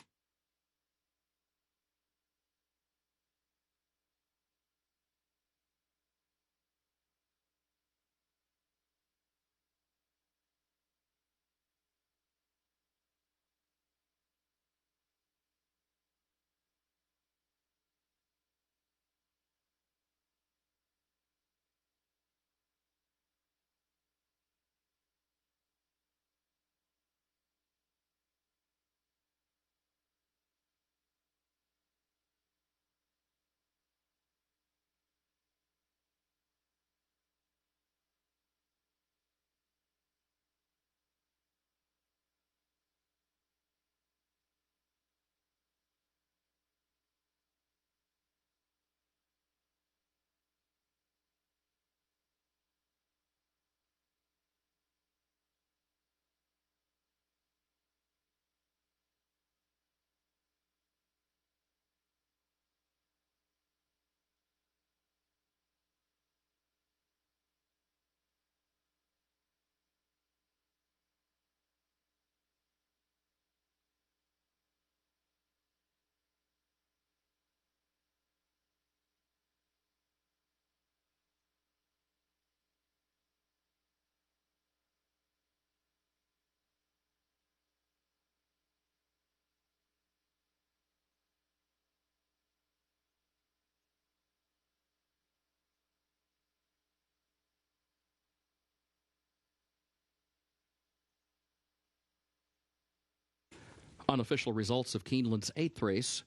S1: Unofficial results of Keeneland's 8th race.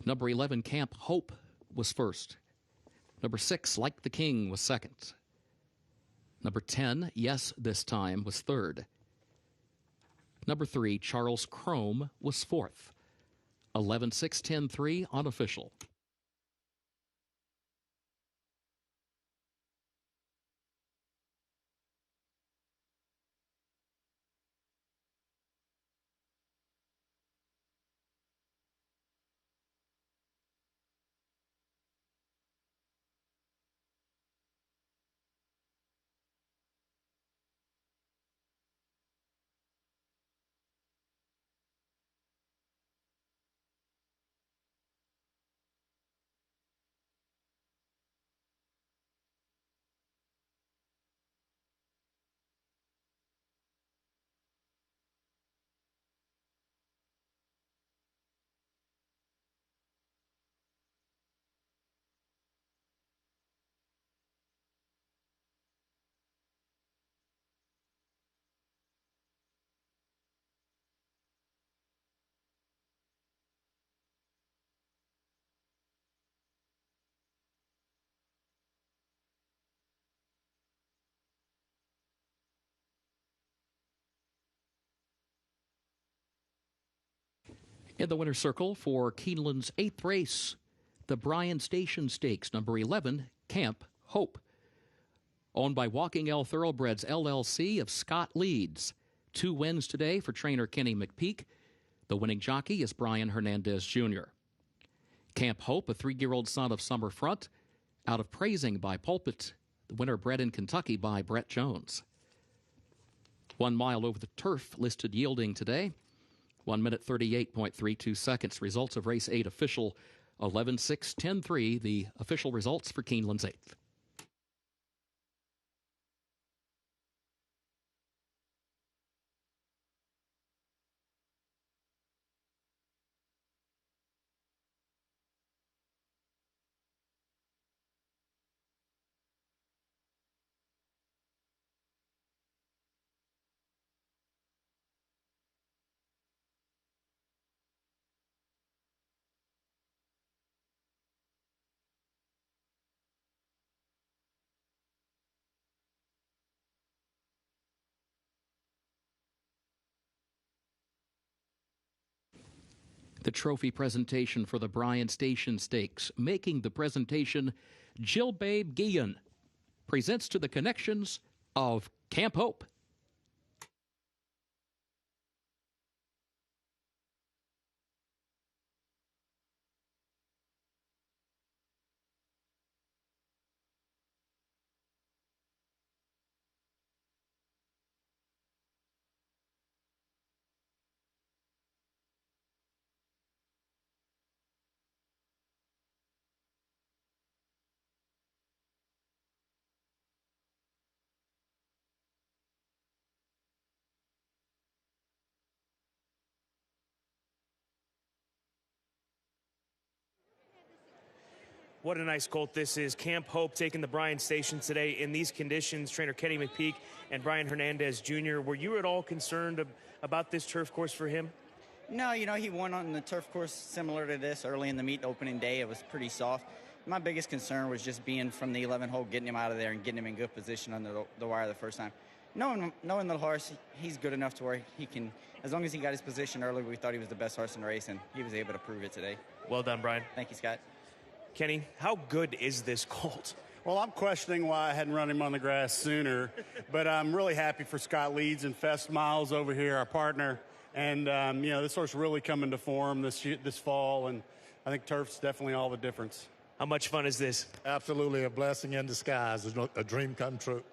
S1: Number 11, Camp Hope, was first. Number 6, Like the King, was second. Number 10, Yes This Time, was third. Number 3, Charles Chrome, was fourth. 11, 6, 10, 3, unofficial. In the winner's circle for Keeneland's 8th race, the Bryan Station Stakes, number 11, Camp Hope. Owned by Walking L Thoroughbreds LLC of Scott Leeds. 2 wins today for trainer Kenny McPeak. The winning jockey is Brian Hernandez Jr. Camp Hope, a 3-year-old son of Summerfront, out of Praising by Pulpit. The winner bred in Kentucky by Brett Jones. 1 mile over the turf listed yielding today. 1 minute 38.32 seconds. Results of race 8 official 11-6, 10-3. The official results for Keeneland's 8th. The trophy presentation for the Bryan Station Stakes. Making the presentation, Jill Babe Guillen presents to the connections of Camp Hope.
S2: What a nice colt this is. Camp Hope taking the Bryan Station today in these conditions. Trainer Kenny McPeak and Brian Hernandez Jr. Were you at all concerned about this turf course for him?
S8: No, he won on the turf course similar to this early in the meet opening day. It was pretty soft. My biggest concern was just being from the 11 hole, getting him out of there and getting him in good position under the wire the first time. Knowing the horse, he's good enough to where he can, as long as he got his position early, we thought he was the best horse in the race, and he was able to prove it today.
S2: Well done, Brian.
S8: Thank you, Scott.
S2: Kenny, how good is this colt?
S9: Well, I'm questioning why I hadn't run him on the grass sooner, but I'm really happy for Scott Leeds and Fest Miles over here, our partner. And, this horse really coming to form this fall, and I think turf's definitely all the difference.
S2: How much fun is this?
S10: Absolutely a blessing in disguise. It's a dream come true.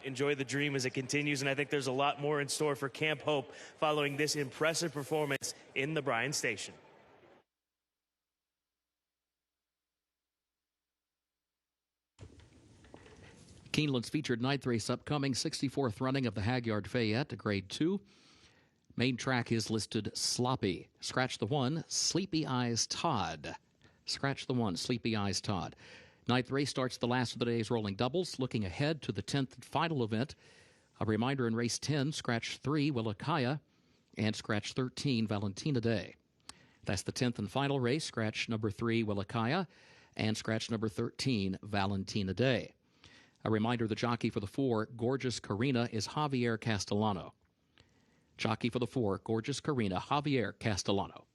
S2: Enjoy the dream as it continues, and I think there's a lot more in store for Camp Hope following this impressive performance in the Bryan Station.
S1: Keeneland's featured 9th race upcoming, 64th running of the Hagyard Fayette, a Grade 2. Main track is listed Sloppy. Scratch the 1, Sleepy Eyes Todd. Scratch the 1, Sleepy Eyes Todd. 9th race starts the last of the day's rolling doubles, looking ahead to the 10th and final event. A reminder in race 10, scratch 3, Willikaya, and scratch 13, Valentina Day. That's the 10th and final race, scratch number 3, Willikaya, and scratch number 13, Valentina Day. A reminder, the jockey for the 4, Gorgeous Karina, is Javier Castellano. Jockey for the 4, Gorgeous Karina, Javier Castellano.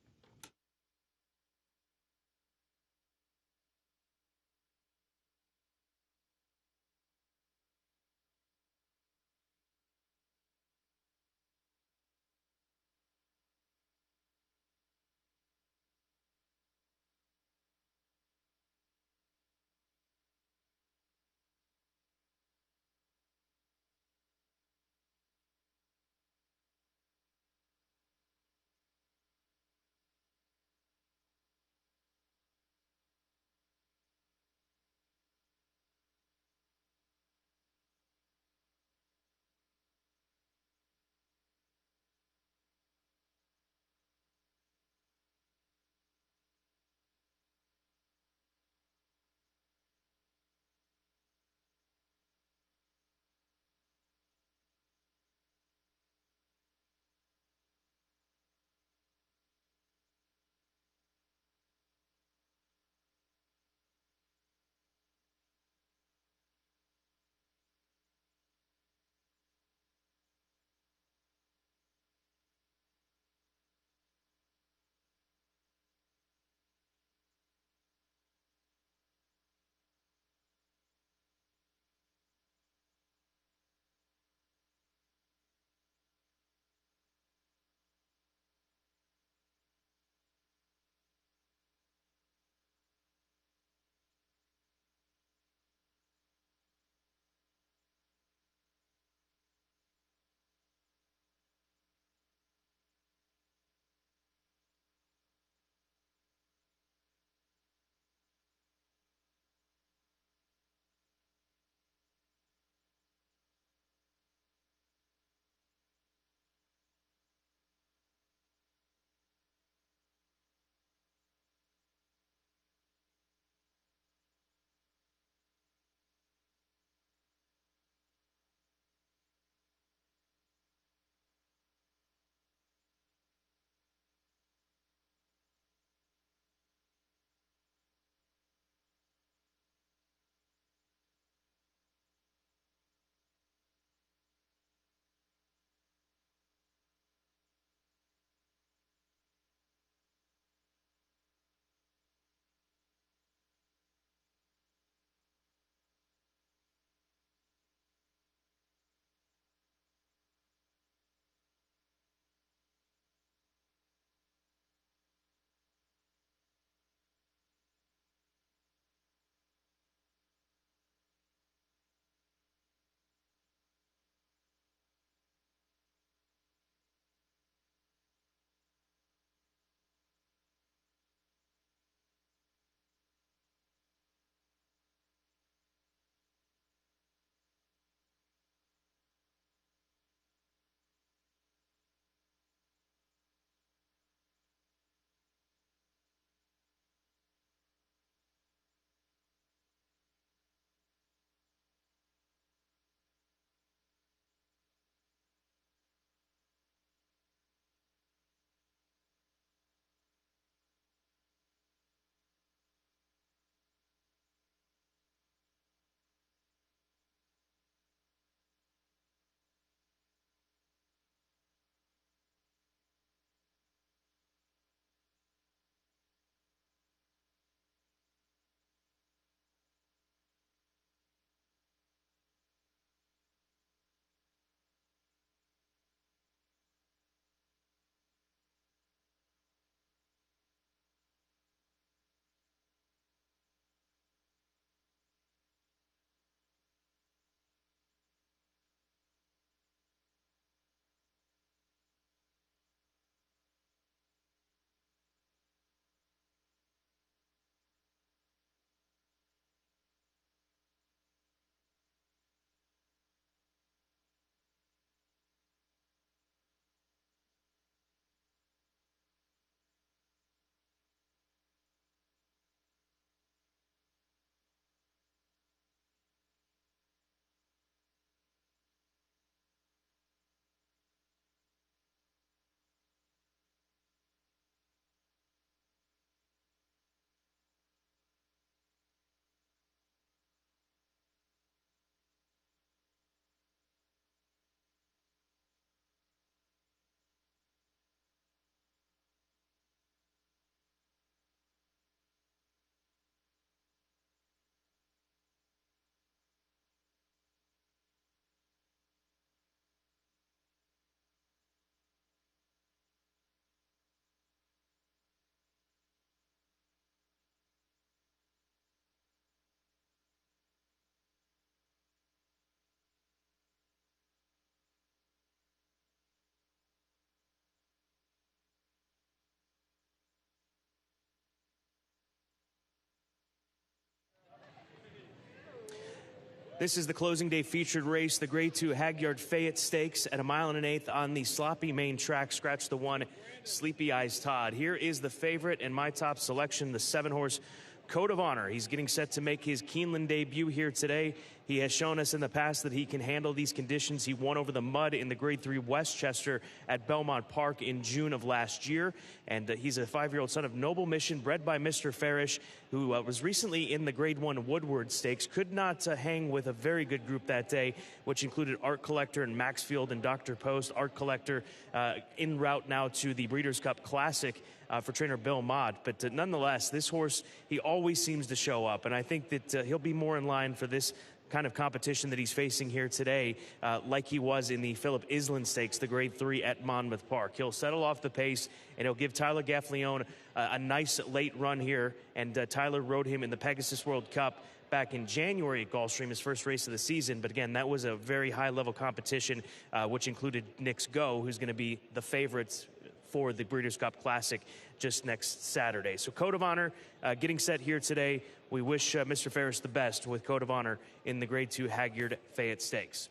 S2: This is the closing day featured race, the Grade 2 Hagyard Fayette Stakes at 1 1/8 on the sloppy main track. Scratch the 1, Sleepy Eyes Todd. Here is the favorite and my top selection, the 7-horse Code of Honor. He's getting set to make his Keeneland debut here today. He has shown us in the past that he can handle these conditions. He won over the mud in the Grade 3 Westchester at Belmont Park in June of last year. And he's a 5-year-old son of Noble Mission, bred by Mr. Farish, who was recently in the Grade 1 Woodward Stakes. Could not hang with a very good group that day, which included Art Collector and Maxfield and Dr. Post. Art Collector en route now to the Breeders' Cup Classic for trainer Bill Mott. But nonetheless, this horse, he always seems to show up. And I think that he'll be more in line for this kind of competition that he's facing here today, like he was in the Philip Island Stakes, the Grade 3 at Monmouth Park. He'll settle off the pace, and he'll give Tyler Gaffleone a nice late run here. And Tyler rode him in the Pegasus World Cup back in January at Gulfstream, his first race of the season. But again, that was a very high-level competition, which included Knicks Go, who's going to be the favorites for the Breeders' Cup Classic just next Saturday. So Code of Honor getting set here today. We wish Mr. Ferris the best with Code of Honor in the Grade 2 Hagyard Fayette Stakes.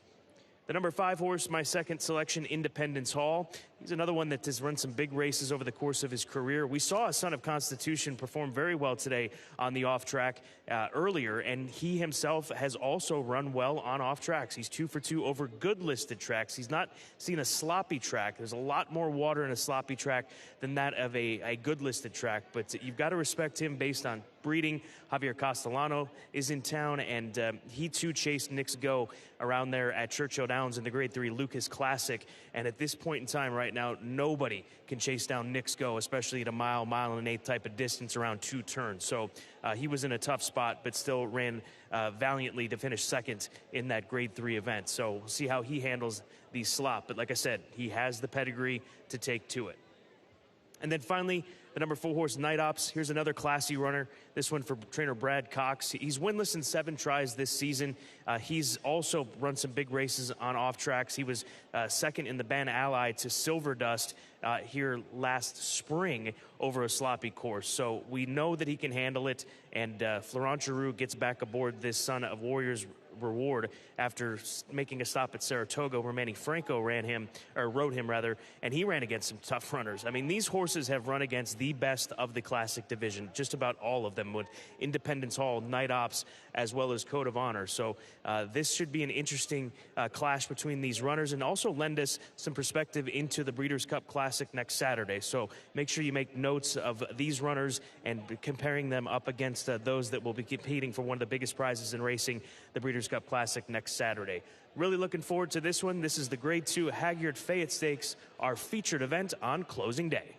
S2: The number 5 horse, my second selection, Independence Hall. He's another one that has run some big races over the course of his career. We saw a Son of Constitution perform very well today on the off track earlier, and he himself has also run well on off tracks. He's 2 for 2 over good listed tracks. He's not seen a sloppy track. There's a lot more water in a sloppy track than that of a good listed track, but you've got to respect him based on breeding. Javier Castellano is in town, and he too chased Knicks Go around there at Churchill Downs in the Grade 3 Lucas Classic. And at this point in time right now, nobody can chase down Knicks Go, especially at a mile, 1.125 type of distance around 2 turns. So he was in a tough spot, but still ran valiantly to finish second in that Grade 3 event. So we'll see how he handles the slop. But like I said, he has the pedigree to take to it. And then finally, the number 4 horse, Night Ops. Here's another classy runner. This one for trainer Brad Cox. He's winless in 7 tries this season. He's also run some big races on off tracks. He was second in the Ben Ally to Silver Dust here last spring over a sloppy course. So we know that he can handle it. And Florent Giroux gets back aboard this Son of Warriors Reward after making a stop at Saratoga, where Manny Franco rode him, and he ran against some tough runners. I mean, these horses have run against the best of the Classic division, just about all of them, with Independence Hall, Night Ops, as well as Code of Honor. So this should be an interesting clash between these runners, and also lend us some perspective into the Breeders' Cup Classic next Saturday. So make sure you make notes of these runners and comparing them up against those that will be competing for one of the biggest prizes in racing, the Breeders' Cup Classic next Saturday. Really looking forward to this one. This is the Grade 2 Hagyard Fayette Stakes, our featured event on closing day.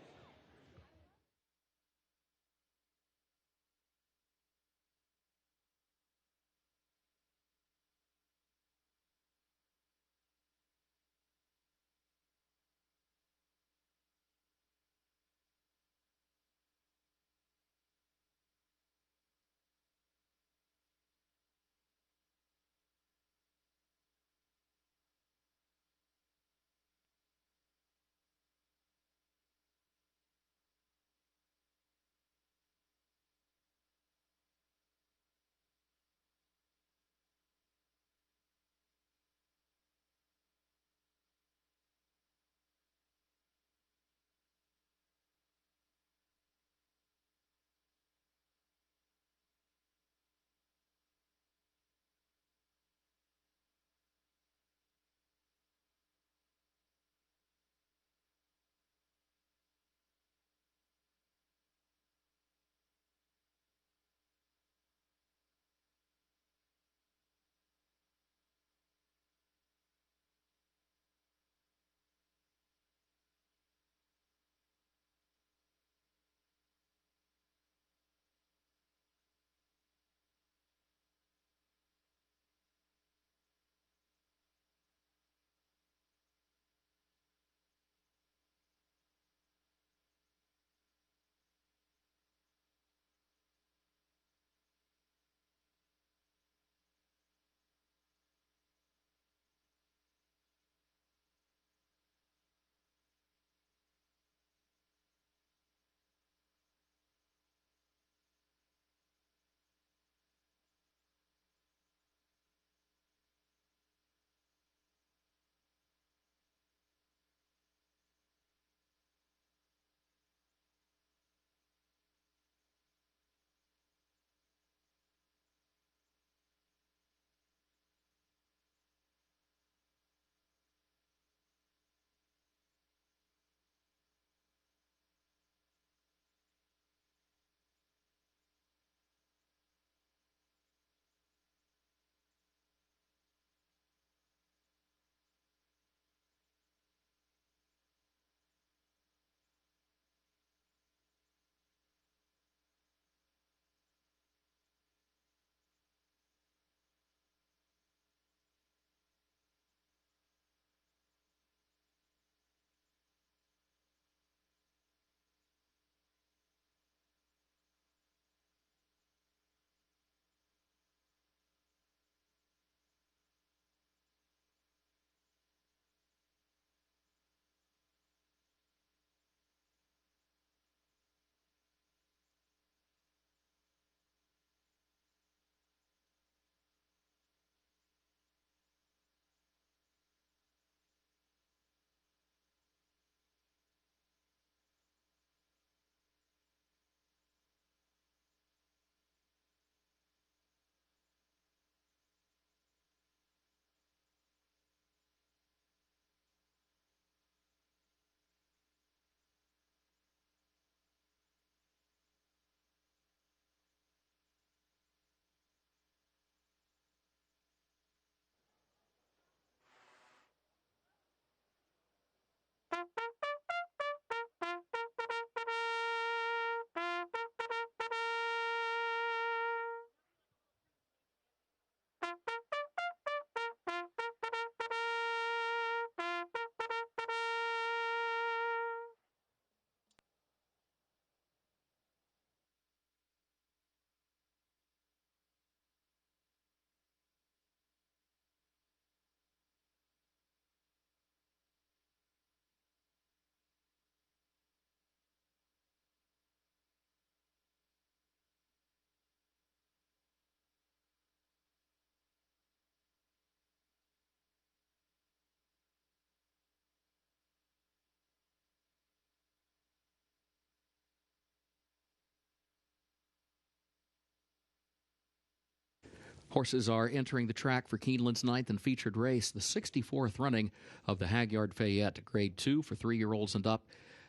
S1: Horses are entering the track for Keeneland's 9th and featured race, the 64th running of the Hagyard Fayette, Grade 2 for 3-year-olds and up,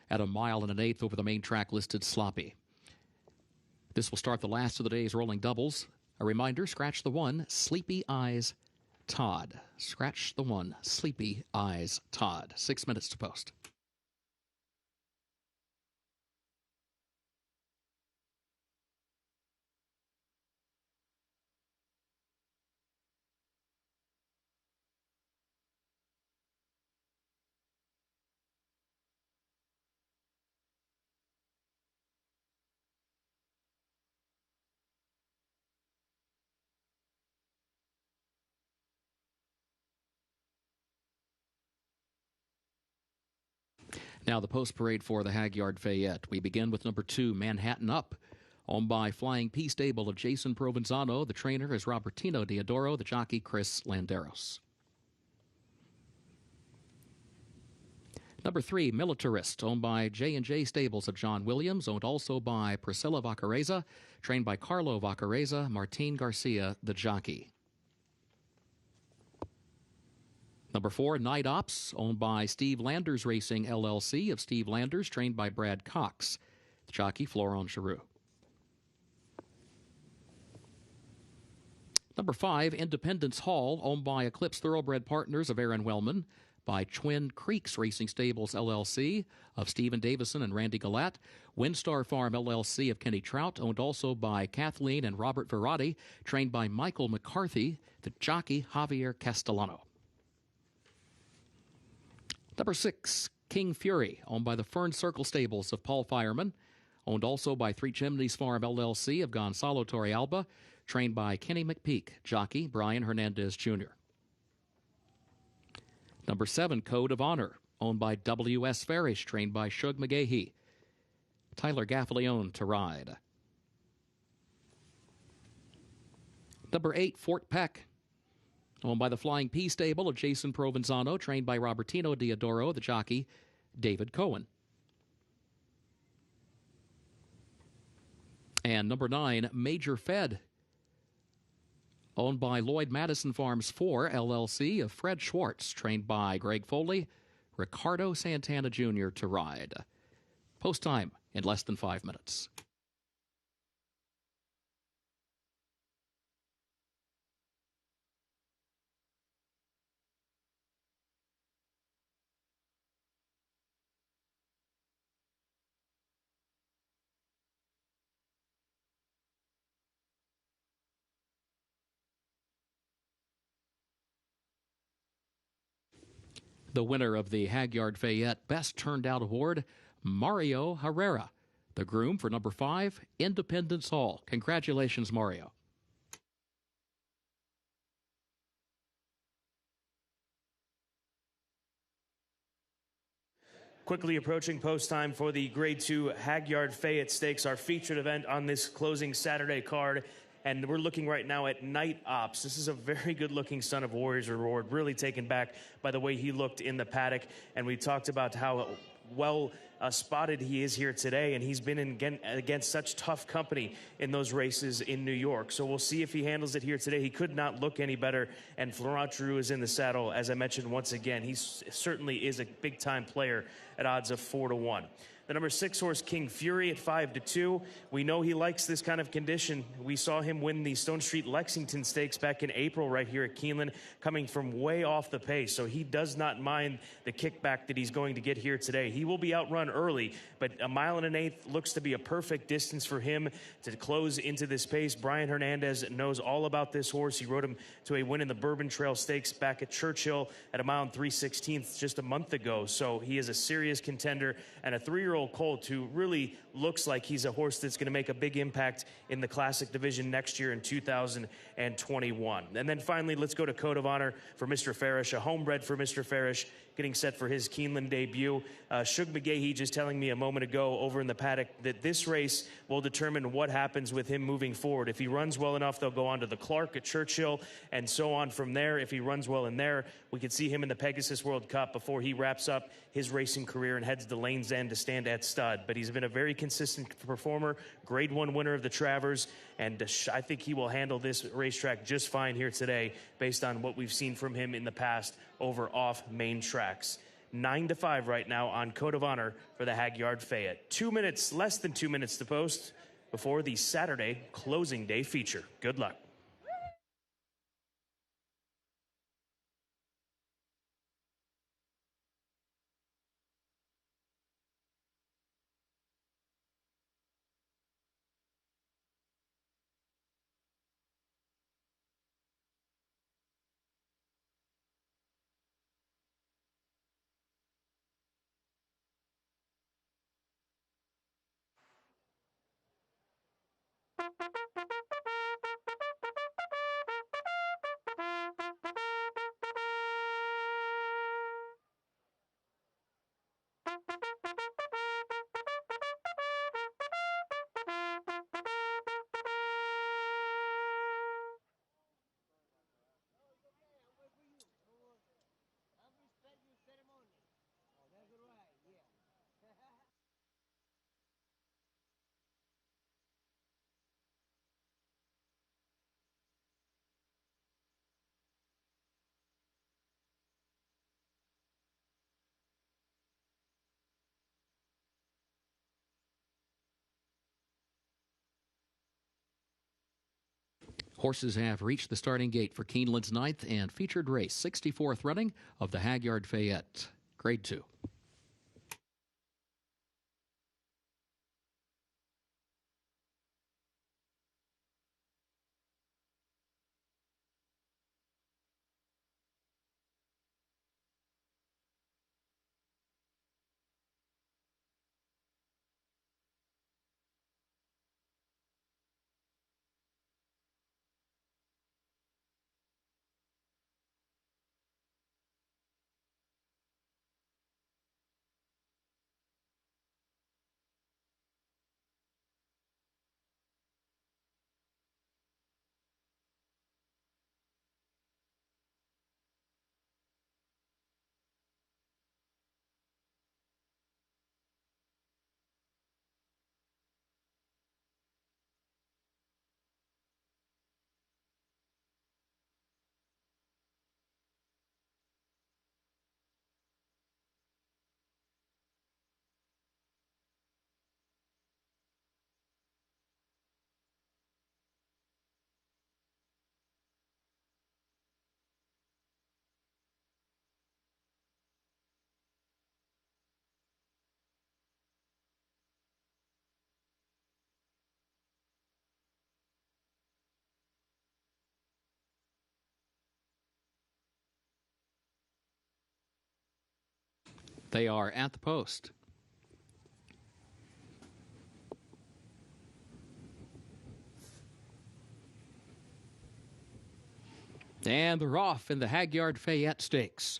S1: at 1 1/8 over the main track listed Sloppy. This will start the last of the day's rolling doubles. A reminder, scratch the 1, Sleepy Eyes Todd. Scratch the 1, Sleepy Eyes Todd. 6 minutes to post. Now the post parade for the Hagyard Fayette. We begin with number 2, Manhattan Up, owned by Flying P Stable of Jason Provenzano. The trainer is Robertino Diodoro, the jockey Chris Landeros. Number 3, Militarist, owned by J&J Stables of John Williams, owned also by Priscilla Vacareza, trained by Carlo Vacareza, Martin Garcia, the jockey. Number 4, Night Ops, owned by Steve Landers Racing LLC of Steve Landers, trained by Brad Cox, the jockey Florent Giroux. Number 5, Independence Hall, owned by Eclipse Thoroughbred Partners of Aaron Wellman, by Twin Creeks Racing Stables LLC of Stephen Davison and Randy Galat, Windstar Farm LLC of Kenny Trout, owned also by Kathleen and Robert Verratti, trained by Michael McCarthy, the jockey Javier Castellano. Number 6, King Fury, owned by the Fern Circle Stables of Paul Fireman, owned also by Three Chimneys Farm LLC of Gonzalo Torrealba, trained by Kenny McPeak, jockey Brian Hernandez Jr. Number 7, Code of Honor, owned by W.S. Farish, trained by Shug McGahee, Tyler Gaffalione to ride. Number 8, Fort Peck, owned by the Flying P Stable of Jason Provenzano, trained by Robertino Diodoro, the jockey David Cohen. And number 9, Major Fed, owned by Lloyd Madison Farms 4 LLC of Fred Schwartz, trained by Greg Foley, Ricardo Santana Jr. to ride. Post time in less than 5 minutes. The winner of the Hagyard Fayette Best Turned Out Award, Mario Herrera, the groom for number 5, Independence Hall. Congratulations, Mario.
S2: Quickly approaching post time for the Grade 2 Hagyard Fayette Stakes, our featured event on this closing Saturday card. And we're looking right now at Night Ops. This is a very good-looking Son of Warriors Reward, really taken back by the way he looked in the paddock. And we talked about how well spotted he is here today, and he's been against such tough company in those races in New York. So we'll see if he handles it here today. He could not look any better, and Florent Giroux is in the saddle. As I mentioned once again, he certainly is a big-time player at odds of 4-1. The number 6 horse, King Fury, at 5-2. We know he likes this kind of condition. We saw him win the Stone Street Lexington Stakes back in April right here at Keeneland, coming from way off the pace. So he does not mind the kickback that he's going to get here today. He will be outrun early, but 1 1/8 looks to be a perfect distance for him to close into this pace. Brian Hernandez knows all about this horse. He rode him to a win in the Bourbon Trail Stakes back at Churchill at 1 3/16 just a month ago. So he is a serious contender, and a 3-year-old colt who really looks like he's a horse that's going to make a big impact in the Classic Division next year in 2021. And then finally, let's go to Code of Honor for Mr. Farish, a homebred for Mr. Farish, getting set for his Keeneland debut. Shug McGahee just telling me a moment ago over in the paddock that this race will determine what happens with him moving forward. If he runs well enough, they'll go on to the Clark at Churchill and so on from there. If he runs well in there, we could see him in the Pegasus World Cup before he wraps up his racing career and heads to Lane's End to stand at stud. But he's been a very consistent performer, Grade 1 winner of the Travers, and I think he will handle this racetrack just fine here today based on what we've seen from him in the past over off main tracks. 9-5 right now on Code of Honor for the Hagyard Fayette. 2 minutes, less than 2 minutes to post before the Saturday closing day feature. Good luck.
S1: Horses have reached the starting gate for Keeneland's 9th and featured race, 64th running of the Hagyard Fayette, Grade 2. They are at the post. And they're off in the Hagyard Fayette Stakes.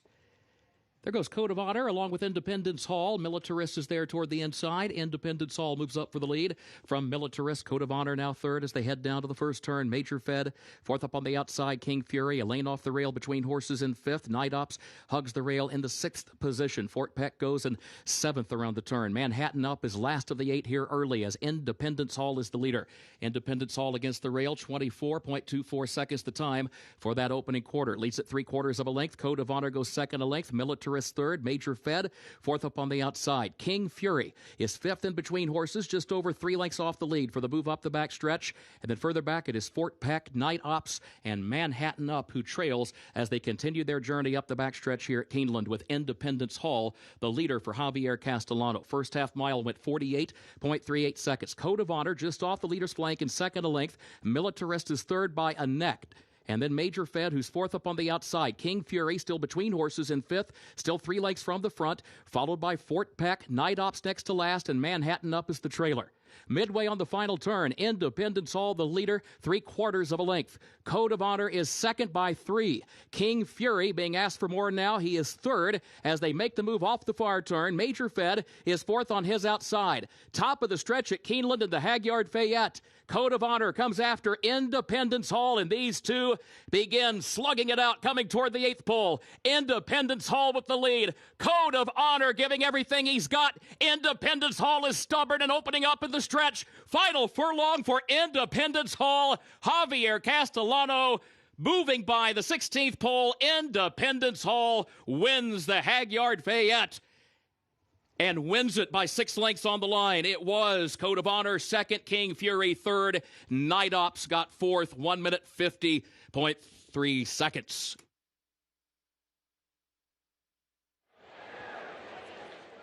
S1: There goes Code of Honor along with Independence Hall. Militarist is there toward the inside. Independence Hall moves up for the lead from Militarist. Code of Honor now third as they head down to the first turn. Major Fed fourth up on the outside. King Fury, a lane off the rail between horses in fifth. Night Ops hugs the rail in the sixth position. Fort Peck goes in seventh around the turn. Manhattan Up is last of the eight here early as Independence Hall is the leader. Independence Hall against the rail, 24.24 seconds the time for that opening quarter. Leads at 3/4 of a length. Code of Honor goes second a length. Militarist third. Major Fed fourth up on the outside. King Fury is fifth in between horses, just over 3 lengths off the lead for the move up the back stretch. And then further back it is Fort Peck, Night Ops, and Manhattan Up, who trails as they continue their journey up the back stretch here at Keeneland with Independence Hall, the leader for Javier Castellano. First half mile went 48.38 seconds. Code of Honor just off the leader's flank in second a length. Militarist is third by a neck. And then Major Fed, who's fourth up on the outside. King Fury still between horses in fifth, still 3 lengths from the front, followed by Fort Peck, Night Ops next to last, and Manhattan Up is the trailer. Midway on the final turn, Independence Hall the leader, 3/4 of a length. Code of Honor is second by 3. King Fury being asked for more now. He is third as they make the move off the far turn. Major Fed is fourth on his outside. Top of the stretch at Keeneland and the Hagyard Fayette. Code of Honor comes after Independence Hall, and these two begin slugging it out, coming toward the 8th pole. Independence Hall with the lead. Code of Honor giving everything he's got. Independence Hall is stubborn and opening up in the stretch. Final furlong for Independence Hall. Javier Castellano moving by the 16th pole. Independence Hall wins the Hagyard Fayette and wins it by 6 lengths on the line. It was Code of Honor second, King Fury third. Night Ops got fourth, 1 minute 50.3 seconds.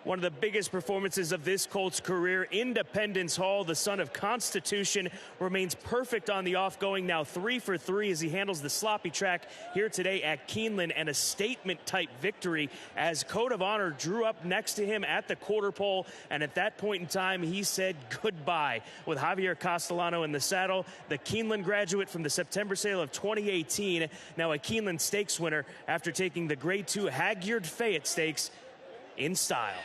S2: One of the biggest performances of this colt's career, Independence Hall, the son of Constitution, remains perfect on the off-going, now 3 for 3 as he handles the sloppy track here today at Keeneland, and a statement-type victory as Code of Honor drew up next to him at the quarter pole, and at that point in time, he said goodbye with Javier Castellano in the saddle, the Keeneland graduate from the September sale of 2018, now a Keeneland Stakes winner after taking the Grade 2 Hagyard Fayette Stakes in style.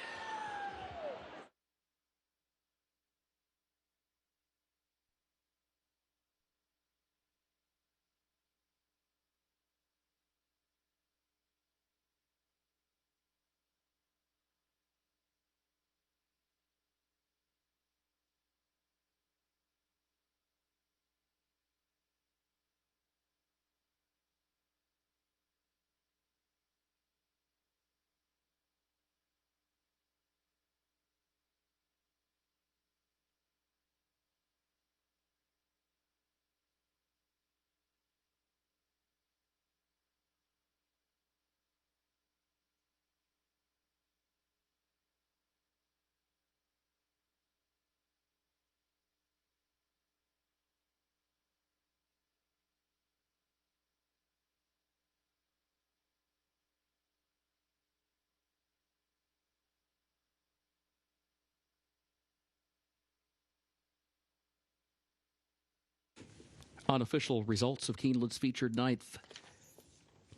S1: Unofficial results of Keeneland's featured ninth.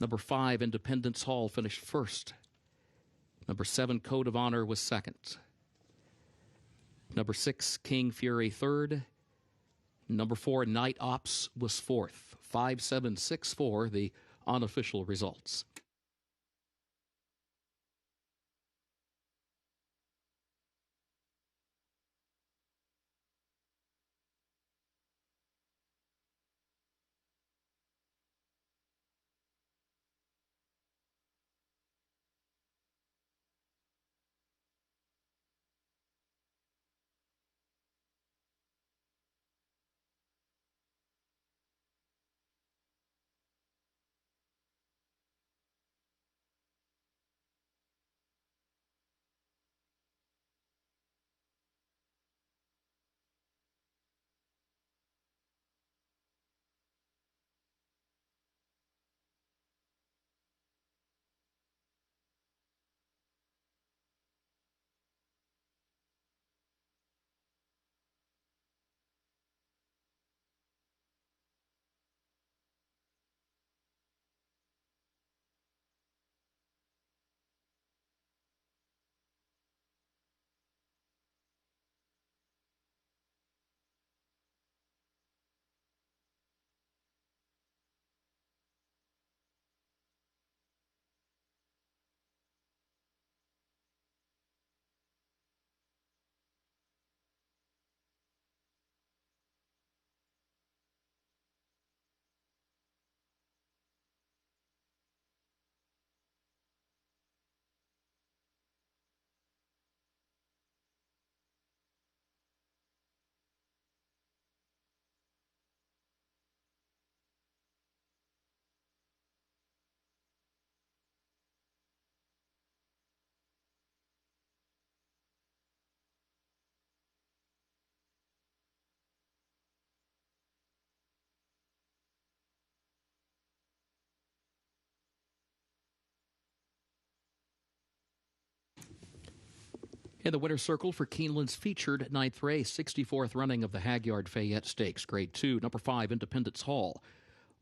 S1: Number 5, Independence Hall, finished first. Number 7, Code of Honor, was second. Number 6, King Fury, third. Number 4, Night Ops, was fourth. 5, 7, 6, 4, the unofficial results. In the winner's circle for Keeneland's featured ninth race, 64th running of the Hagyard Fayette Stakes, Grade 2, number 5, Independence Hall.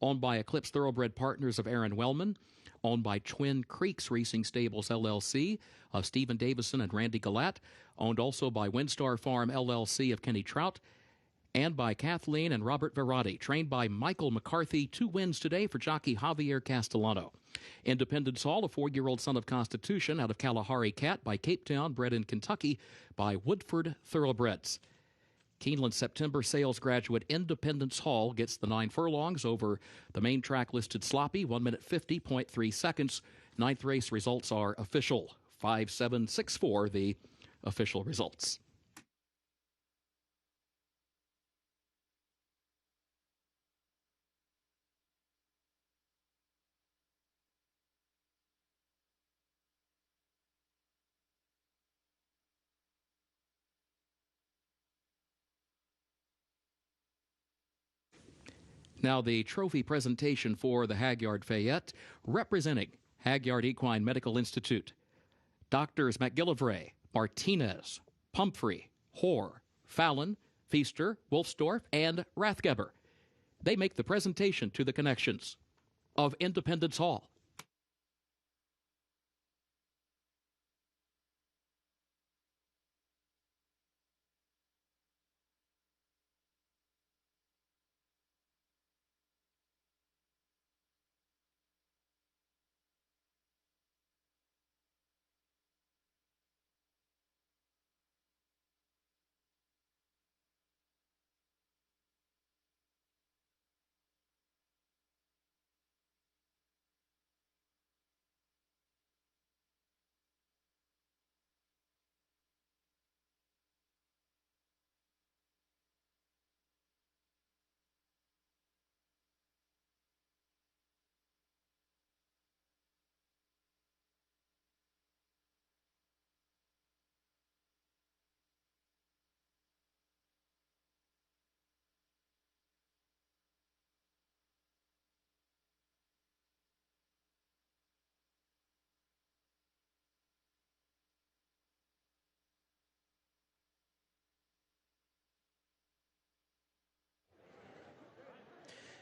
S1: Owned by Eclipse Thoroughbred Partners of Aaron Wellman. Owned by Twin Creeks Racing Stables, LLC, of Stephen Davison and Randy Galat. Owned also by Windstar Farm, LLC, of Kenny Trout. And by Kathleen and Robert Verratti. Trained by Michael McCarthy. 2 wins today for jockey Javier Castellano. Independence Hall, a 4-year-old son of Constitution, out of Kalahari Cat by Cape Town, bred in Kentucky by Woodford Thoroughbreds. Keeneland September sales graduate Independence Hall gets the 9 furlongs over the main track listed Sloppy, 1 minute 50.3 seconds. Ninth race results are official. 5-7-6-4, the official results. Now the trophy presentation for the Hagyard Fayette, representing Hagyard Equine Medical Institute. Doctors McGillivray, Martinez, Pumphrey, Hoare, Fallon, Feaster, Wolfsdorf, and Rathgeber. They make the presentation to the connections of Independence Hall.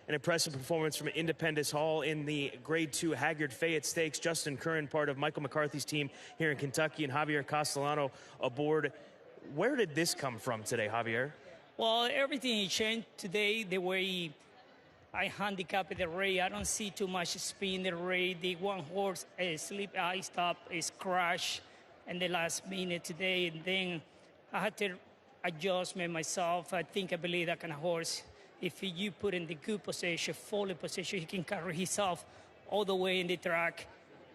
S2: An impressive performance from Independence Hall in the Grade 2 Hagyard Fayette Stakes. Justin Curran, part of Michael McCarthy's team here in Kentucky, and Javier Castellano aboard. Where did this come from today, Javier?
S11: Well, everything changed today. The way I handicapped the race, I don't see too much speed in the race. The one horse slip, I stop, is crash in the last minute today, and then I had to adjust myself. I believe that kind of horse, if you put in the good position, falling position, he can carry himself all the way in the track.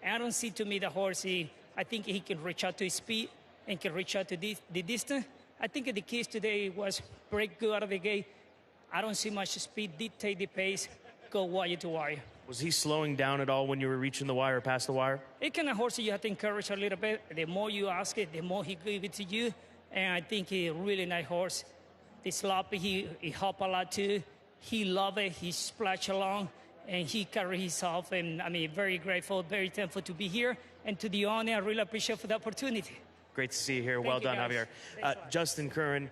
S11: And I don't see, to me, the horse, I think he can reach out to his speed and can reach out to the distance. I think the keys today was break good out of the gate. I don't see much speed, dictate the pace, go wire to wire.
S2: Was he slowing down at all when you were reaching the wire, past the wire?
S11: It kind of horse you have to encourage a little bit. The more you ask it, the more he give it to you. And I think he's a really nice horse. The Sloppy, he hop a lot too. He love it. He splash along, and he carry himself. And I mean, very grateful, very thankful to be here, and to the honor. I really appreciate for the opportunity.
S2: Great to see you here. Well done, Javier. Justin Curran,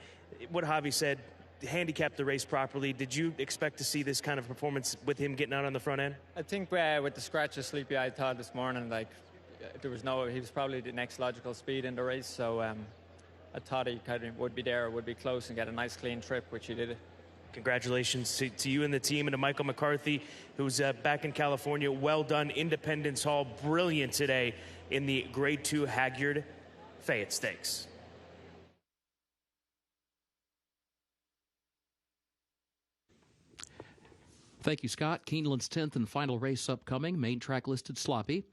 S2: what Javi said, handicapped the race properly. Did you expect to see this kind of performance with him getting out on the front end?
S12: I think with the scratch of Sleepy, I thought this morning, like, he was probably the next logical speed in the race. So I thought he kind of would be there, would be close, and get a nice clean trip, which he did.
S2: Congratulations to you and the team, and to Michael McCarthy, who's back in California. Well done, Independence Hall. Brilliant today in the Grade 2 Hagyard Fayette Stakes.
S1: Thank you, Scott. Keeneland's 10th and final race upcoming. Main track listed Sloppy.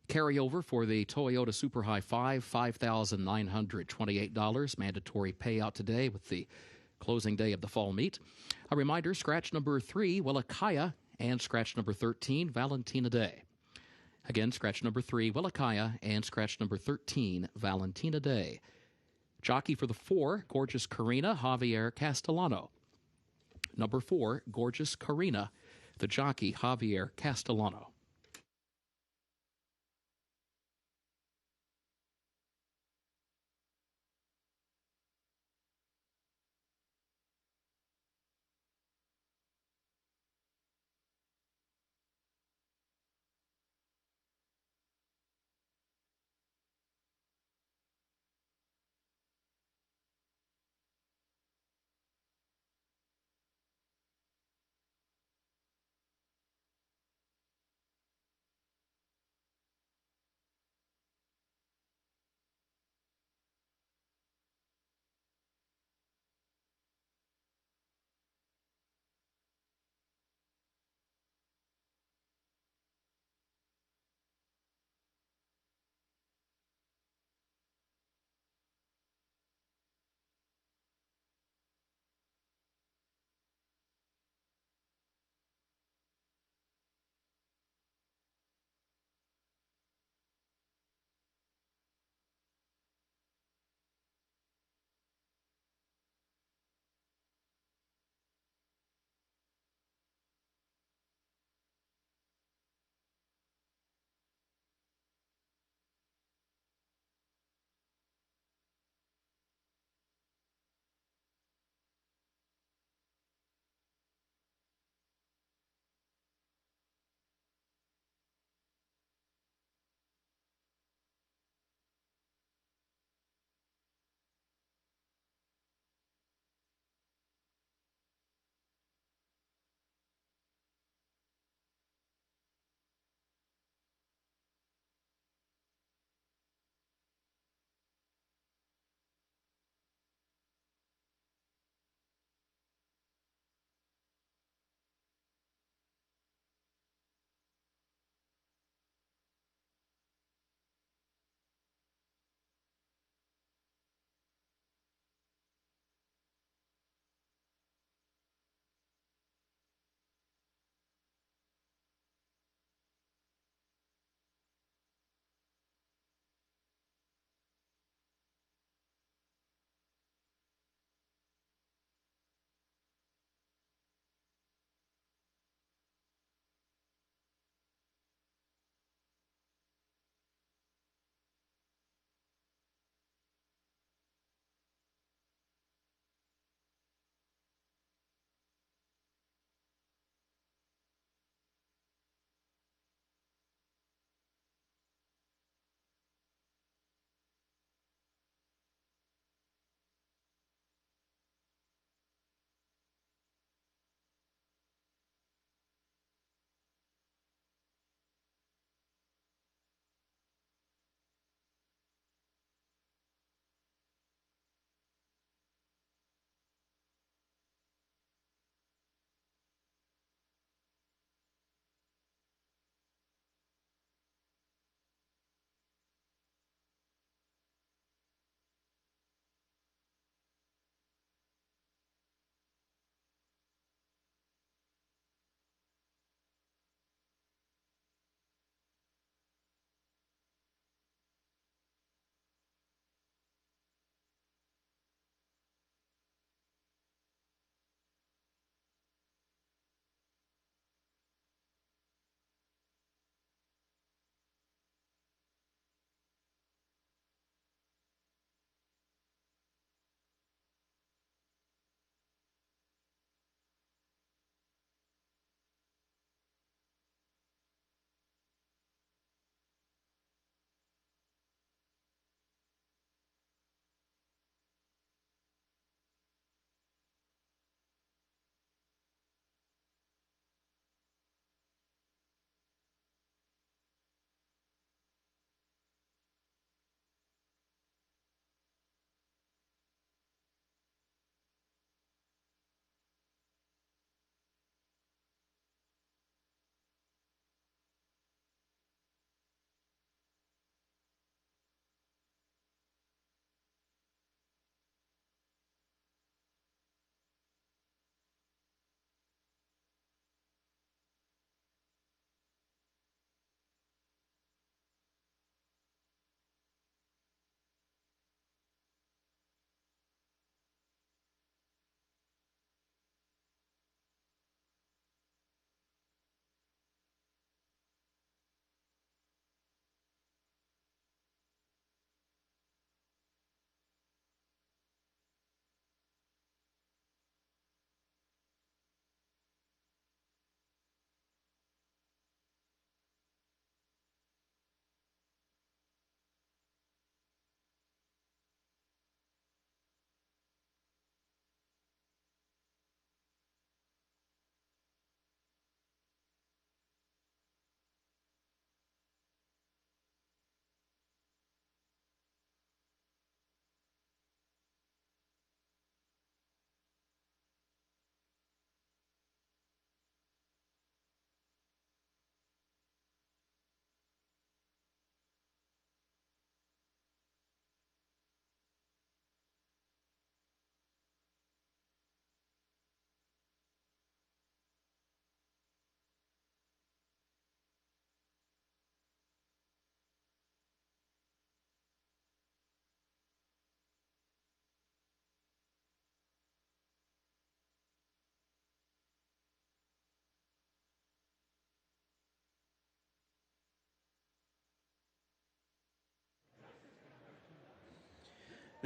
S1: Carryover for the Toyota Super High 5, $5,928. Mandatory payout today with the closing day of the fall meet. A reminder, scratch number 3, Willakaya, and scratch number 13, Valentina Day. Again, scratch number 3, Willakaya, and scratch number 13, Valentina Day. Jockey for the 4, Gorgeous Karina, Javier Castellano. Number 4, Gorgeous Karina, the jockey, Javier Castellano.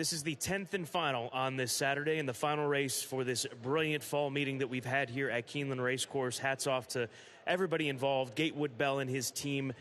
S2: This is the 10th and final on this Saturday, and the final race for this brilliant fall meeting that we've had here at Keeneland Racecourse. Hats off to everybody involved, Gatewood Bell and his team,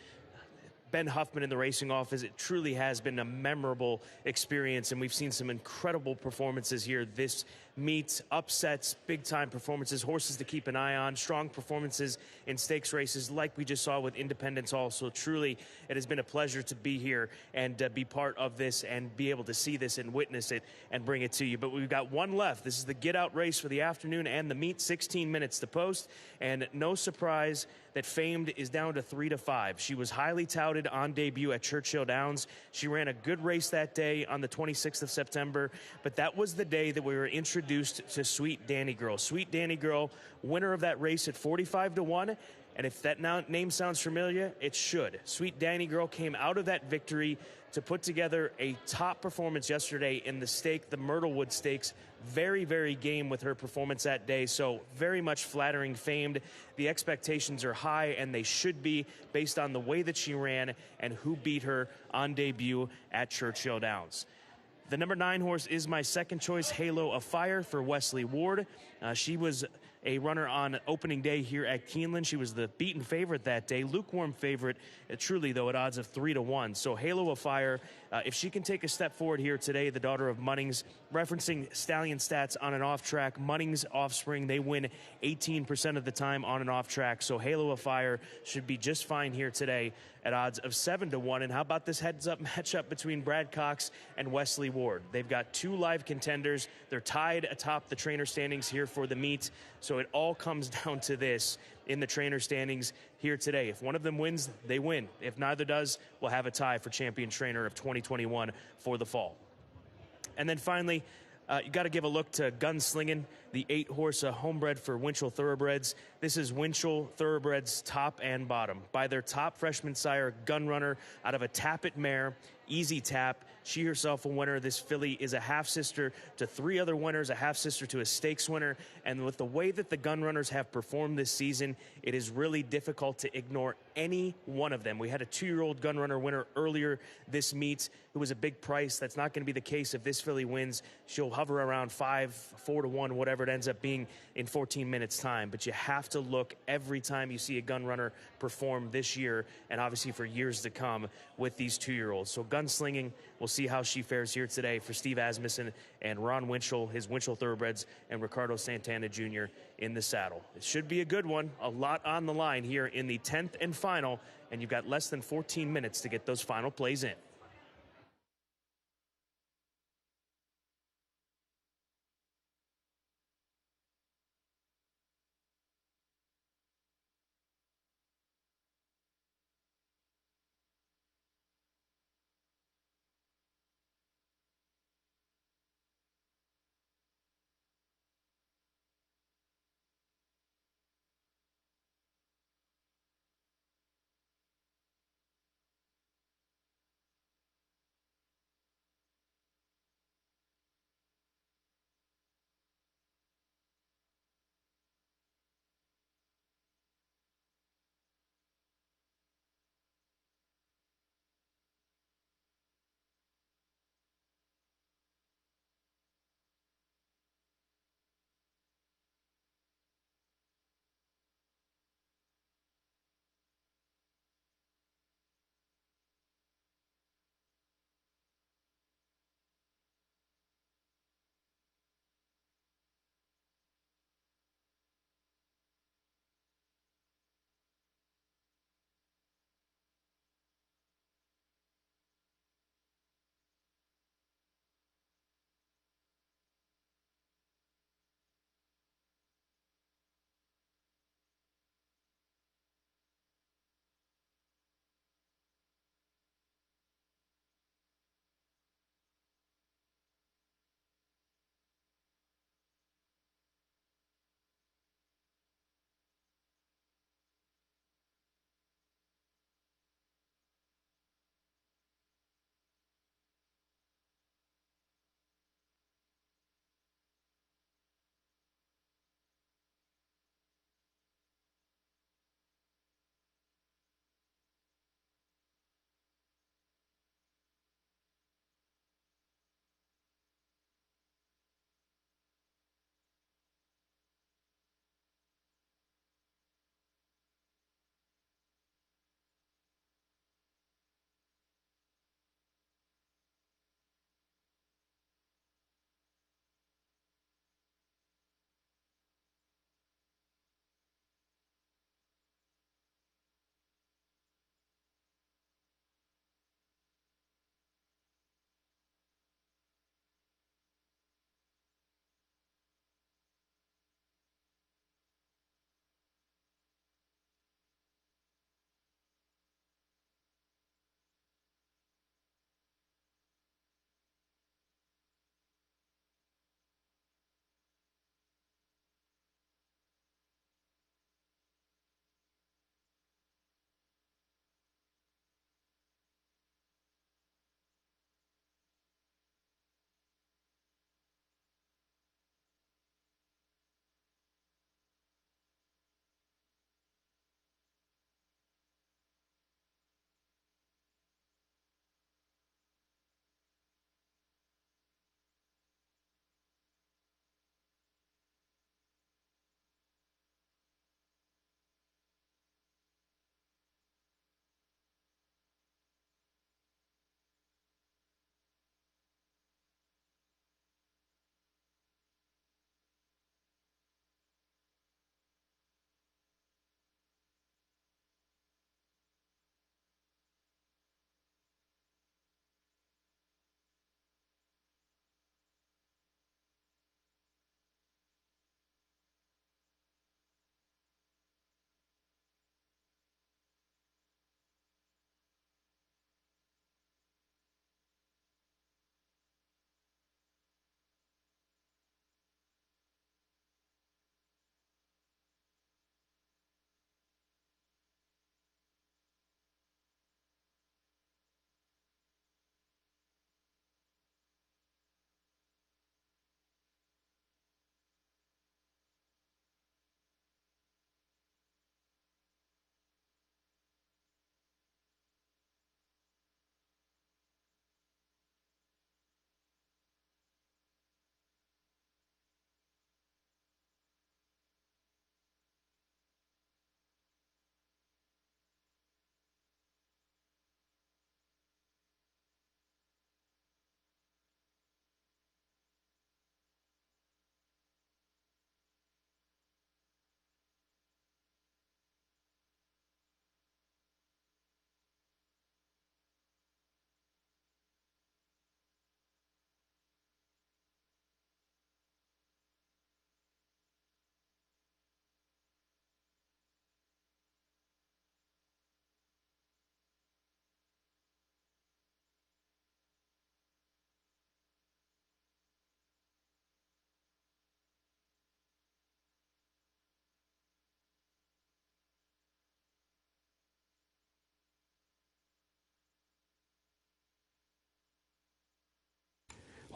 S2: Ben Huffman in the racing office. It truly has been a memorable experience, and we've seen some incredible performances here this meet, upsets, big-time performances, horses to keep an eye on, strong performances in stakes races like we just saw with Independence Hall. So truly, it has been a pleasure to be here and be part of this and be able to see this and witness it and bring it to you. But we've got one left. This is the get-out race for the afternoon and the meet, 16 minutes to post, and no surprise that Famed is down to 3 to 5. She was highly touted on debut at Churchill Downs. She ran a good race that day on the 26th of September, but that was the day that we were introduced to Sweet Danny Girl. Sweet Danny Girl, winner of that race at 45 to 1. And if that name sounds familiar, it should. Sweet Danny Girl came out of that victory to put together a top performance yesterday in the stake, the Myrtlewood Stakes. Very, very game with her performance that day, so very much flattering Famed. The expectations are high, and they should be based on the way that she ran and who beat her on debut at Churchill Downs. The number 9 horse is my second choice, Halo of Fire, for Wesley Ward. She was a runner on opening day here at Keeneland. She was the beaten favorite that day, lukewarm favorite, truly, though, at odds of 3 to 1. So Halo of Fire, if she can take a step forward here today, the daughter of Munnings, referencing stallion stats on and off track, Munnings offspring, they win 18% of the time on and off track. So Halo of Fire should be just fine here today at odds of 7 to 1. And how about this heads-up matchup between Brad Cox and Wesley Ward? They've got 2 live contenders. They're tied atop the trainer standings here for the meet. So it all comes down to this in the trainer standings here today. If one of them wins, they win. If neither does, we'll have a tie for champion trainer of 2021 for the fall. And then finally, you got to give a look to Gunslingin', the 8-horse homebred for Winchell Thoroughbreds. This is Winchell Thoroughbreds top and bottom. By their top freshman sire, Gunrunner, out of a Tappet mare, Easy Tap. She herself a winner. This filly is a half-sister to 3 other winners, a half-sister to a stakes winner. And with the way that the Gunrunners have performed this season, it is really difficult to ignore any one of them. We had a 2-year-old Gunrunner winner earlier this meet who was a big price. That's not going to be the case if this filly wins. She'll hover around 5, 4 to 1, whatever it ends up being in 14 minutes time. But you have to look every time you see a Gunrunner perform this year and obviously for years to come with these 2-year-olds. So Gunslinging, we'll see how she fares here today for Steve Asmussen and Ron Winchell, his Winchell Thoroughbreds, and Ricardo Santana Jr. in the saddle. It should be a good one. A lot on the line here in the 10th and final, and you've got less than 14 minutes to get those final plays in.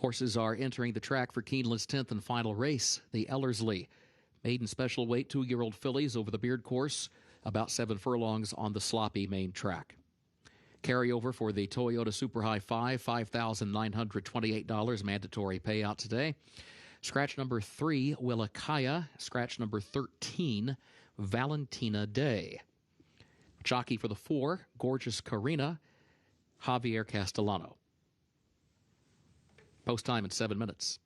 S1: Horses are entering the track for Keeneland's 10th and final race, the Ellerslie. Maiden special weight 2-year-old fillies over the Beard course, about 7 furlongs on the sloppy main track. Carryover for the Toyota Super High 5, $5,928 mandatory payout today. Scratch number 3, Willakaya. Scratch number 13, Valentina Day. Jockey for the 4, Gorgeous Karina, Javier Castellano. Post time in 7 minutes.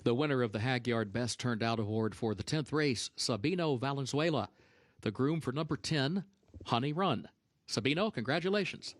S1: The winner of the Hagyard Best Turned Out Award for the 10th race, Sabino Valenzuela. The groom for number 10, Honey Run. Sabino, congratulations.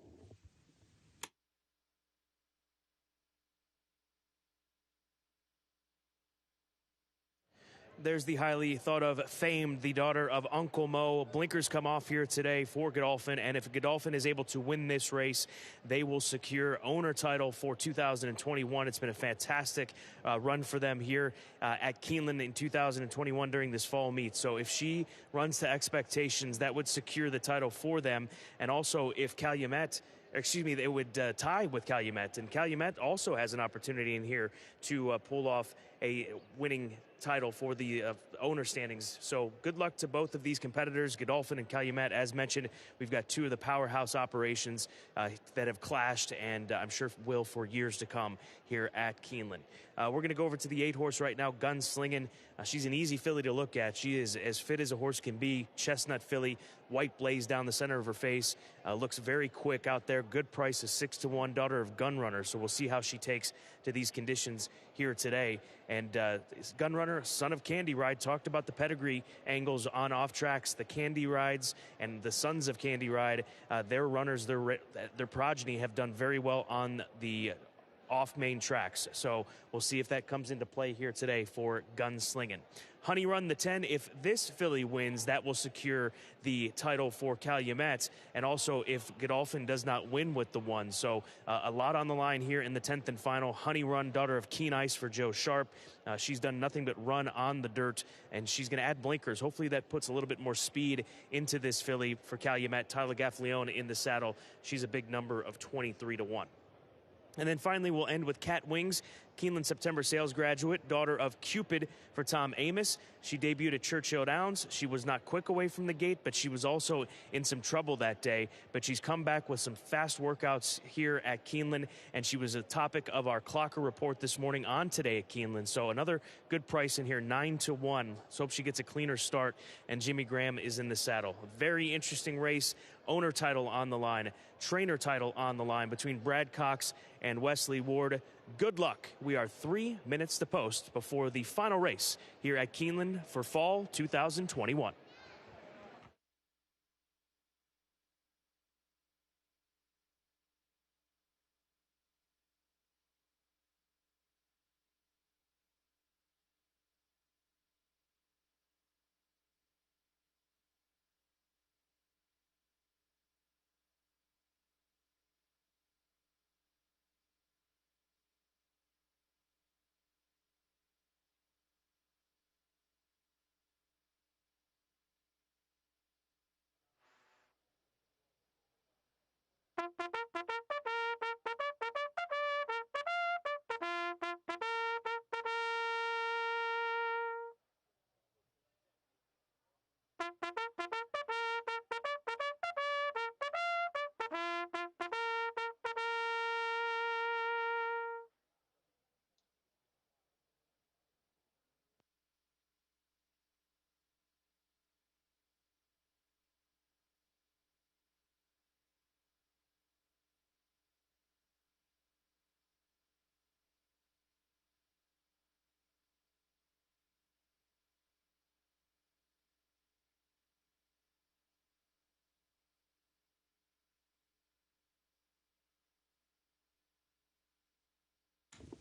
S2: There's the highly thought of famed, the daughter of Uncle Mo. Blinkers come off here today for Godolphin, and if Godolphin is able to win this race, they will secure owner title for 2021. It's been a fantastic run for them here at Keeneland in 2021 during this fall meet. So if she runs to expectations, that would secure the title for them. And also if Calumet, they would tie with Calumet, and Calumet also has an opportunity in here to pull off a winning title for the owner standings. So good luck to both of these competitors, Godolphin and Calumet. As mentioned, we've got two of the powerhouse operations that have clashed, and I'm sure will for years to come here at Keeneland. We're going to go over to the 8-horse right now, Gunslingin'. She's an easy filly to look at. She is as fit as a horse can be. Chestnut filly, white blaze down the center of her face. Looks very quick out there. Good price is 6-1, daughter of Gunrunner. So we'll see how she takes to these conditions here today. And Gunrunner, son of Candy Ride, talked about the pedigree angles on off tracks. The Candy Rides and the sons of Candy Ride, their runners, their progeny have done very well on the off main tracks. So we'll see if that comes into play here today for Gunslingin'. Honey Run the 10, if this filly wins, that will secure the title for Calumet. And also if Godolphin does not win with the 1. So a lot on the line here in the 10th and final. Honey Run, daughter of Keen Ice for Joe Sharp. She's done nothing but run on the dirt, and she's going to add blinkers. Hopefully that puts a little bit more speed into this filly for Calumet. Tyler Gaffleone in the saddle. She's a big number of 23-1. And then finally, we'll end with Cat Wings, Keeneland September sales graduate, daughter of Cupid for Tom Amos. She debuted at Churchill Downs. She was not quick away from the gate, but she was also in some trouble that day. But she's come back with some fast workouts here at Keeneland, and she was a topic of our Clocker report this morning on Today at Keeneland. So another good price in here, 9-1. Let's hope she gets a cleaner start, and Jimmy Graham is in the saddle. A very interesting race. Owner title on the line, trainer title on the line between Brad Cox and Wesley Ward. Good luck. We are 3 minutes to post before the final race here at Keeneland for fall 2021.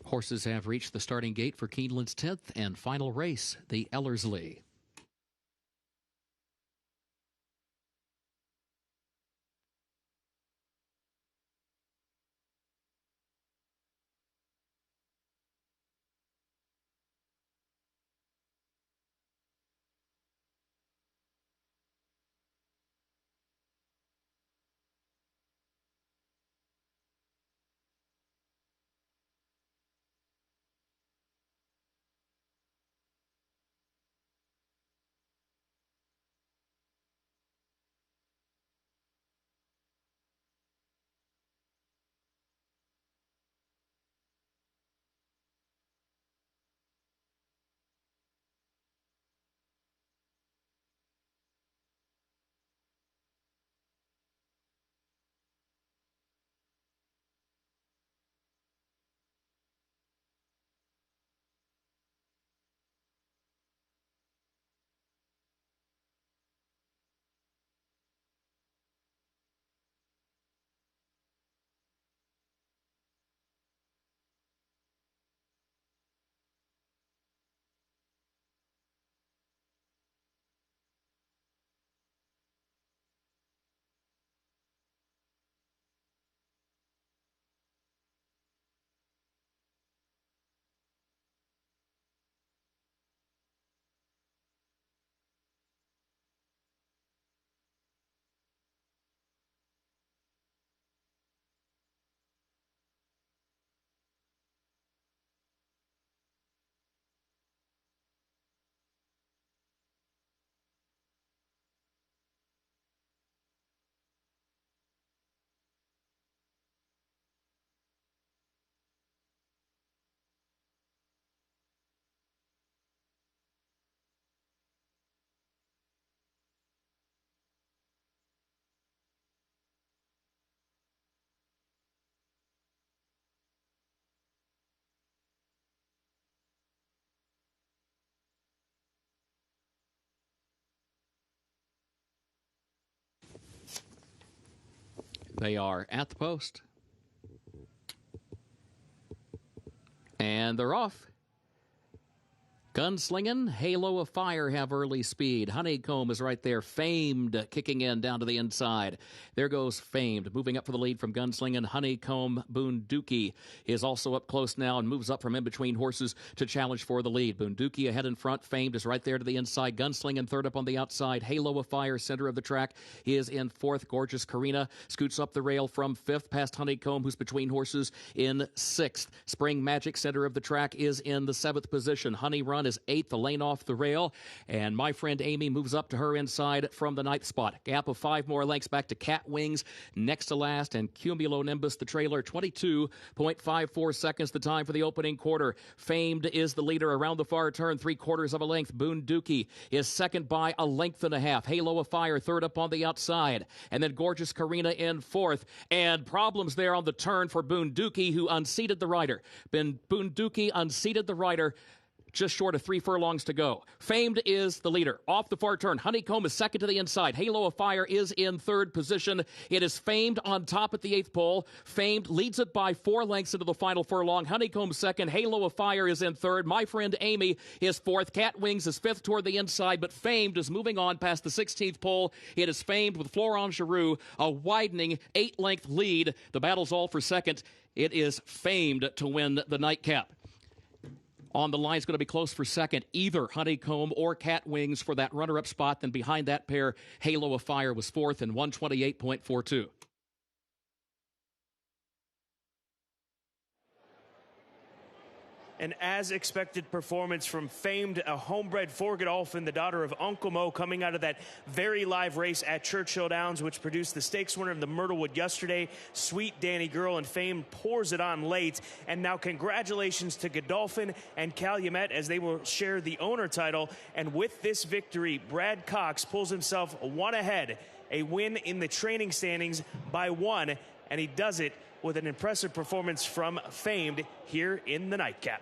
S1: Horses have reached the starting gate for Keeneland's 10th and final race, the Ellerslie. They are at the post. And they're off. Gunslingin', Halo of Fire have early speed. Honeycomb is right there. Famed kicking in down to the inside. There goes Famed. Moving up for the lead from Gunslingin'. Honeycomb Boondookie is also up close now and moves up from in between horses to challenge for the lead. Boondookie ahead in front. Famed is right there to the inside. Gunslingin' third up on the outside. Halo of Fire, center of the track, is in fourth. Gorgeous Karina scoots up the rail from fifth past Honeycomb, who's between horses, in sixth. Spring Magic, center of the track, is in the seventh position. Honey Run is eighth, the lane off the rail, and My Friend Amy moves up to her inside from the ninth spot. Gap of 5 more lengths back to Cat Wings next to last, and Cumulonimbus, the trailer, 22.54 seconds the time for the opening quarter. Famed is the leader around the far turn, 3/4 of a length. Boondookie is second by a length and a half. Halo of Fire third up on the outside, and then Gorgeous Karina in fourth, and problems there on the turn for Boondookie, who unseated the rider. Boondookie unseated the rider. Just short of 3 furlongs to go. Famed is the leader. Off the far turn, Honeycomb is second to the inside. Halo of Fire is in third position. It is Famed on top at the 8th pole. Famed leads it by 4 lengths into the final furlong. Honeycomb second. Halo of Fire is in third. My Friend Amy is fourth. Cat Wings is fifth toward the inside, but Famed is moving on past the 16th pole. It is Famed with Florent Giroux, a widening 8-length lead. The battle's all for second. It is Famed to win the nightcap. On the line is going to be close for second, either Honeycomb or Cat Wings for that runner-up spot. Then behind that pair, Halo of Fire was fourth in 128.42.
S2: An as-expected performance from Famed, a homebred for Godolphin, the daughter of Uncle Mo, coming out of that very live race at Churchill Downs, which produced the stakes winner of the Myrtlewood yesterday. Sweet Danny Girl, and Famed pours it on late. And now congratulations to Godolphin and Calumet as they will share the owner title. And with this victory, Brad Cox pulls himself one ahead, a win in the training standings by 1, and he does it with an impressive performance from Famed here in the nightcap.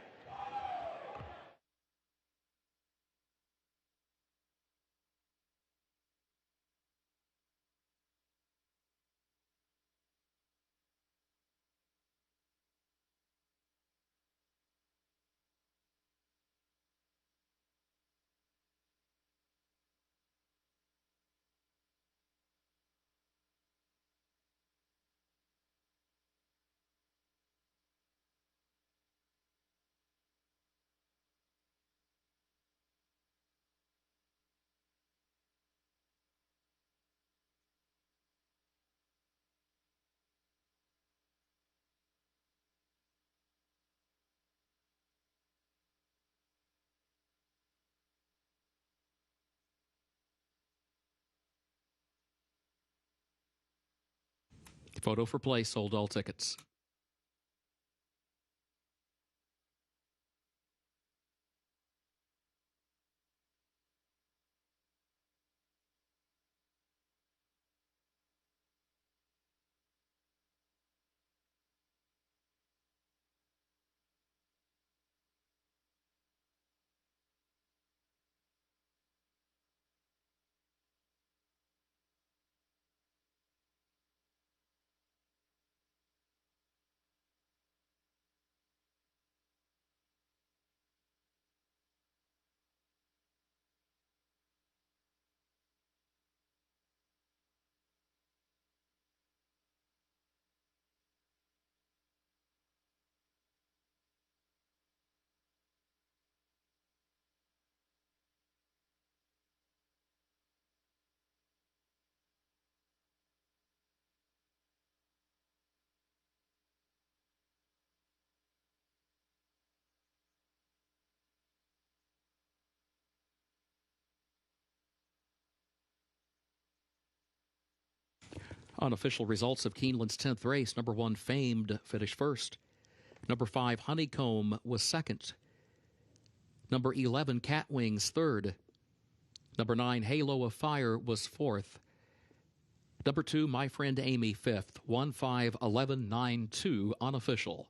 S1: Photo for play sold all tickets. Unofficial results of Keeneland's 10th race. Number 1, Famed, finished first. Number 5, Honeycomb, was second. Number 11, Cat Wings, third. Number 9, Halo of Fire, was fourth. Number 2, My Friend Amy, fifth. 1, 5, 11, 9, 2, unofficial.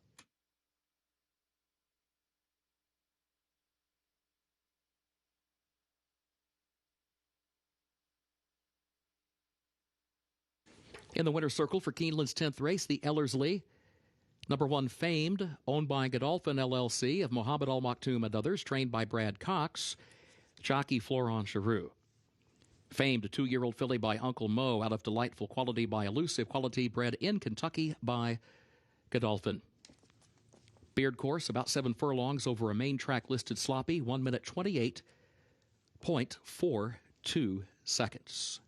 S1: In the winner's circle for Keeneland's 10th race, the Ellerslie Number 1, Famed, owned by Godolphin LLC of Mohammed Al Maktoum and others, trained by Brad Cox, jockey Florent Giroux. Famed, a 2-year-old filly by Uncle Mo, out of Delightful Quality by Elusive Quality, bred in Kentucky by Godolphin. Beard course, about 7 furlongs over a main track listed sloppy, 1 minute 28.42 seconds.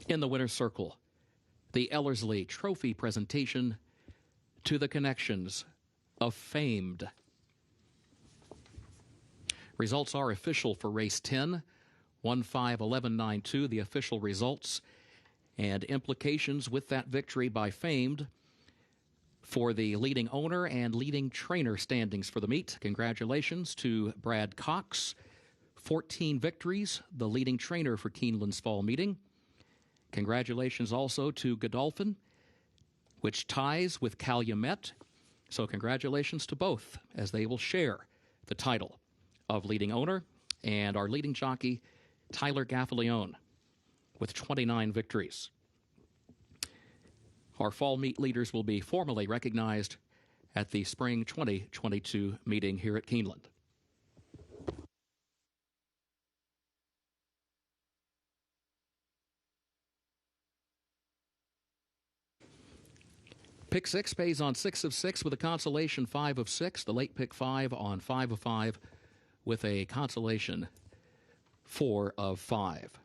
S1: In the winner's circle, the Ellerslie Trophy presentation to the connections of Famed. Results are official for race 10, 1-5-11-9-2, the official results, and implications with that victory by Famed for the leading owner and leading trainer standings for the meet. Congratulations to Brad Cox, 14 victories, the leading trainer for Keeneland's fall meeting. Congratulations also to Godolphin, which ties with Calumet. So congratulations to both, as they will share the title of leading owner, and our leading jockey, Tyler Gaffalione, with 29 victories. Our fall meet leaders will be formally recognized at the spring 2022 meeting here at Keeneland. Pick 6 pays on 6 of 6 with a consolation 5 of 6. The late pick 5 on 5 of 5 with a consolation 4 of 5.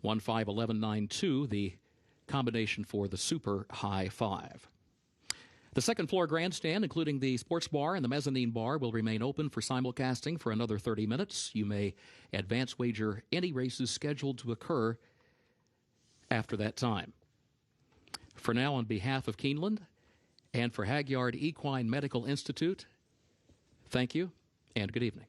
S1: 1-5-11-9-2, the combination for the super high 5. The second floor grandstand, including the sports bar and the mezzanine bar, will remain open for simulcasting for another 30 minutes. You may advance wager any races scheduled to occur after that time. For now, on behalf of Keeneland and for Hagyard Equine Medical Institute, thank you and good evening.